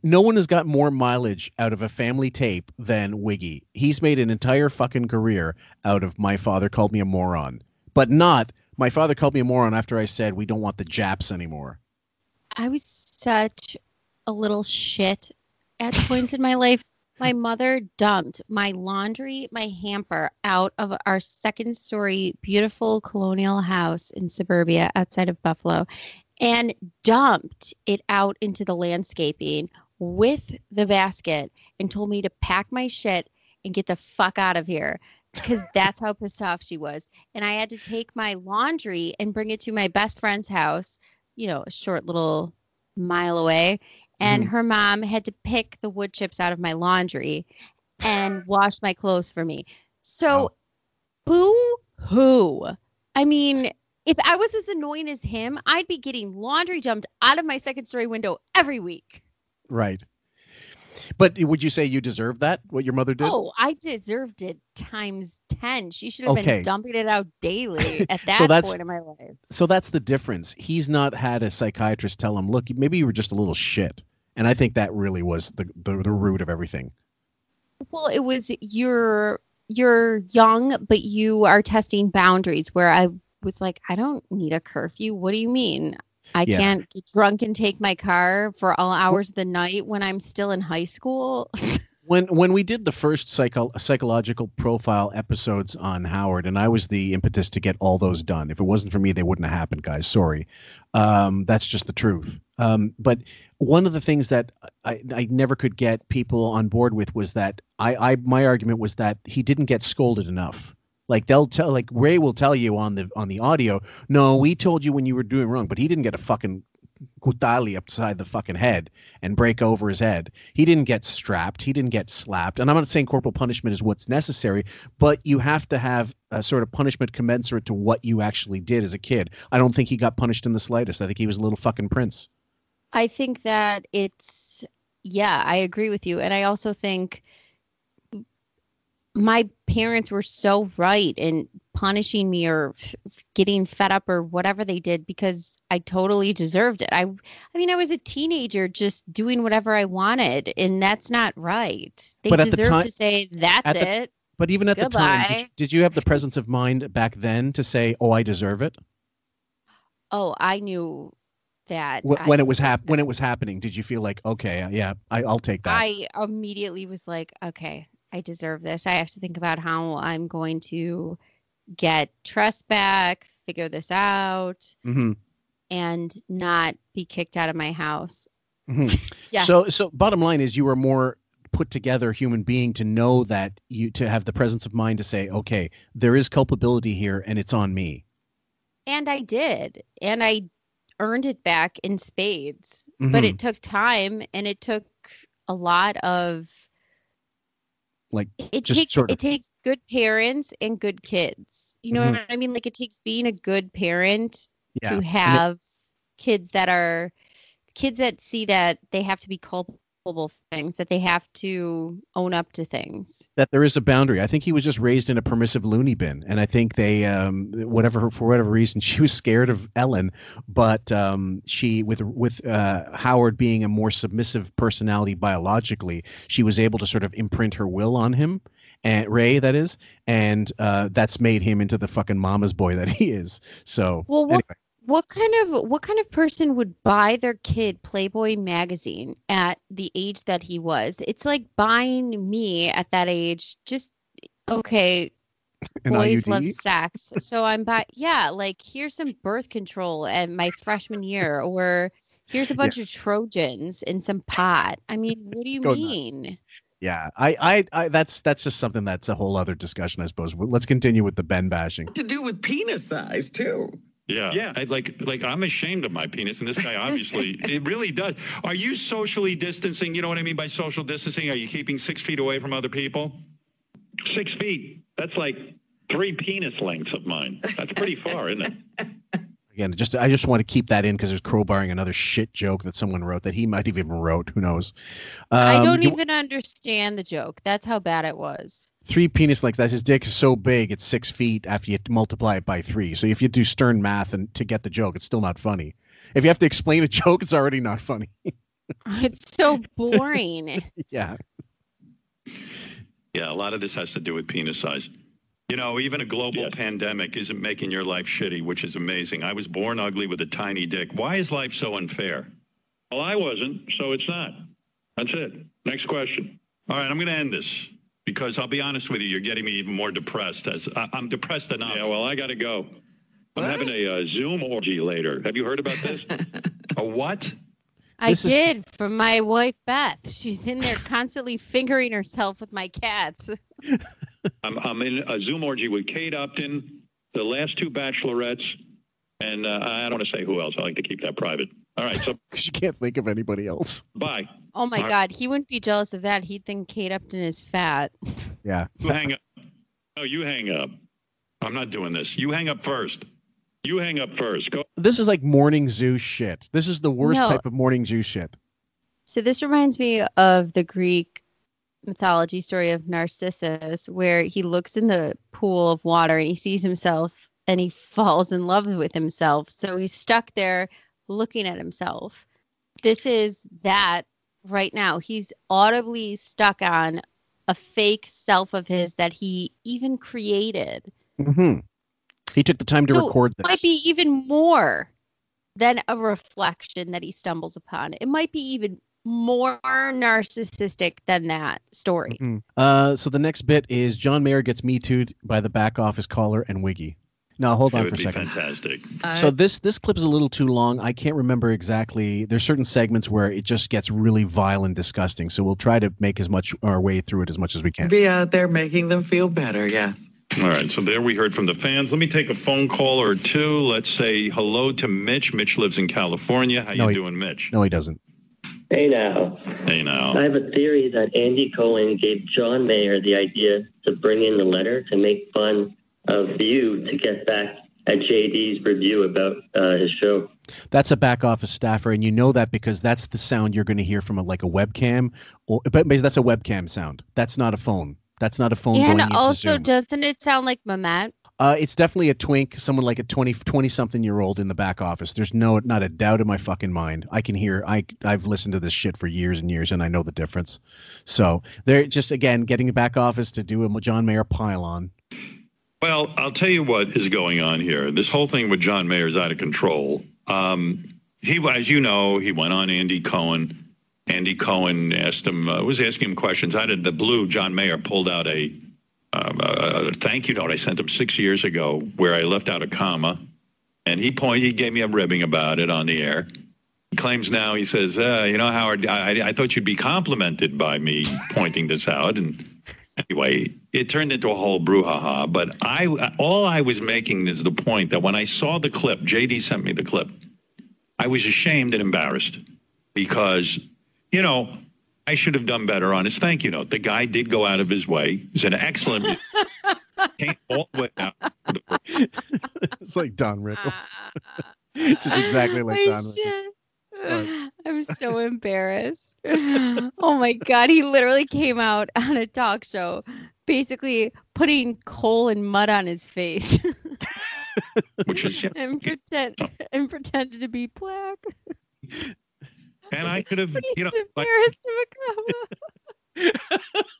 No one has got more mileage out of a family tape than Wiggy. He's made an entire fucking career out of my father called me a moron, but not my father called me a moron after I said we don't want the Japs anymore. I was such a little shit at points in my life. My mother dumped my laundry, my hamper out of our second-story beautiful colonial house in suburbia outside of Buffalo and dumped it out into the landscaping with the basket and told me to pack my shit and get the fuck out of here because that's how pissed off she was. And I had to take my laundry and bring it to my best friend's house, a short little mile away. And her mom had to pick the wood chips out of my laundry and wash my clothes for me. So, boo-hoo. I mean, if I was as annoying as him, I'd be getting laundry dumped out of my second-story window every week. Right. But would you say you deserved that, what your mother did? Oh, I deserved it times 10. She should have been dumping it out daily at that point in my life. So that's the difference. He's not had a psychiatrist tell him, look, maybe you were just a little shit. And I think that really was the root of everything. Well, it was you're young, but you are testing boundaries where I was like, I don't need a curfew. What do you mean? I can't get drunk and take my car for all hours of the night when I'm still in high school. When we did the first psychological profile episodes on Howard, and I was the impetus to get all those done. If it wasn't for me, they wouldn't have happened, guys. Sorry. That's just the truth. But one of the things that I never could get people on board with was that my argument was that he didn't get scolded enough. Like Ray will tell you on the audio, no, we told you when you were doing wrong, but he didn't get a fucking gutali upside the fucking head and break over his head. He didn't get strapped. He didn't get slapped. And I'm not saying corporal punishment is what's necessary, but you have to have a sort of punishment commensurate to what you actually did as a kid. I don't think he got punished in the slightest. I think he was a little fucking prince. I think that I agree with you. And I also think my parents were so right in punishing me or getting fed up or whatever they did because I totally deserved it. I mean, I was a teenager just doing whatever I wanted, and that's not right. They deserve to say, that's it. But even at Goodbye. the time, did you have the presence of mind back then to say, oh, I deserve it? Oh, I knew that. When it was happening, did you feel like, okay, yeah, I'll take that? I immediately was like, okay, I deserve this. I have to think about how I'm going to get trust back, figure this out, and not be kicked out of my house. Yeah. So bottom line is you were more put together human being to know that to have the presence of mind to say, okay, there is culpability here and it's on me. And I did. And I earned it back in spades. But it took time, and it took a lot of it takes good parents and good kids. You know what I mean? Like, it takes being a good parent to have kids that see that they have to be culpable for things, that they have to own up to things. That there is a boundary. I think he was just raised in a permissive loony bin, and I think they, for whatever reason, she was scared of Ellen, but she, with Howard being a more submissive personality biologically, she was able to sort of imprint her will on him. And Ray, that is, and that's made him into the fucking mama's boy that he is. So, well, anyway. What kind of person would buy their kid Playboy magazine at the age that he was? It's like buying me at that age. Just okay. Boys love sex, so I'm like, here's some birth control at my freshman year, or here's a bunch of Trojans and some pot. I mean, what do you mean? Nuts. Yeah, I that's just something that's a whole other discussion, I suppose. Let's continue with the Ben bashing. To do with penis size too. Yeah. Like I'm ashamed of my penis, and this guy obviously it really does. Are you socially distancing? You know what I mean by social distancing? Are you keeping 6 feet away from other people? 6 feet. That's like 3 penis lengths of mine. That's pretty far, isn't it? Again, I just want to keep that in because there's crowbarring another shit joke that someone wrote that he might have even wrote. Who knows? I don't even understand the joke. That's how bad it was. 3 penis lengths. That's his dick is so big it's 6 feet after you multiply it by 3. So if you do stern math and to get the joke, it's still not funny. If you have to explain a joke, it's already not funny. It's so boring. Yeah. Yeah, a lot of this has to do with penis size. You know, even a global pandemic isn't making your life shitty, which is amazing. I was born ugly with a tiny dick. Why is life so unfair? Well, I wasn't, so it's not. That's it. Next question. All right, I'm going to end this because I'll be honest with you, you're getting me even more depressed. I'm depressed enough. Yeah, well, I got to go. I'm having a Zoom orgy later. Have you heard about this? A what? I did from my wife, Beth. She's in there constantly fingering herself with my cats. I'm in a Zoom orgy with Kate Upton, the last 2 bachelorettes, and I don't want to say who else. I like to keep that private. All right, so you can't think of anybody else. Bye. Oh my God, he wouldn't be jealous of that. He'd think Kate Upton is fat. Yeah. You hang up. No, you hang up. I'm not doing this. You hang up first. You hang up first. Go. This is like morning zoo shit. This is the worst type of morning zoo shit. So this reminds me of the Greek mythology story of Narcissus, where he looks in the pool of water and he sees himself and he falls in love with himself. So he's stuck there looking at himself. This is that right now. He's audibly stuck on a fake self of his that he even created. Mm-hmm. He took the time to record this. It might be even more than a reflection that he stumbles upon. It might be even more narcissistic than that story. Mm-hmm. So the next bit is John Mayer gets Me Too'd by the back office caller and Wiggy. Now, hold on for a second. Fantastic. So this clip is a little too long. I can't remember exactly. There's certain segments where it just gets really vile and disgusting. So we'll try to make as much our way through it as much as we can. Be out there making them feel better. Yes. All right. So there we heard from the fans. Let me take a phone call or two. Let's say hello to Mitch. Mitch lives in California. How you doing, Mitch? No, he doesn't. Hey now. Hey now. I have a theory that Andy Cohen gave John Mayer the idea to bring in the letter to make fun of you to get back at JD's review about his show. That's a back office staffer, and you know that because that's the sound you're going to hear from a webcam. But basically, that's a webcam sound. That's not a phone. That's not a phone. Yeah, going and into also, Zoom. doesn't it sound like Mamet? It's definitely a twink, someone like a 20-something-year-old in the back office. There's not a doubt in my fucking mind. I can hear. I've listened to this shit for years and years, and I know the difference. So they're just again getting the back office to do a John Mayer pile-on. Well, I'll tell you what is going on here. This whole thing with John Mayer is out of control. He, as you know, he went on Andy Cohen. Andy Cohen asked him, was asking him questions. Out of the blue, John Mayer pulled out a thank you note I sent him 6 years ago where I left out a comma. And he gave me a ribbing about it on the air. He claims now, he says, Howard, I thought you'd be complimented by me pointing this out. And anyway, it turned into a whole brouhaha. But all I was making is the point that when I saw the clip, JD sent me the clip, I was ashamed and embarrassed because, I should have done better on his thank you note. The guy did go out of his way. He's an excellent. Came all the way out. It's like Don Rickles. Just exactly like Don Rickles. I'm so embarrassed. Oh my God. He literally came out on a talk show basically putting coal and mud on his face. Which is and pretended to be black. And I could have, embarrassed of a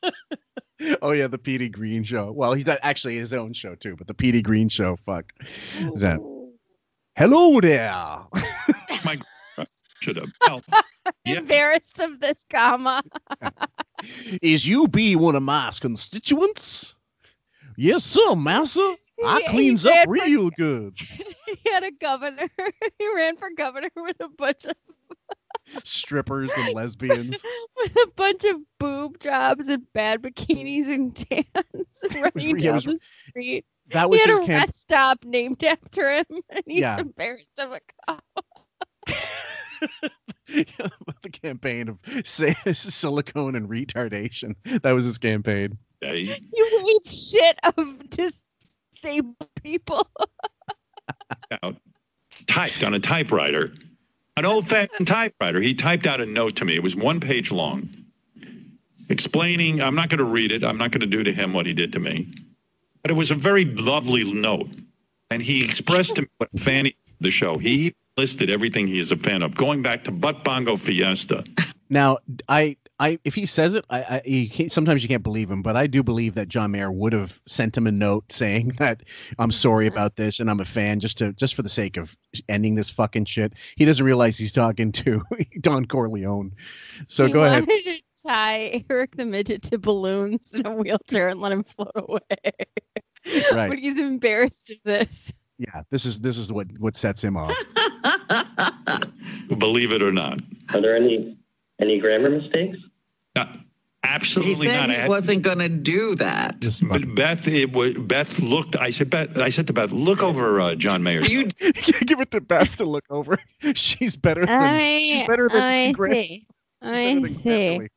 comma. Oh yeah, the Petey Green show. Well, he's not actually his own show too, but the Petey Green show. Fuck. Is that? Hello there. My should have. Well, yeah. Embarrassed of this comma. Is you be one of my constituents? Yes, sir, massa. I cleans up real good. He had a governor. He ran for governor with a bunch of strippers and lesbians with a bunch of boob jobs and bad bikinis and tans running down the street. That was he had his a rest stop named after him, and he's embarrassed of a cop. The campaign of silicone and retardation. That was his campaign. You hate shit of disabled people. Typed on a typewriter. An old-fashioned typewriter. He typed out a note to me. It was 1 page long, explaining. I'm not going to read it. I'm not going to do to him what he did to me. But it was a very lovely note. And he expressed to me what a fan of the show. He listed everything he is a fan of, going back to Butt Bongo Fiesta. Now, if he says it, sometimes you can't believe him, but I do believe that John Mayer would have sent him a note saying that I'm sorry about this and I'm a fan just for the sake of ending this fucking shit. He doesn't realize he's talking to Don Corleone. So go ahead. He wanted to tie Eric the Midget to balloons in a wheelchair and let him float away. Right. But he's embarrassed of this. Yeah, this is what sets him off. Believe it or not. Are there any grammar mistakes? Absolutely he said not. He wasn't going to do that. But Beth looked. I said to Beth, look over John Mayer. You give it to Beth to look over. She's better than. She's better than. Let me see.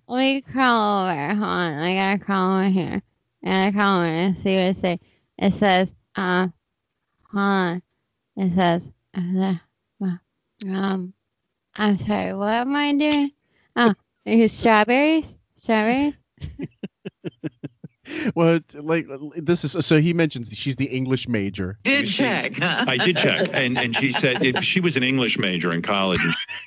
Let me crawl over. Hold on. I gotta crawl over here. And I crawl over and see what it says. It says, hold on. It says, I'm sorry. What am I doing? Oh, strawberries. Strawberries. Well, like this is so he mentions she's the English major. Did check. I did check, and she said she was an English major in college.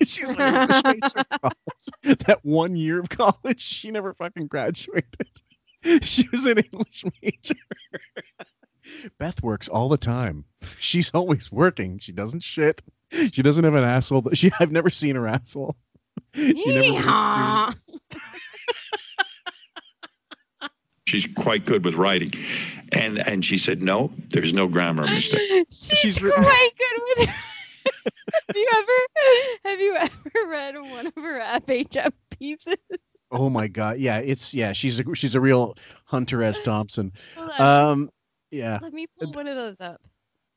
She's like English major in college. That 1 year of college, she never fucking graduated. She was an English major. Beth works all the time. She's always working. She doesn't shit. She doesn't have an asshole. I've never seen her asshole. She never She's quite good with writing. And she said, no, there's no grammar mistake. She's quite good with it. Have you ever read one of her FHM pieces? Oh my God. Yeah, she's a real Hunter S. Thompson. Yeah. Let me pull one of those up.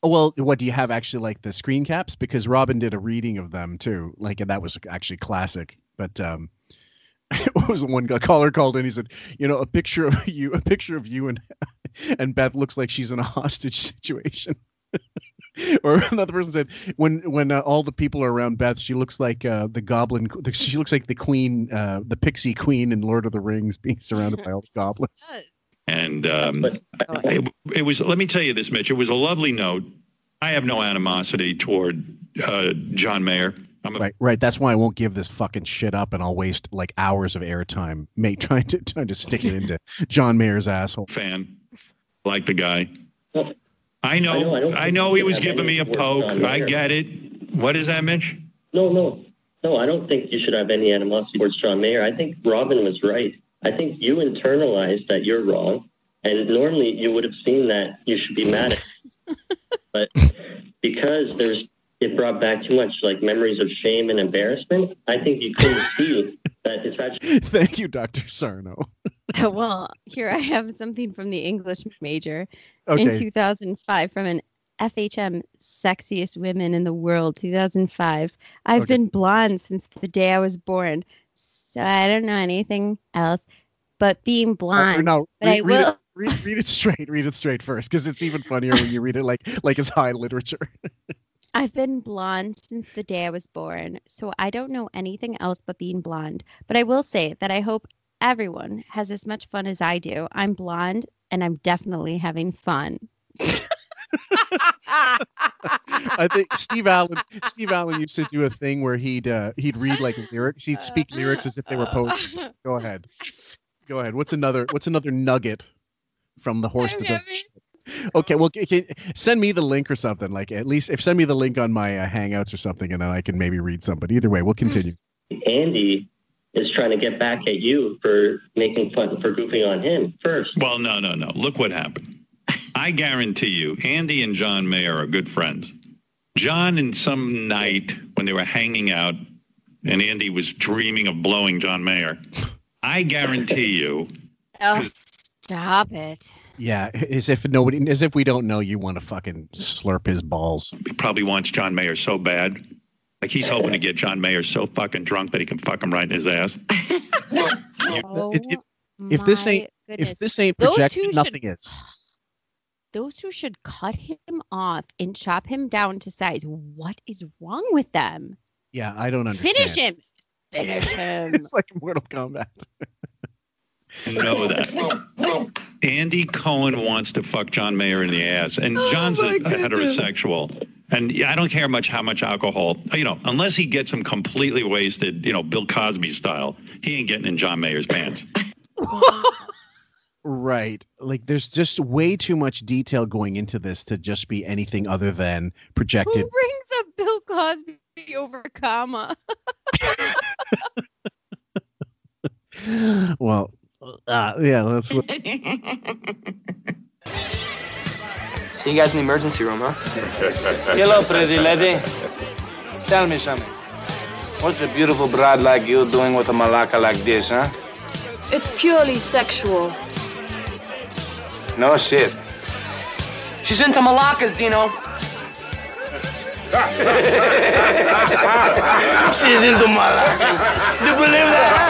Well, what do you have actually like the screen caps? Because Robin did a reading of them too. Like, and that was actually classic. But what was the one caller called in? He said, a picture of you and Beth looks like she's in a hostage situation. Or another person said, when all the people are around Beth, she looks like the goblin. She looks like the queen, the pixie queen in Lord of the Rings, being surrounded by all the goblins. And it was. Let me tell you this, Mitch. It was a lovely note. I have no animosity toward John Mayer. Right. That's why I won't give this fucking shit up, and I'll waste like hours of airtime trying to stick it into John Mayer's asshole. Fan, like the guy. I know he was giving me a poke. I get it. What is that, Mitch? No. I don't think you should have any animosity towards John Mayer. I think Robin was right. I think you internalized that you're wrong, and normally you would have seen that you should be mad at him. But because it brought back too much like memories of shame and embarrassment, I think you couldn't see that it's actually... Thank you, Dr. Sarno. Well, here I have something from the English major in 2005 from an FHM Sexiest Women in the World, 2005. I've been blonde since the day I was born, so I don't know anything else but being blonde. Read it straight. Read it straight first, because it's even funnier when you read it like it's high literature. I've been blonde since the day I was born, so I don't know anything else but being blonde. But I will say that I hope everyone has as much fun as I do. I'm blonde, and I'm definitely having fun. I think Steve Allen used to do a thing where he'd read like lyrics. He'd speak lyrics as if they were poetry. Go ahead. What's another nugget from the horse that doesn't shit? Okay, well, send me the link or something. Like, at least send me the link on my Hangouts or something, and then I can maybe read some. But either way, we'll continue. Andy is trying to get back at you for making fun, for goofing on him first. Well, no. Look what happened. I guarantee you, Andy and John Mayer are good friends. John, in some night when they were hanging out, and Andy was dreaming of blowing John Mayer, I guarantee you. Oh, stop it. Yeah, as if we don't know you want to fucking slurp his balls. He probably wants John Mayer so bad. Like, he's hoping to get John Mayer so fucking drunk that he can fuck him right in his ass. If this ain't projection, nothing is. Those two should cut him off and chop him down to size. What is wrong with them? Yeah, I don't understand. Finish him. It's like Mortal Kombat. Know that. Andy Cohen wants to fuck John Mayer in the ass, and John's a heterosexual. And I don't care how much alcohol, unless he gets him completely wasted, Bill Cosby style, he ain't getting in John Mayer's pants. Right. Like, there's just way too much detail going into this to just be anything other than projected. Who brings up Bill Cosby over comma? Well, yeah, let's look. So you guys in the emergency room, huh? Hello, pretty lady. Tell me something. What's a beautiful broad like you doing with a malacca like this, huh? It's purely sexual. No shit. She's into malaccas, Dino. She's into malacas. Do you believe that?